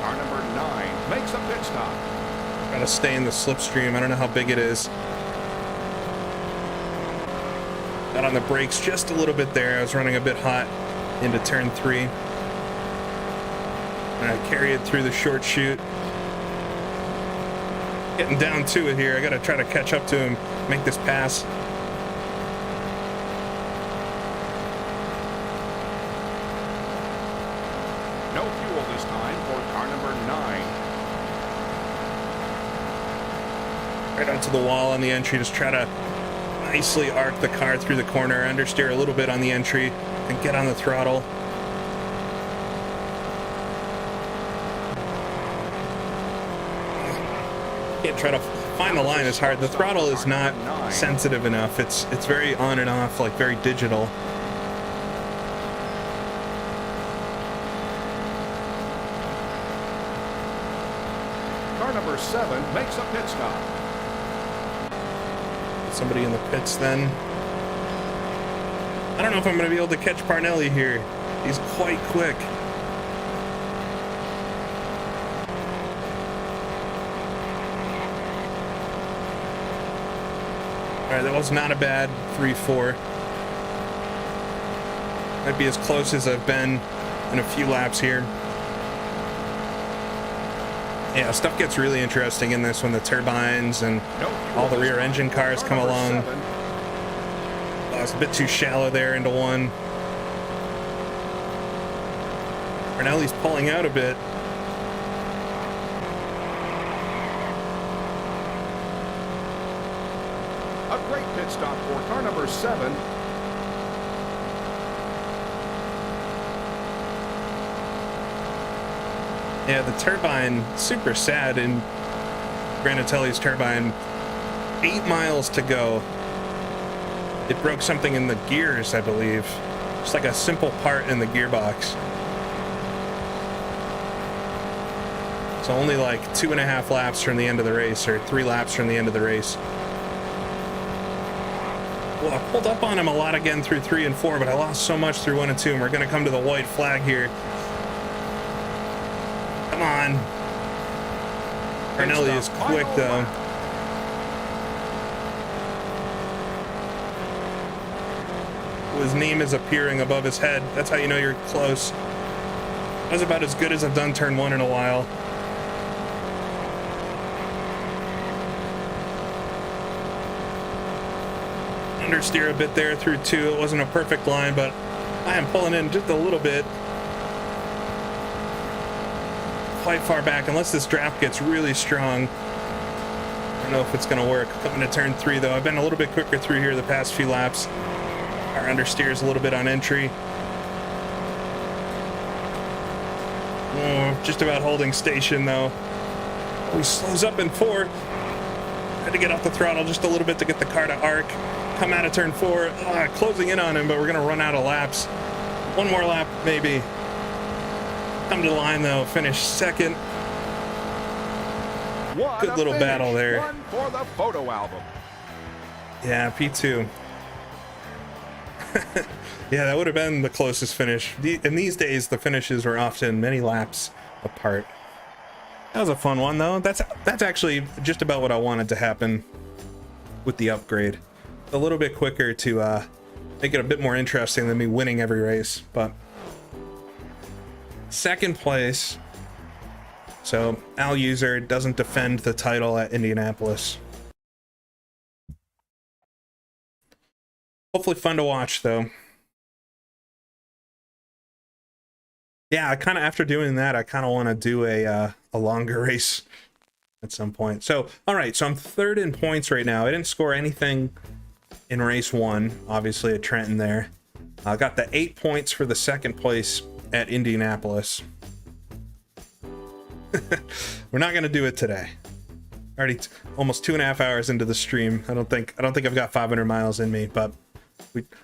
Car number 9 makes a pit stop. Gotta stay in the slipstream. I don't know how big it is. Got on the brakes just a little bit there. I was running a bit hot into turn 3. And I carry it through the short chute. Getting down to it here. I gotta try to catch up to him, make this pass. No fuel this time for car number 9. Right onto the wall on the entry. Just try to nicely arc the car through the corner, understeer a little bit on the entry, and get on the throttle. Can't try to find the line is hard. The throttle is not sensitive enough. It's very on and off, like very digital. Car number 7 makes a pit stop. Somebody in the pits then. I don't know if I'm going to be able to catch Parnelli here. He's quite quick. Alright, that was not a bad 3-4. Might be as close as I've been in a few laps here. Yeah, stuff gets really interesting in this when the turbines and all the rear engine cars come along. Oh, it's a bit too shallow there into one. Parnelli's pulling out a bit. A great pit stop for car number 7. Yeah, the turbine, super sad in Granatelli's turbine. 8 miles to go. It broke something in the gears, I believe. Just like a simple part in the gearbox. So only like 2.5 laps from the end of the race, or 3 laps from the end of the race. Well, I pulled up on him a lot again through 3 and 4, but I lost so much through 1 and 2, and we're going to come to the white flag here. Come on. Parnelli is quick, though. His name is appearing above his head. That's how you know you're close. That was about as good as I've done turn 1 in a while. Understeer a bit there through 2. It wasn't a perfect line, but I am pulling in just a little bit. Quite far back, unless this draft gets really strong. I don't know if it's going to work. Coming to turn 3, though. I've been a little bit quicker through here the past few laps. Our understeers a little bit on entry. Oh, just about holding station, though. Oh, he slows up in 4. Had to get off the throttle just a little bit to get the car to arc. Come out of turn 4. Closing in on him, but we're going to run out of laps. 1 more lap, maybe. Come to the line, though. Finish second. Good little battle there. One for the photo album. Yeah, P2. Yeah, that would have been the closest finish. In these days, the finishes were often many laps apart. That was a fun one, though. That's actually just about what I wanted to happen with the upgrade. A little bit quicker to make it a bit more interesting than me winning every race, but second place. So Al User doesn't defend the title at Indianapolis. Hopefully fun to watch, though. Yeah, I kind of, after doing that, I kind of want to do a longer race at some point. So, all right, so I'm 3rd in points right now. I didn't score anything in race 1, obviously at Trenton there. I got the 8 points for the 2nd place at Indianapolis. We're not going to do it today. Already almost 2.5 hours into the stream. I don't think I've got 500 miles in me, but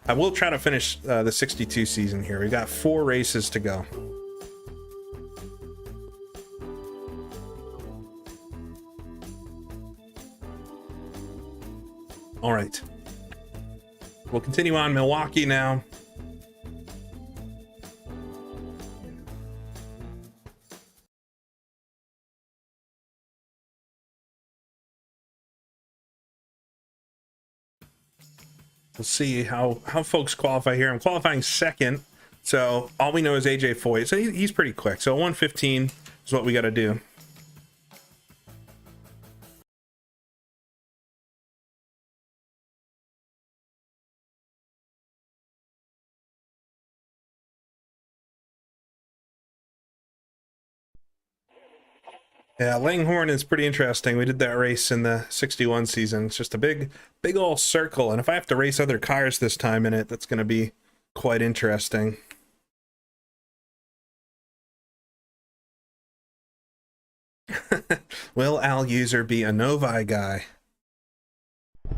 I will try to finish the 62 season here. We've got 4 races to go. All right. We'll continue on Milwaukee now. We'll see how folks qualify here. I'm qualifying 2nd, so all we know is AJ Foyt. So he's pretty quick. So 1:15 is what we got to do. Yeah, Langhorne is pretty interesting. We did that race in the 61 season. It's just a big old circle. And if I have to race other cars this time in it, that's going to be quite interesting. Will Al User be a Novi guy?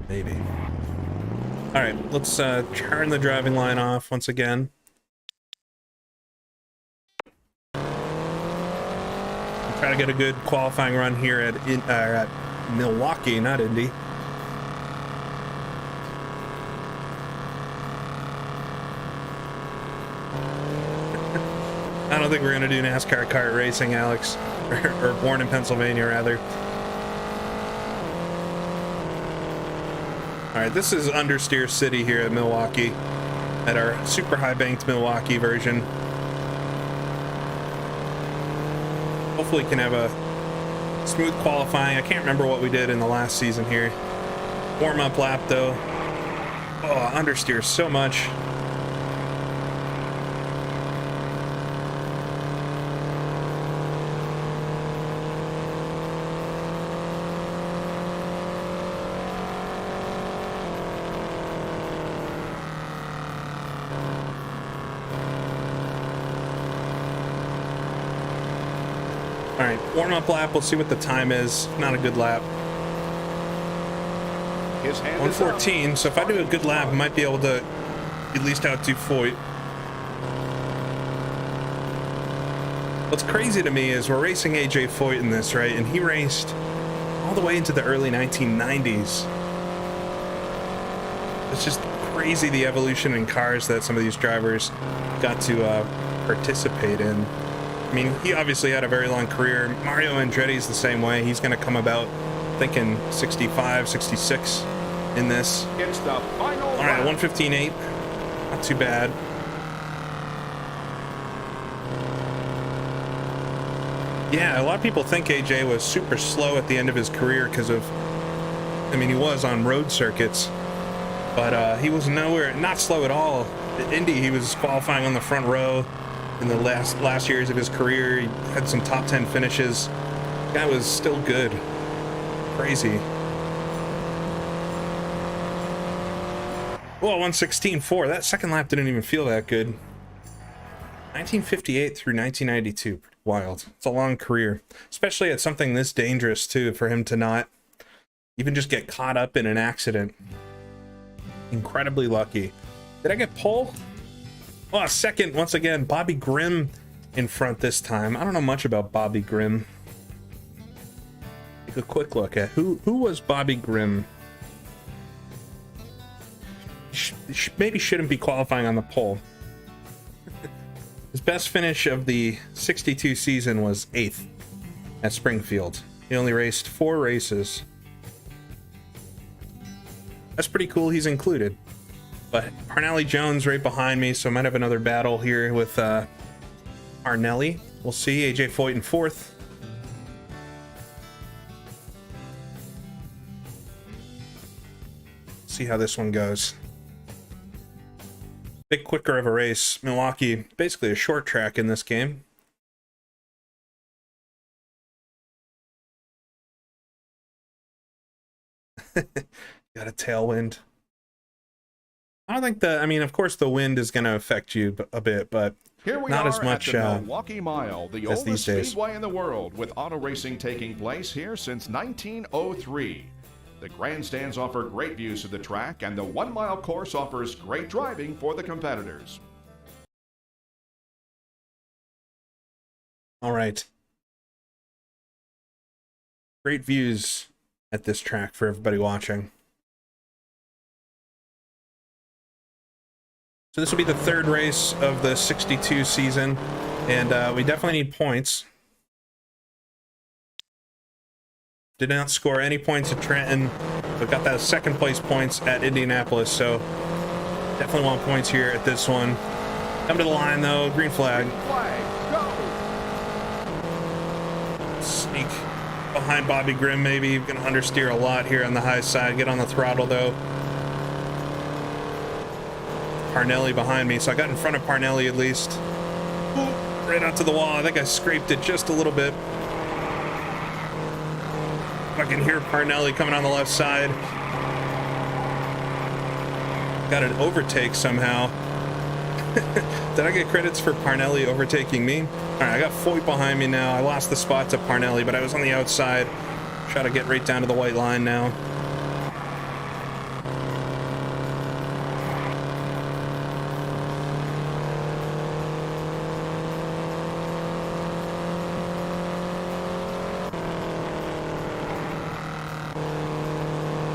Maybe. All right, let's turn the driving line off once again. Try to get a good qualifying run here at Milwaukee, not Indy. I don't think we're going to do NASCAR kart racing, Alex. Or born in Pennsylvania, rather. Alright, this is Understeer City here at Milwaukee. At our super high-banked Milwaukee version. Hopefully can have a smooth qualifying. I can't remember what we did in the last season here. Warm-up lap, though. Oh, understeer so much. All right, warm-up lap. We'll see what the time is. Not a good lap. 1:14. So if I do a good lap, I might be able to at least outdo Foyt. What's crazy to me is we're racing AJ Foyt in this, right? And he raced all the way into the early 1990s. It's just crazy the evolution in cars that some of these drivers got to participate in. I mean, he obviously had a very long career. Mario Andretti's the same way. He's going to come about, thinking 65, 66 in this. It's the final All right, 1:15.8. Not too bad. Yeah, a lot of people think AJ was super slow at the end of his career because of, I mean, he was on road circuits, but he was not slow at all. At Indy, he was qualifying on the front row. In the last years of his career, he had some top 10 finishes. The guy was still good. Crazy. Whoa, 1:16.4. That second lap didn't even feel that good. 1958 through 1992. Pretty wild. It's a long career, especially at something this dangerous too, for him to not even just get caught up in an accident. Incredibly lucky. Did I get pole? Oh, second, once again, Bobby Grimm in front this time. I don't know much about Bobby Grimm. Take a quick look at who was Bobby Grimm. Maybe shouldn't be qualifying on the pole. His best finish of the 62 season was 8th at Springfield. He only raced 4 races. That's pretty cool he's included. But Parnelli Jones right behind me, so I might have another battle here with Arnelli. We'll see. AJ Foyt in 4th. See how this one goes. Bit quicker of a race. Milwaukee, basically a short track in this game. Got a tailwind. I don't think I mean, of course, the wind is going to affect you a bit, but not as much at the Milwaukee Mile, the as oldest these days. speedway in the world, with auto racing taking place here since 1903. The grandstands offer great views of the track, and the 1-mile course offers great driving for the competitors. All right. Great views at this track for everybody watching. So this will be the 3rd race of the 62 season, and we definitely need points. Did not score any points at Trenton, but got that 2nd place points at Indianapolis, so definitely want points here at this one. Come to the line though, green flag. Sneak behind Bobby Grimm maybe, gonna understeer a lot here on the high side, get on the throttle though. Parnelli behind me, so I got in front of Parnelli at least. Ooh, right out to the wall. I think I scraped it just a little bit. I can hear Parnelli coming on the left side. Got an overtake somehow. Did I get credits for Parnelli overtaking me? All right, I got Foyt behind me now. I lost the spot to Parnelli, but I was on the outside. Try to get right down to the white line now.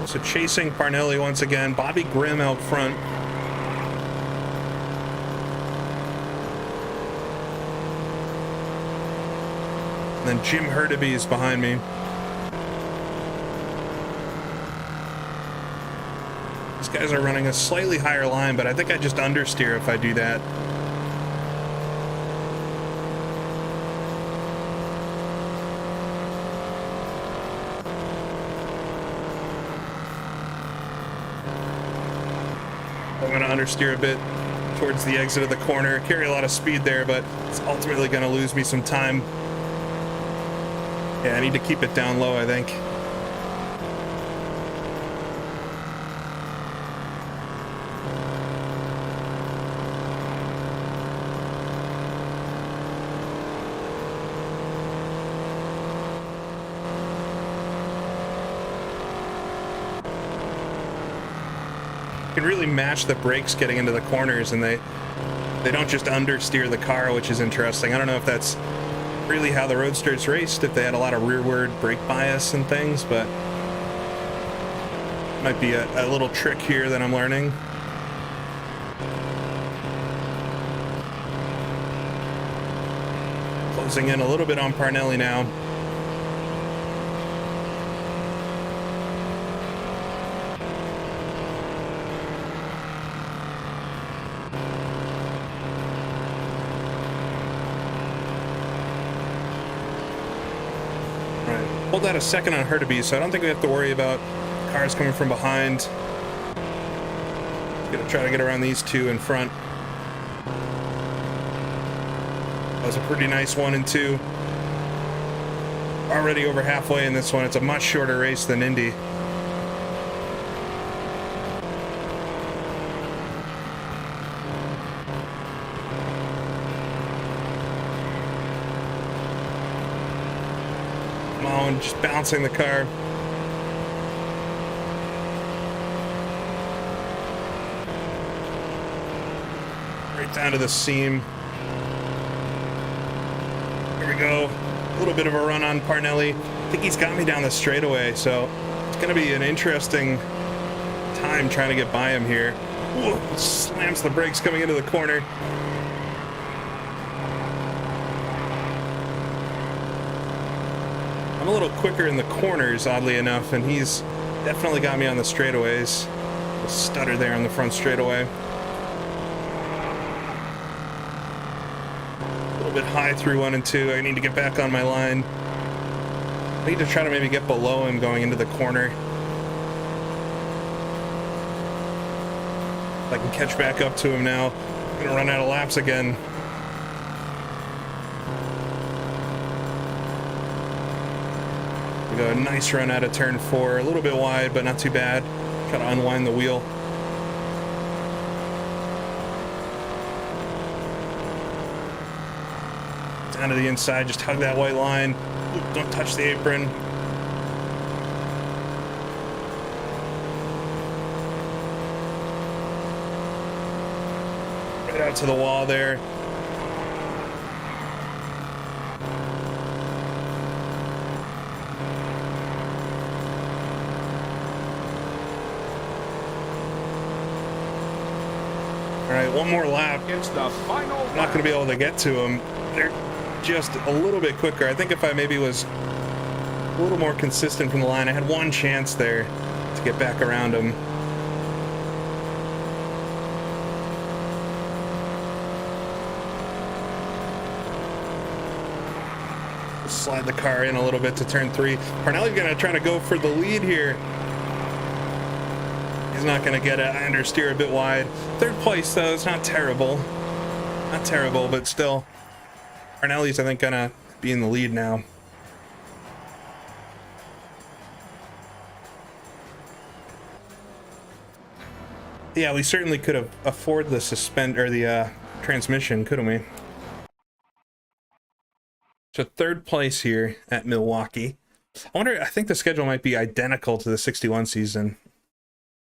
So chasing Parnelli once again. Bobby Grimm out front. And then Jim Hurtubise is behind me. These guys are running a slightly higher line, but I think I just understeer if I do that. I'm going to understeer a bit towards the exit of the corner. Carry a lot of speed there, but it's ultimately going to lose me some time. Yeah, I need to keep it down low, I think. Can really match the brakes getting into the corners, and they don't just understeer the car, which is interesting. I don't know if that's really how the Roadsters raced, if they had a lot of rearward brake bias and things, but might be a little trick here that I'm learning. Closing in a little bit on Parnelli now. Hold that a second on Hurtubise, so I don't think we have to worry about cars coming from behind. Gonna try to get around these two in front. That was a pretty nice 1 and 2. Already over halfway in this one. It's a much shorter race than Indy. Just bouncing the car. Right down to the seam. Here we go. A little bit of a run on Parnelli. I think he's got me down the straightaway, so it's going to be an interesting time trying to get by him here. Whoa, slams the brakes coming into the corner. I'm a little quicker in the corners, oddly enough, and he's definitely got me on the straightaways. A stutter there on the front straightaway. A little bit high through 1 and 2. I need to get back on my line. I need to try to maybe get below him going into the corner. If I can catch back up to him now, I'm gonna run out of laps again. We go a nice run out of turn 4, a little bit wide, but not too bad. Try to unwind the wheel. Down to the inside, just hug that white line. Don't touch the apron. Right out to the wall there. All right, one more lap. It's the final I'm not going to be able to get to them. They're just a little bit quicker. I think if I maybe was a little more consistent from the line, I had one chance there to get back around them. Slide the car in a little bit to turn 3. Parnelli's going to try to go for the lead here. He's not going to get it. I understeer a bit wide. 3rd place, though, is not terrible. Not terrible, but still. Parnelli's, I think, going to be in the lead now. Yeah, we certainly could have afforded the transmission, couldn't we? So third place here at Milwaukee. I think the schedule might be identical to the 61 season.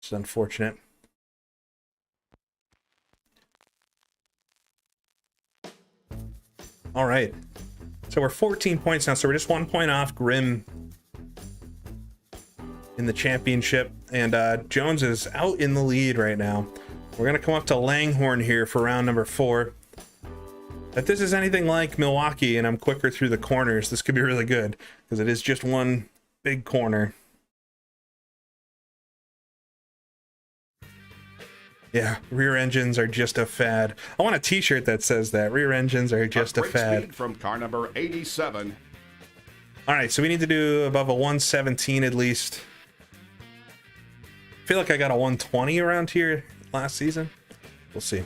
It's unfortunate. All right. So we're 14 points now, so we're just 1 point off Grimm in the championship. And Jones is out in the lead right now. We're going to come up to Langhorne here for round number 4. If this is anything like Milwaukee and I'm quicker through the corners, this could be really good because it is just one big corner. Yeah, rear engines are just a fad. I want a t-shirt that says that. Rear engines are just a fad. Speed from car number 87. All right, so we need to do above a 117 at least. I feel like I got a 120 around here last season. We'll see.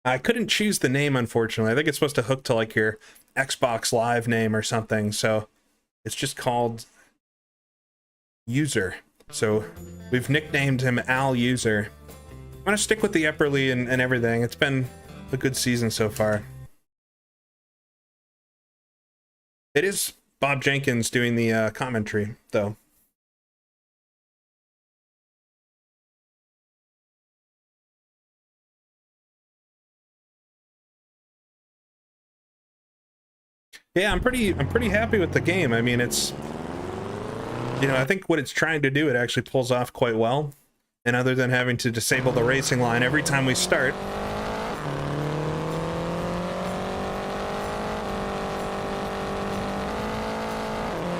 I couldn't choose the name, unfortunately. I think it's supposed to hook to like your Xbox Live name or something. So it's just called User. So we've nicknamed him Al User. I'm going to stick with the Epperly and everything. It's been a good season so far. It is Bob Jenkins doing the commentary, though. Yeah, I'm pretty happy with the game. I mean, it's, you know, I think what it's trying to do, it actually pulls off quite well. And other than having to disable the racing line every time we start.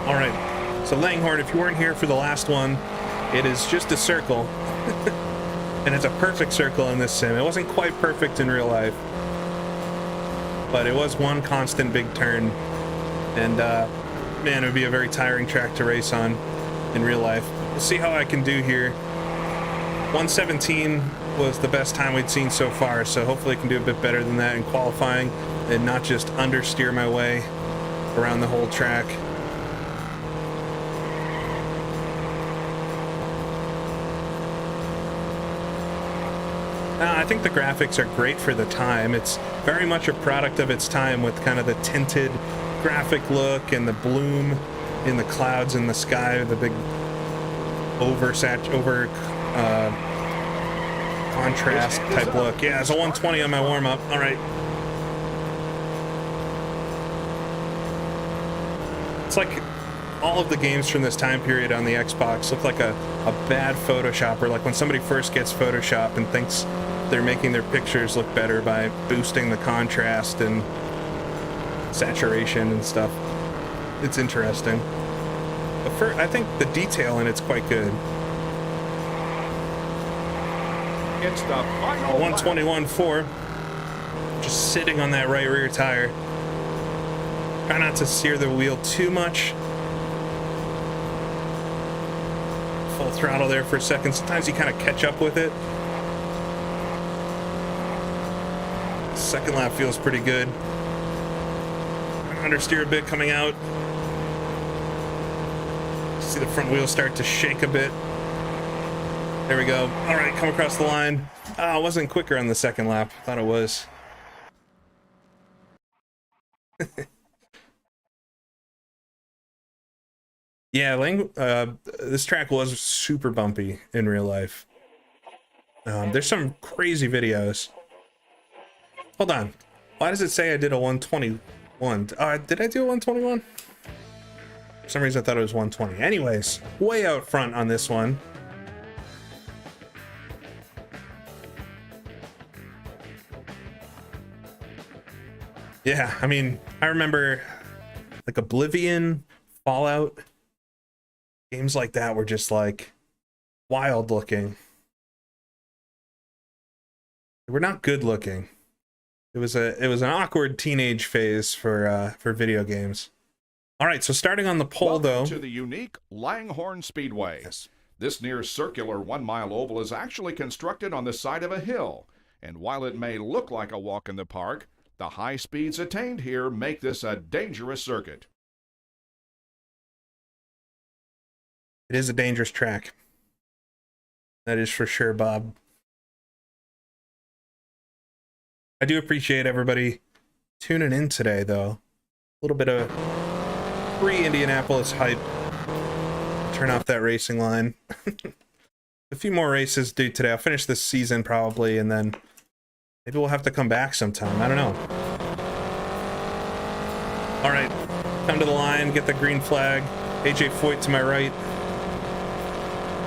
All right, so Langhorne, if you weren't here for the last one, it is just a circle. And it's a perfect circle in this sim. It wasn't quite perfect in real life, but it was one constant big turn. And man, it would be a very tiring track to race on in real life. We'll see how I can do here. 117 was the best time we'd seen so far, so hopefully I can do a bit better than that in qualifying and not just understeer my way around the whole track. I think the graphics are great for the time. It's very much a product of its time with kind of the tinted graphic look and the bloom in the clouds in the sky, the big over contrast type look. Yeah, it's a 120 on my warm-up. All right. It's like all of the games from this time period on the Xbox look like a bad Photoshop, or like when somebody first gets Photoshop and thinks they're making their pictures look better by boosting the contrast and saturation and stuff. It's interesting. But I think the detail in it's quite good. It's the final 121.4. Just sitting on that right rear tire. Try not to steer the wheel too much. Full throttle there for a second. Sometimes you kind of catch up with it. Second lap feels pretty good. Understeer a bit coming out. See the front wheel start to shake a bit. There we go. All right, come across the line. Oh, it wasn't quicker on the second lap. I thought it was. Yeah, this track was super bumpy in real life. There's some crazy videos. Hold on. Why does it say I did a 121? Did I do a 121? For some reason I thought it was 120. Anyways, way out front on this one. Yeah, I mean, I remember like Oblivion, Fallout, games like that were just like wild looking. They were not good looking. It was an awkward teenage phase for video games. All right, so starting on the pole, though. To the unique Langhorne Speedway. Yes. This near circular 1 mile oval is actually constructed on the side of a hill, and while it may look like a walk in the park, the high speeds attained here make this a dangerous circuit. It is a dangerous track. That is for sure, Bob. I do appreciate everybody tuning in today, though. A little bit of pre-Indianapolis hype. Turn off that racing line. A few more races due today. I'll finish this season probably, and then maybe we'll have to come back sometime. I don't know. All right, come to the line, get the green flag. AJ Foyt to my right.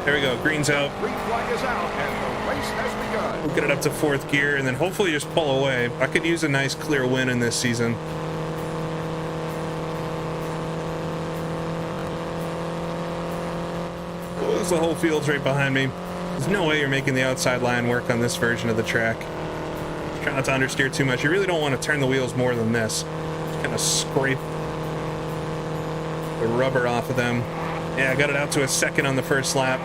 There we go, green's out. Green flag is out, and the race has begun. We'll get it up to 4th gear, and then hopefully just pull away. I could use a nice clear win in this season. Oh, the whole field's right behind me. There's no way you're making the outside line work on this version of the track. Try not to understeer too much. You really don't want to turn the wheels more than this. Just kind of scrape the rubber off of them. Yeah, I got it out to a 2nd on the first lap.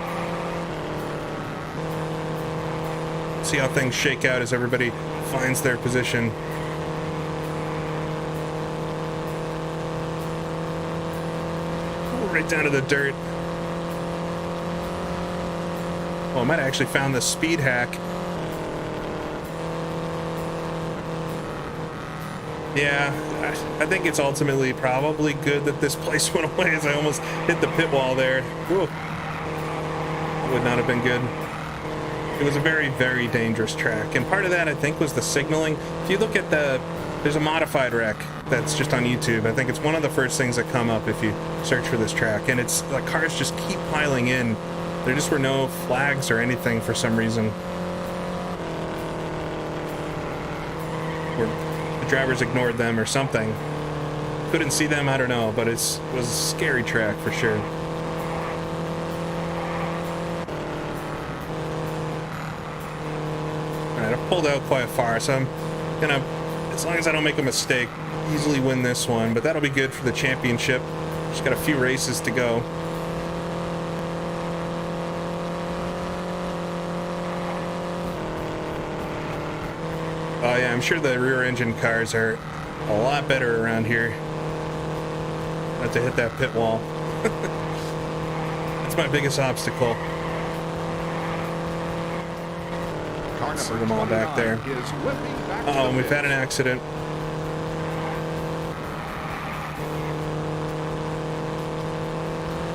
See how things shake out as everybody finds their position. Ooh, right down to the dirt. Oh, I might have actually found the speed hack. Yeah, I think it's ultimately probably good that this place went away, as I almost hit the pit wall there. Ooh. It would not have been good. It was a very, very dangerous track, and part of that I think was the signaling. If you look at there's a modified wreck that's just on YouTube. I think it's one of the first things that come up if you search for this track, and it's like cars just keep piling in. There just were no flags or anything for some reason. Or the drivers ignored them or something. Couldn't see them, I don't know, but it was a scary track for sure. Alright, I've pulled out quite far, so I'm gonna, as long as I don't make a mistake, easily win this one, but that'll be good for the championship. Just got a few races to go. Oh yeah, I'm sure the rear engine cars are a lot better around here. Not to hit that pit wall. That's my biggest obstacle. See them all back there. Uh-oh, we've had an accident.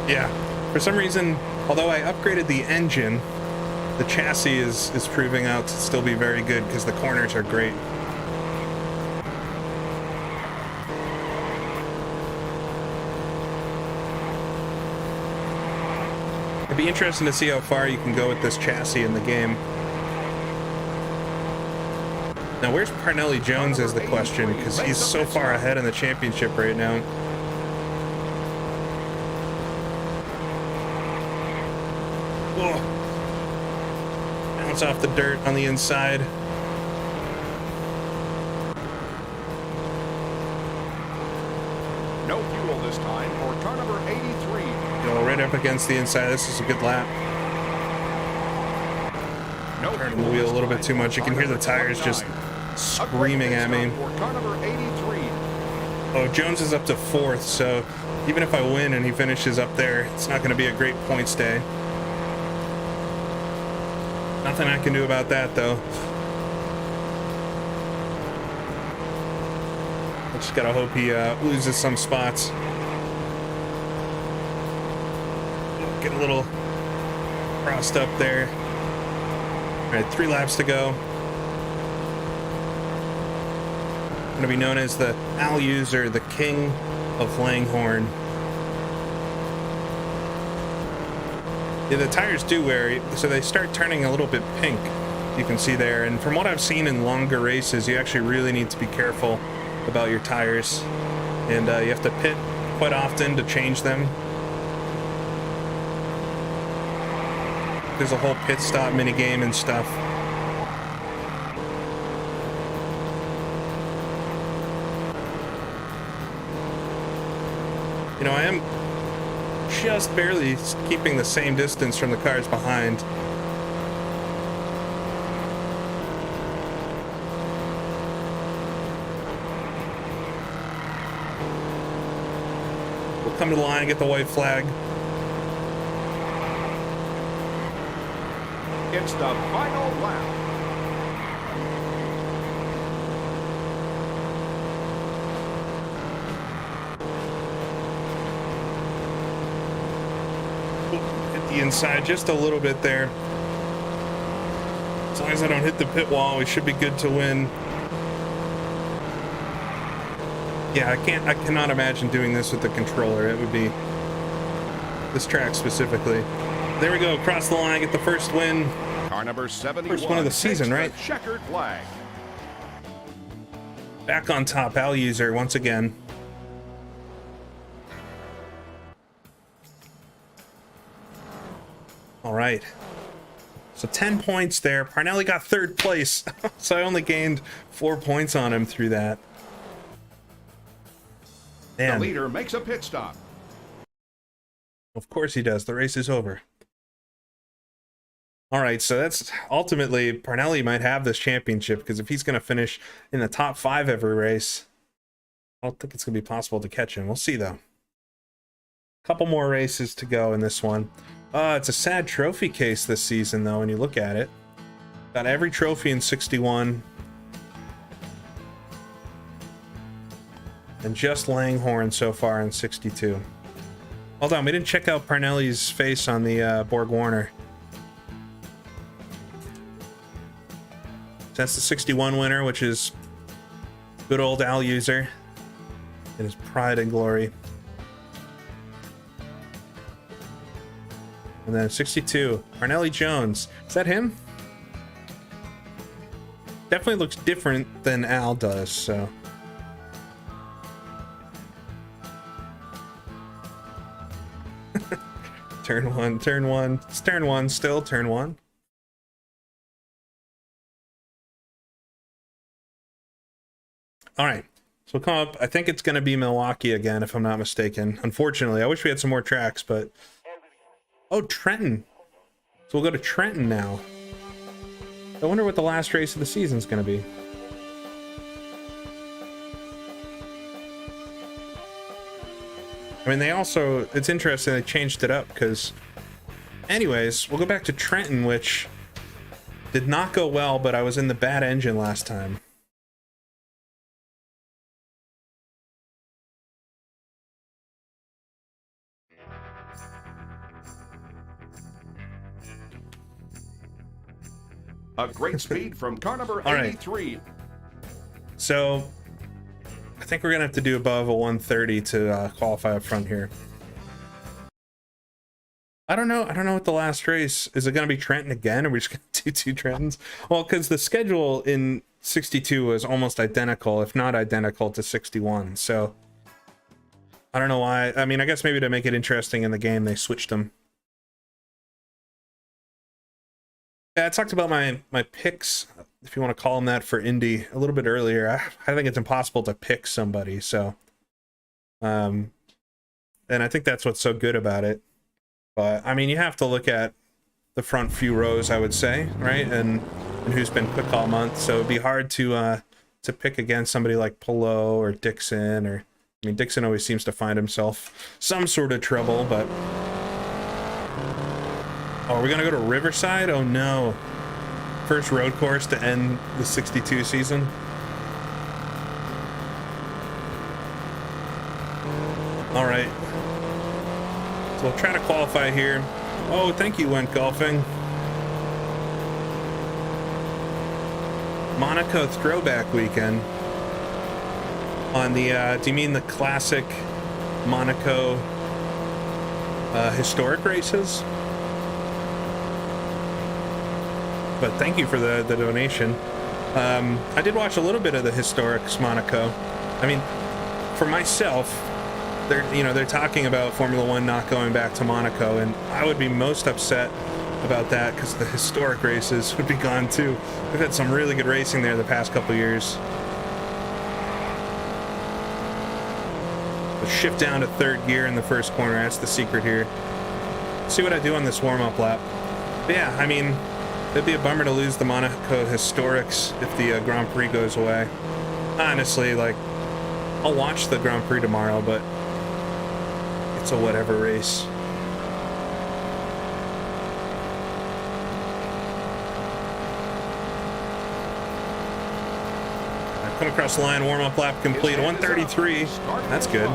Yeah, for some reason, although I upgraded the engine, the chassis is proving out to still be very good because the corners are great. It'd be interesting to see how far you can go with this chassis in the game. Now, where's Parnelli Jones is the question, because he's so far ahead in the championship right now. Whoa. Bounce off the dirt on the inside. No fuel this time for car number 83. Go right up against the inside. This is a good lap. No Turning the wheel a little bit too much. You can hear the tires just screaming at me. Oh, Jones is up to 4th, so even if I win and he finishes up there, it's not going to be a great points day. Nothing I can do about that, though. I just gotta hope he loses some spots. Get a little crossed up there. All right, 3 laps to go. Going to be known as the Al User, the King of Langhorne. Yeah, the tires do wear, so they start turning a little bit pink, you can see there. And from what I've seen in longer races, you actually really need to be careful about your tires. And you have to pit quite often to change them. There's a whole pit stop mini game and stuff. You know, I am just barely keeping the same distance from the cars behind. We'll come to the line and get the white flag. It's the final lap. the inside just a little bit there. As long as I don't hit the pit wall, we should be good to win. Yeah, I cannot imagine doing this with the controller. It would be this track specifically. There we go, across the line, get the first win. Car number 71. First one of the season, right? Checkered flag. Back on top, Al User once again. All right. So 10 points there. Parnelli got third place. So I only gained 4 points on him through that. Man. The leader makes a pit stop. Of course he does. The race is over. All right, so that's ultimately Parnelli might have this championship, because if he's going to finish in the top 5 every race, I don't think it's going to be possible to catch him. We'll see, though. Couple more races to go in this one. It's a sad trophy case this season, though, when you look at it. Got every trophy in 61. And just Langhorne so far in 62. Hold on, we didn't check out Parnelli's face on the Borg Warner. That's the 61 winner, which is good old Al User in his pride and glory. And then 62, Parnelli Jones. Is that him? Definitely looks different than Al does, so. Turn one, turn one. It's turn one still, turn one. All right, so we'll come up. I think it's going to be Milwaukee again, if I'm not mistaken. Unfortunately, I wish we had some more tracks, but... Oh, Trenton. So we'll go to Trenton now. I wonder what the last race of the season is going to be. I mean, they also... It's interesting they changed it up, because... Anyways, we'll go back to Trenton, which did not go well, but I was in the bad engine last time. A great speed from car number 83. Right. So, I think we're going to have to do above a 130 to qualify up front here. I don't know what the last race is. It going to be Trenton again, or are we just going to do 2 Trentons? Well, because the schedule in 62 was almost identical, if not identical, to 61. So, I don't know why. I mean, I guess maybe to make it interesting in the game, they switched them. Yeah, I talked about my picks, if you want to call them that, for Indy a little bit earlier. I think it's impossible to pick somebody, so... and I think that's what's so good about it. But, I mean, you have to look at the front few rows, I would say, right? And who's been quick all month, so it'd be hard to pick against somebody like Polo or Dixon, or... I mean, Dixon always seems to find himself some sort of trouble, but... Oh, are we gonna go to Riverside? Oh no. First road course to end the 62 season. All right. So we'll try to qualify here. Oh, thank you, Went Golfing. Monaco throwback weekend. On the, do you mean the classic Monaco historic races? But thank you for the donation. I did watch a little bit of the historics Monaco. I mean, for myself, they're talking about Formula One not going back to Monaco, and I would be most upset about that because the historic races would be gone too. We've had some really good racing there the past couple years. We'll shift down to third gear in the first corner. That's the secret here. See what I do on this warm-up lap. But yeah, I mean, it'd be a bummer to lose the Monaco historics if the Grand Prix goes away. Honestly, like, I'll watch the Grand Prix tomorrow, but it's a whatever race. I come across the line, warm-up lap complete, 133. That's good.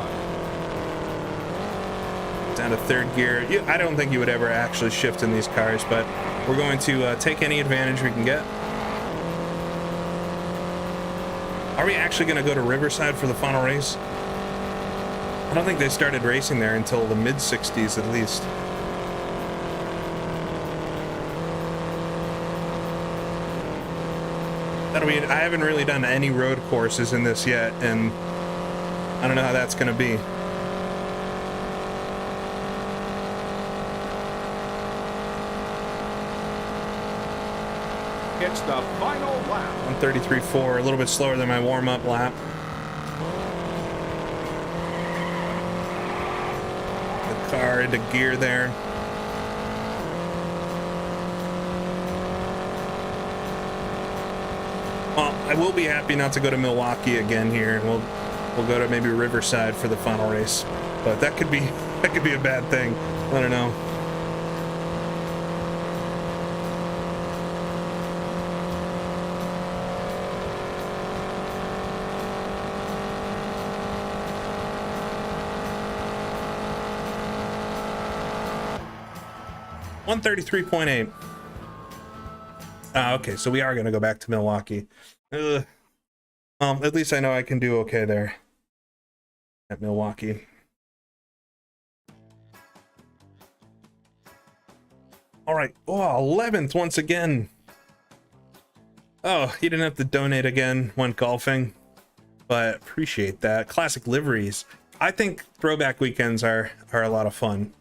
down to third gear. I don't think you would ever actually shift in these cars, but we're going to take any advantage we can get. Are we actually going to go to Riverside for the final race? I don't think they started racing there until the mid-60s at least. I haven't really done any road courses in this yet, and I don't know how that's going to be. It's the final lap. 1:33.4, a little bit slower than my warm-up lap. The car into gear there. Well, I will be happy not to go to Milwaukee again here. We'll go to maybe Riverside for the final race, but that could be a bad thing. I don't know. $133.8. Okay, so we are gonna go back to Milwaukee. At least I know I can do okay there at Milwaukee. All right. Oh, 11th once again. Oh, you didn't have to donate again. Went golfing, but appreciate that. Classic liveries. I think throwback weekends are a lot of fun.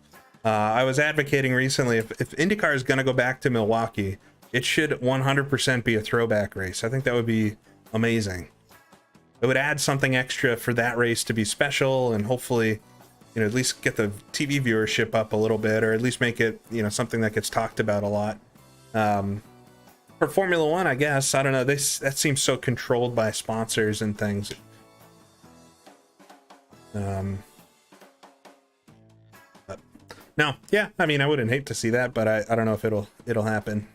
I was advocating recently if IndyCar is going to go back to Milwaukee, it should 100% be a throwback race. I think that would be amazing. It would add something extra for that race to be special, and hopefully, you know, at least get the TV viewership up a little bit, or at least make it, you know, something that gets talked about a lot. For Formula One, I guess, I don't know. That seems so controlled by sponsors and things. But no, yeah, I mean, I wouldn't hate to see that, but I don't know if it'll happen.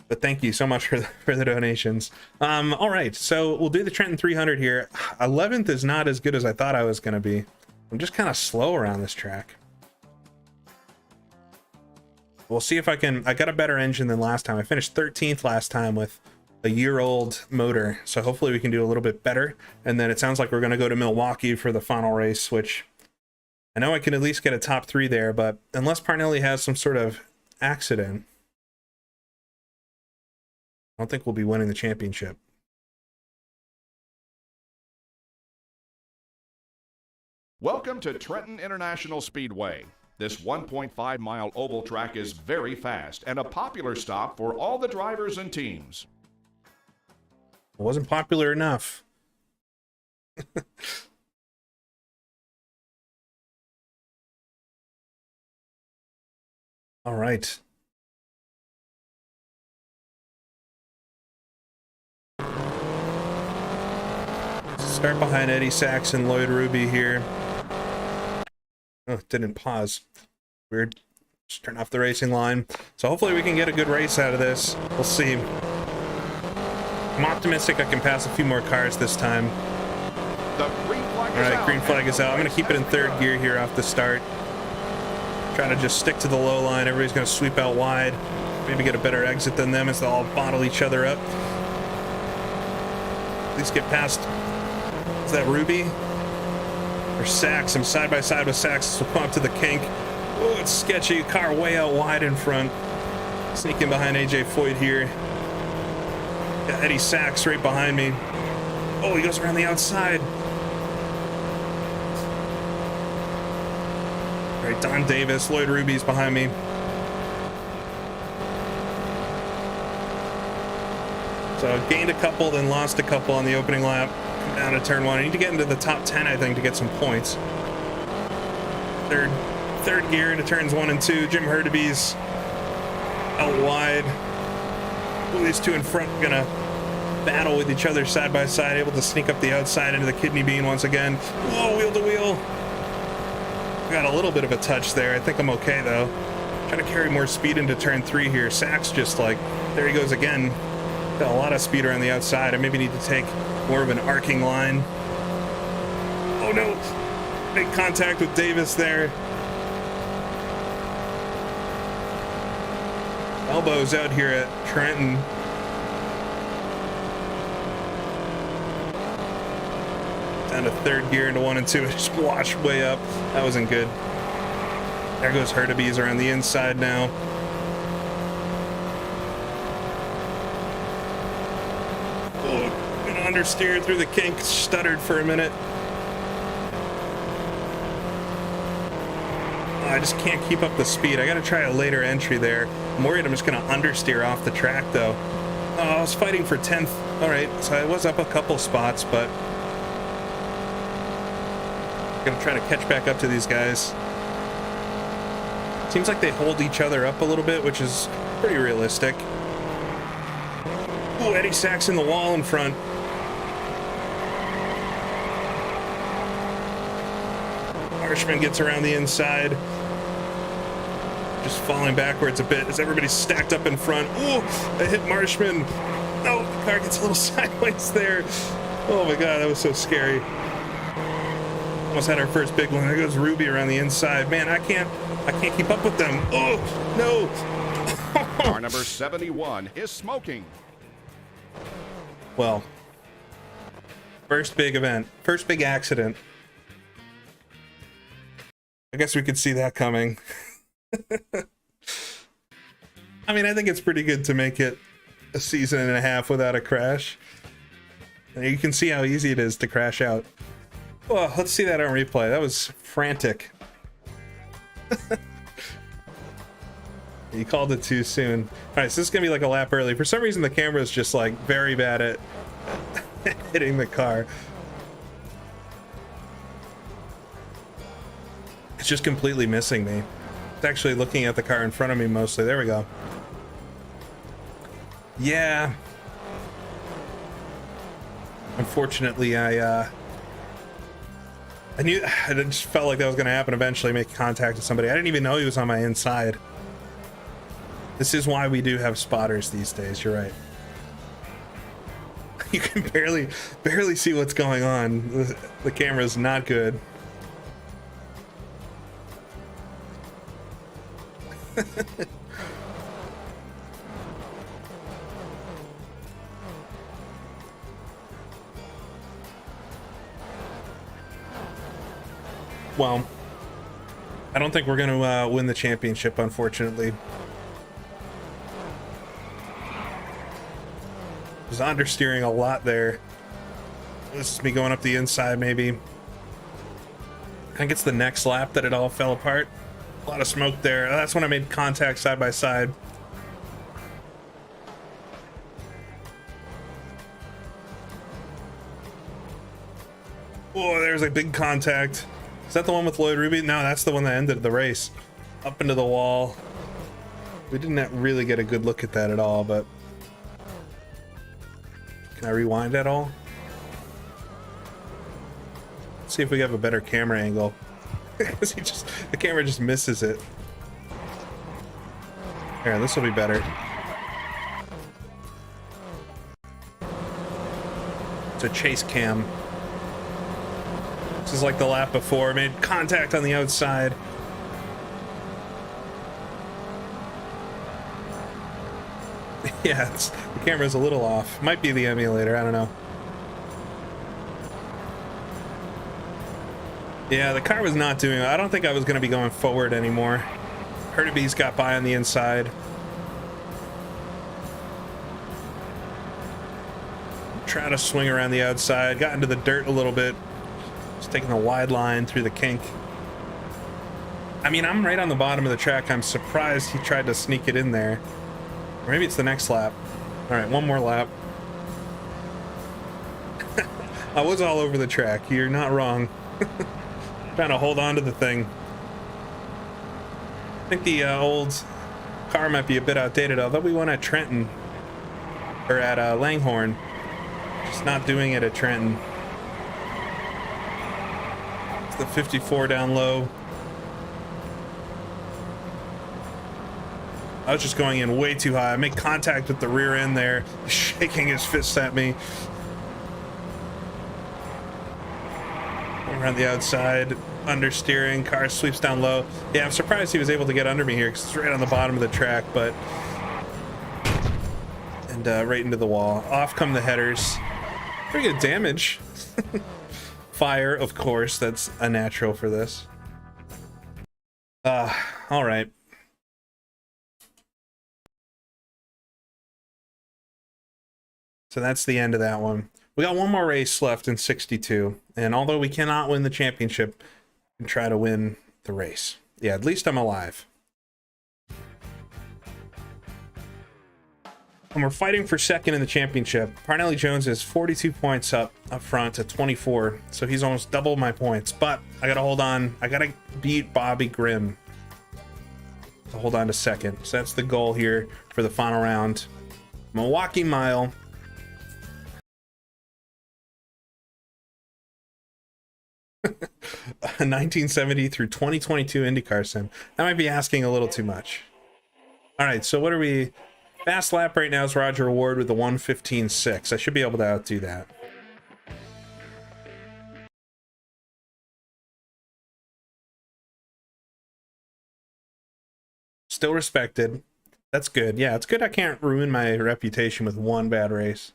But thank you so much for the donations. All right, so we'll do the Trenton 300 here. 11th is not as good as I thought I was going to be. I'm just kind of slow around this track. We'll see if I got a better engine than last time. I finished 13th last time with a year-old motor, so hopefully we can do a little bit better. And then it sounds like we're going to go to Milwaukee for the final race, which I know I can at least get a top 3 there, but unless Parnelli has some sort of accident, I don't think we'll be winning the championship. Welcome to Trenton International Speedway. This 1.5-mile oval track is very fast and a popular stop for all the drivers and teams. It wasn't popular enough. All right. Start behind Eddie Sachs and Lloyd Ruby here. Oh, it didn't pause. Weird. Just turn off the racing line. So hopefully we can get a good race out of this. We'll see. I'm optimistic I can pass a few more cars this time. The green flag is All right, out. green flag is out. I'm going to keep it in third gear here off the start. Try to just stick to the low line. Everybody's going to sweep out wide. Maybe get a better exit than them as they'll all bottle each other up. At least get past... Is that Ruby? Or Sachs? I'm side by side with Sachs. We'll come up to the kink. Oh, it's sketchy. Car way out wide in front. Sneaking behind AJ Foyt here. Got Eddie Sachs right behind me. Oh, he goes around the outside. All right, Don Davis, Lloyd Ruby's behind me. So gained a couple, then lost a couple on the opening lap. Come down to turn 1. I need to get into the top 10, I think, to get some points. Third gear into turns 1 and 2. Jim Hurtaby's out wide. Well, these two in front gonna battle with each other side by side, able to sneak up the outside into the kidney bean once again. Whoa, wheel to wheel. Got a little bit of a touch there. I think I'm okay though. Trying to carry more speed into turn 3 here. Sachs just like, there he goes again. Got a lot of speed around the outside. I maybe need to take more of an arcing line. Oh no. Make contact with Davis there. Elbows out here at Trenton. Down to third gear into 1 and 2. It just washed way up. That wasn't good. There goes Hurtabees around the inside now. Oh, gonna understeer through the kink. Stuttered for a minute. I just can't keep up the speed. I gotta try a later entry there. I'm worried I'm just gonna understeer off the track though. Oh, I was fighting for 10th. All right, so I was up a couple spots, but I'm gonna try to catch back up to these guys. Seems like they hold each other up a little bit, which is pretty realistic. Ooh, Eddie Sachs in the wall in front. Marshman gets around the inside. Just falling backwards a bit as everybody's stacked up in front. Ooh, I hit Marshman. Oh, the car gets a little sideways there. Oh my God, that was so scary. Almost had our first big one. There goes Ruby around the inside. Man, I can't keep up with them. Oh, no. Car number 71 is smoking. Well, first big event, first big accident. I guess we could see that coming. I mean, I think it's pretty good to make it a season and a half without a crash. You can see how easy it is to crash out. Well, let's see that on replay. That was frantic. You called it too soon. All right, so this is gonna be like a lap early. For some reason, the camera is just like very bad at hitting the car. It's just completely missing me. It's actually looking at the car in front of me mostly. There we go. Yeah. Unfortunately, I just felt like that was going to happen eventually, make contact with somebody. I didn't even know he was on my inside. This is why we do have spotters these days. You're right. You can barely see what's going on. The camera's not good. Well, I don't think we're going to win the championship, unfortunately. Was understeering a lot there. This is me going up the inside, maybe. I think it's the next lap that it all fell apart. A lot of smoke there. That's when I made contact side by side. Oh, there's a big contact. Is that the one with Lloyd Ruby? No, that's the one that ended the race. Up into the wall. We didn't really get a good look at that at all, but... Can I rewind at all? Let's see if we have a better camera angle. Because the camera just misses it. Here, this will be better. It's a chase cam. This is like the lap before. Made contact on the outside. Yeah, the camera's a little off. Might be the emulator, I don't know. Yeah, the car was not doing it. I don't think I was going to be going forward anymore. Hurtabees got by on the inside. Trying to swing around the outside. Got into the dirt a little bit. Just taking the wide line through the kink. I mean, I'm right on the bottom of the track. I'm surprised he tried to sneak it in there. Or maybe it's the next lap. All right, one more lap. I was all over the track. You're not wrong. Trying to hold on to the thing. I think the old car might be a bit outdated, although we won at Trenton. Or at Langhorne. Just not doing it at Trenton. It's the 54 down low. I was just going in way too high. I made contact with the rear end there, shaking his fists at me. Around the outside, understeering, car sweeps down low. Yeah, I'm surprised he was able to get under me here because it's right on the bottom of the track, but... And right into the wall. Off come the headers. Pretty good damage. Fire, of course, that's a natural for this. All right. So that's the end of that one. We got one more race left in 62, and although we cannot win the championship, we can try to win the race. Yeah, at least I'm alive. And we're fighting for second in the championship. Parnelli Jones is 42 points up front at 24, so he's almost double my points. But I gotta hold on. I gotta beat Bobby Grimm to hold on to second. So that's the goal here for the final round. Milwaukee Mile. A 1970 through 2022 IndyCar sim. That might be asking a little too much. All right, so what are we? Fast lap right now is Roger Ward with the 1:15.6. I should be able to outdo that. Still respected. That's good. Yeah, it's good I can't ruin my reputation with one bad race.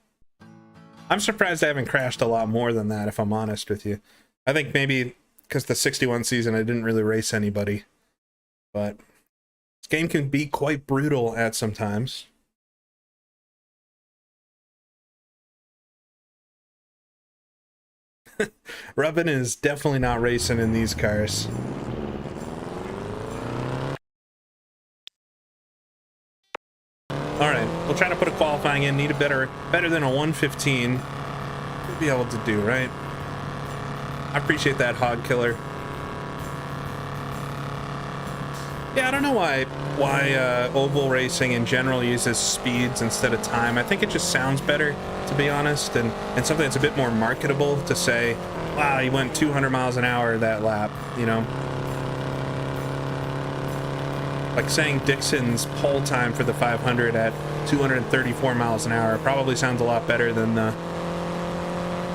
I'm surprised I haven't crashed a lot more than that, if I'm honest with you. I think maybe because the 61 season I didn't really race anybody. But this game can be quite brutal at some times. Rubbin is definitely not racing in these cars. Alright, we'll try to put a qualifying in. Need a better than a 1:15. We'll be able to do, right? I appreciate that, Hog Killer. Yeah, I don't know why oval racing in general uses speeds instead of time. I think it just sounds better, to be honest, and something that's a bit more marketable to say, wow, he went 200 miles an hour that lap, you know? Like saying Dixon's pole time for the 500 at 234 miles an hour probably sounds a lot better than the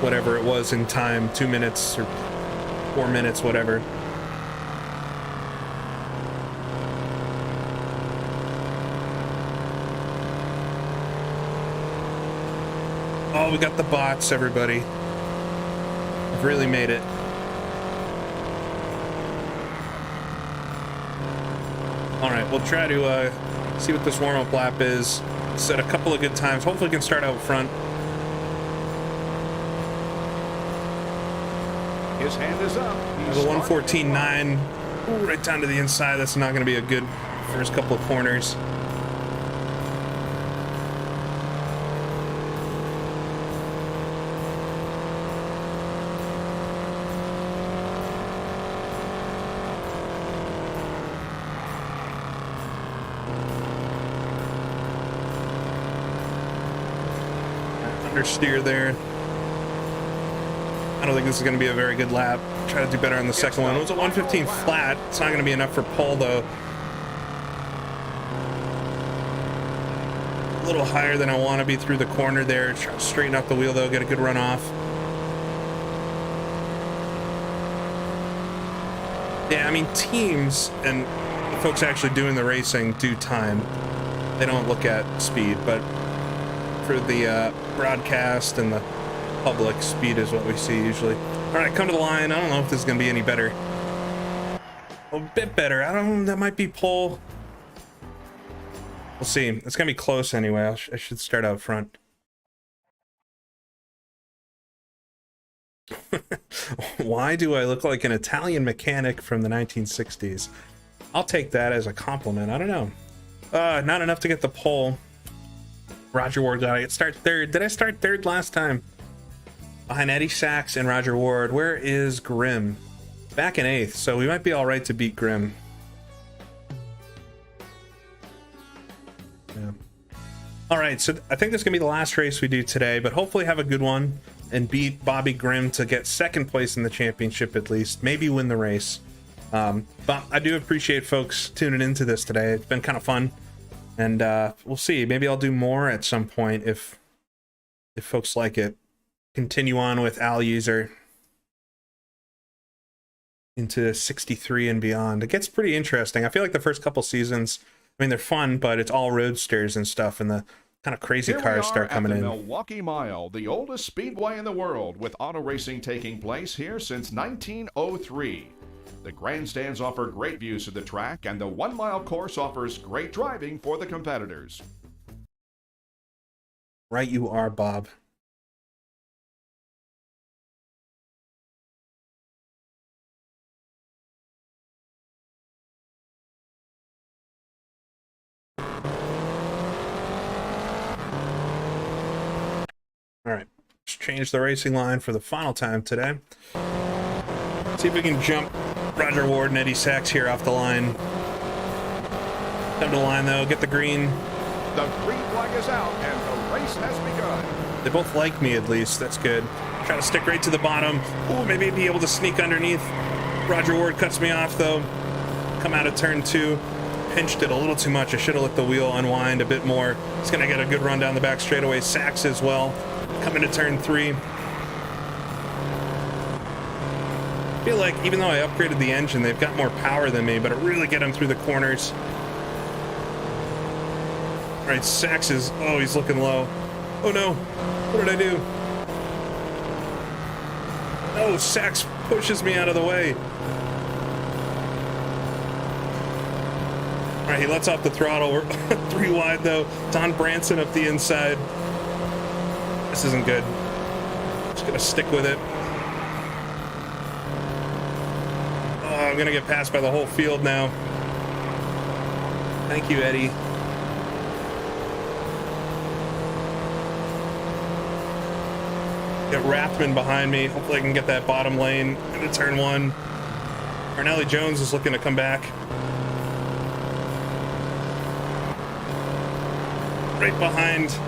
whatever it was in time, 2 minutes or 4 minutes, whatever. Oh, we got the bots, everybody. I've really made it. All right, we'll try to see what this warm-up lap is. Set a couple of good times. Hopefully we can start out front. His hand is up. The 1:14.9. Ooh, right down to the inside. That's not going to be a good first couple of corners. Understeer there. I don't think this is going to be a very good lap. Try to do better on the second one. It was a 1:15 flat. It's not going to be enough for pole, though. A little higher than I want to be through the corner there. Try to straighten up the wheel, though. Get a good run off. Yeah, I mean, teams and the folks actually doing the racing do time. They don't look at speed, but for the broadcast and the public, speed is what we see usually. All right, come to the line. I don't know if this is going to be any better. A bit better. I don't know. That might be pole. We'll see. It's going to be close anyway. I should start out front. Why do I look like an Italian mechanic from the 1960s? I'll take that as a compliment. I don't know. Not enough to get the pole. Roger Ward got it. Start third. Did I start third last time? Behind Eddie Sachs and Roger Ward. Where is Grimm? Back in 8th, so we might be all right to beat Grimm. Yeah. All right, so I think this is going to be the last race we do today, but hopefully have a good one and beat Bobby Grimm to get second place in the championship at least. Maybe win the race. But I do appreciate folks tuning into this today. It's been kind of fun. And we'll see. Maybe I'll do more at some point if folks like it. Continue on with Al User. into 63 and beyond. It gets pretty interesting. I feel like the first couple seasons, I mean, they're fun, but it's all roadsters and stuff, and the kind of crazy cars start coming in. Milwaukee Mile, the oldest speedway in the world, with auto racing taking place here since 1903. The grandstands offer great views of the track, and the 1 mile course offers great driving for the competitors. Right you are, Bob. All right, let's change the racing line for the final time today. See if we can jump Roger Ward and Eddie Sachs here off the line. Come to the line though, get the green. The green flag is out and the race has begun. They both like me at least, that's good. Try to stick right to the bottom. Ooh, maybe be able to sneak underneath. Roger Ward cuts me off though. Come out of turn 2. Pinched it a little too much. I should have let the wheel unwind a bit more. He's gonna get a good run down the back straightaway. Sachs as well. Coming to turn 3. I feel like even though I upgraded the engine, they've got more power than me, but it really get them through the corners. All right, Sachs is, oh, he's looking low. Oh no, what did I do? Oh, Sachs pushes me out of the way. All right, he lets off the throttle. We're 3 wide though. Don Branson up the inside. This isn't good. Just gonna stick with it. Oh, I'm gonna get passed by the whole field now. Thank you, Eddie. Got Rathman behind me. Hopefully I can get that bottom lane into turn 1. Arnelli Jones is looking to come back. Right behind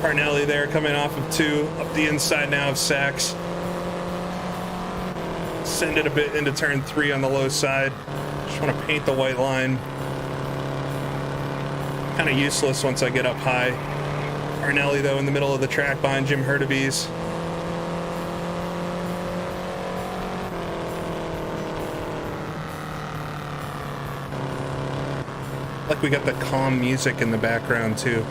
Parnelli there, coming off of 2, up the inside now of Sachs. Send it a bit into turn 3 on the low side. Just want to paint the white line. Kind of useless once I get up high. Parnelli though in the middle of the track behind Jim Hurtubise. Like we got the calm music in the background too.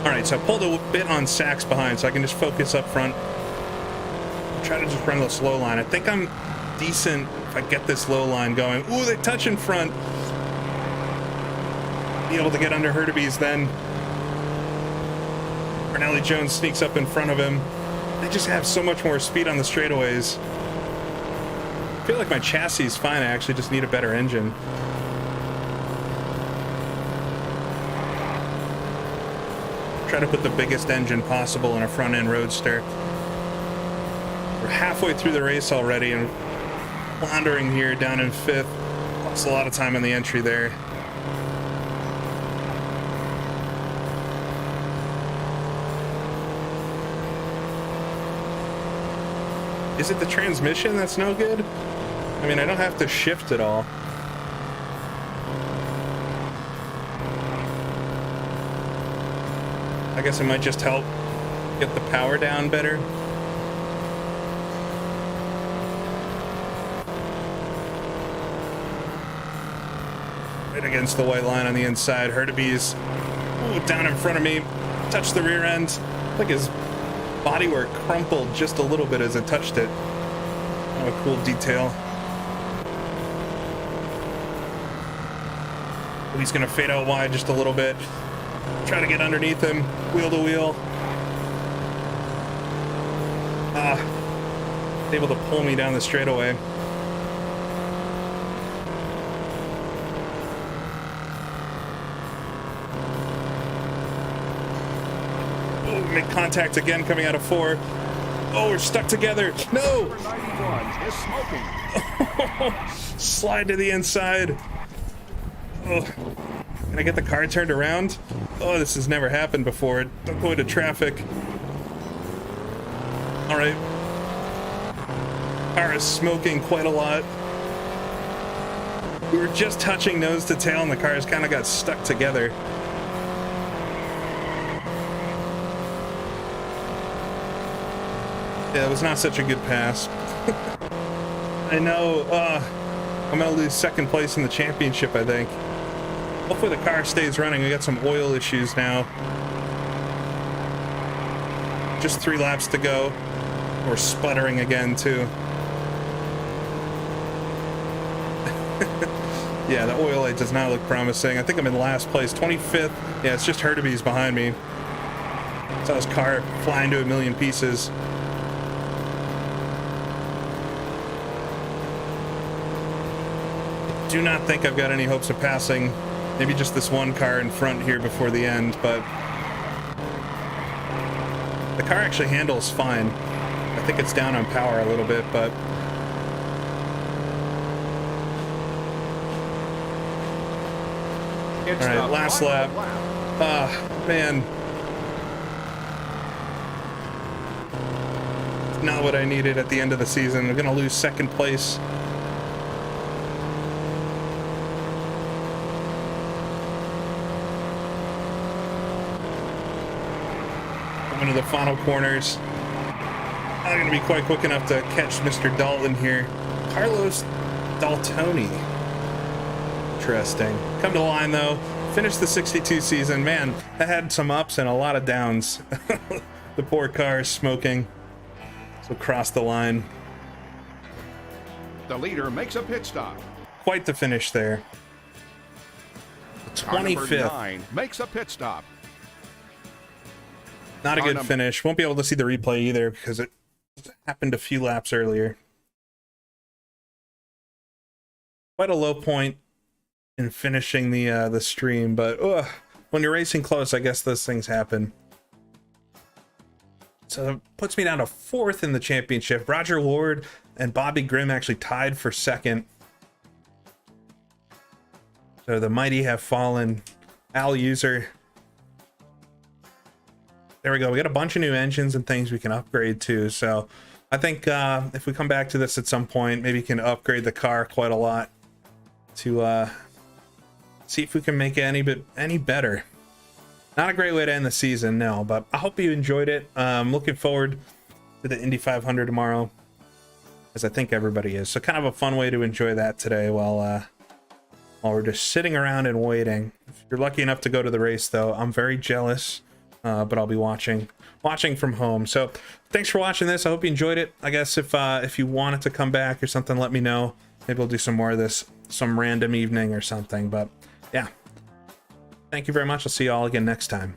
All right, so I pulled a bit on Sachs behind so I can just focus up front. Try to just run the slow line. I think I'm decent if I get this low line going. Ooh, they touch in front. Be able to get under Hurtubise then. Arnelli Jones sneaks up in front of him. They just have so much more speed on the straightaways. I feel like my chassis is fine. I actually just need a better engine. Try to put the biggest engine possible in a front-end roadster. We're halfway through the race already and floundering here down in 5th. Lost a lot of time on the entry there. Is it the transmission that's no good? I mean, I don't have to shift at all. I guess it might just help get the power down better. Right against the white line on the inside. Hurtubise, ooh, down in front of me. Touched the rear end. Like his bodywork crumpled just a little bit as it touched it. Oh, a cool detail. He's gonna fade out wide just a little bit. Try to get underneath him, wheel to wheel. Able to pull me down the straightaway. Oh, make contact again coming out of 4. Oh, we're stuck together. No! Number 91 is smoking. Slide to the inside. Oh, can I get the car turned around? Oh, this has never happened before. Don't go into traffic. All right. Car is smoking quite a lot. We were just touching nose to tail and the cars kind of got stuck together. Yeah, it was not such a good pass. I know, I'm gonna lose second place in the championship, I think. Hopefully the car stays running. We got some oil issues now. Just 3 laps to go. We're sputtering again, too. Yeah, the oil light does not look promising. I think I'm in last place, 25th. Yeah, it's just Hurtaby's behind me. Saw his car flying to a million pieces. Do not think I've got any hopes of passing maybe just this one car in front here before the end, but the car actually handles fine. I think it's down on power a little bit, but It's all right, last lap. Man. Not what I needed at the end of the season. I'm gonna lose second place. Coming to the final corners. Not gonna be quite quick enough to catch Mr. Dalton here. Carlos Daltoni. Interesting. Come to the line though. Finished the 62 season. Man, that had some ups and a lot of downs. The poor car is smoking. So cross the line. The leader makes a pit stop. Quite the finish there. Car number 25th. 9 makes a pit stop. Not a Car good number- finish. Won't be able to see the replay either because it happened a few laps earlier. Quite a low point in finishing the stream, but when you're racing close, I guess those things happen. So it puts me down to 4th in the championship. Roger Ward and Bobby Grimm actually tied for 2nd. So the mighty have fallen. Al User. There we go. We got a bunch of new engines and things we can upgrade to. So I think if we come back to this at some point, maybe we can upgrade the car quite a lot to see if we can make it any better. Not a great way to end the season, no, but I hope you enjoyed it. I'm looking forward to the Indy 500 tomorrow, as I think everybody is. So kind of a fun way to enjoy that today while we're just sitting around and waiting. If you're lucky enough to go to the race, though, I'm very jealous, but I'll be watching from home. So thanks for watching this. I hope you enjoyed it. I guess if you want it to come back or something, let me know. Maybe we'll do some more of this some random evening or something, but yeah. Thank you very much. I'll see you all again next time.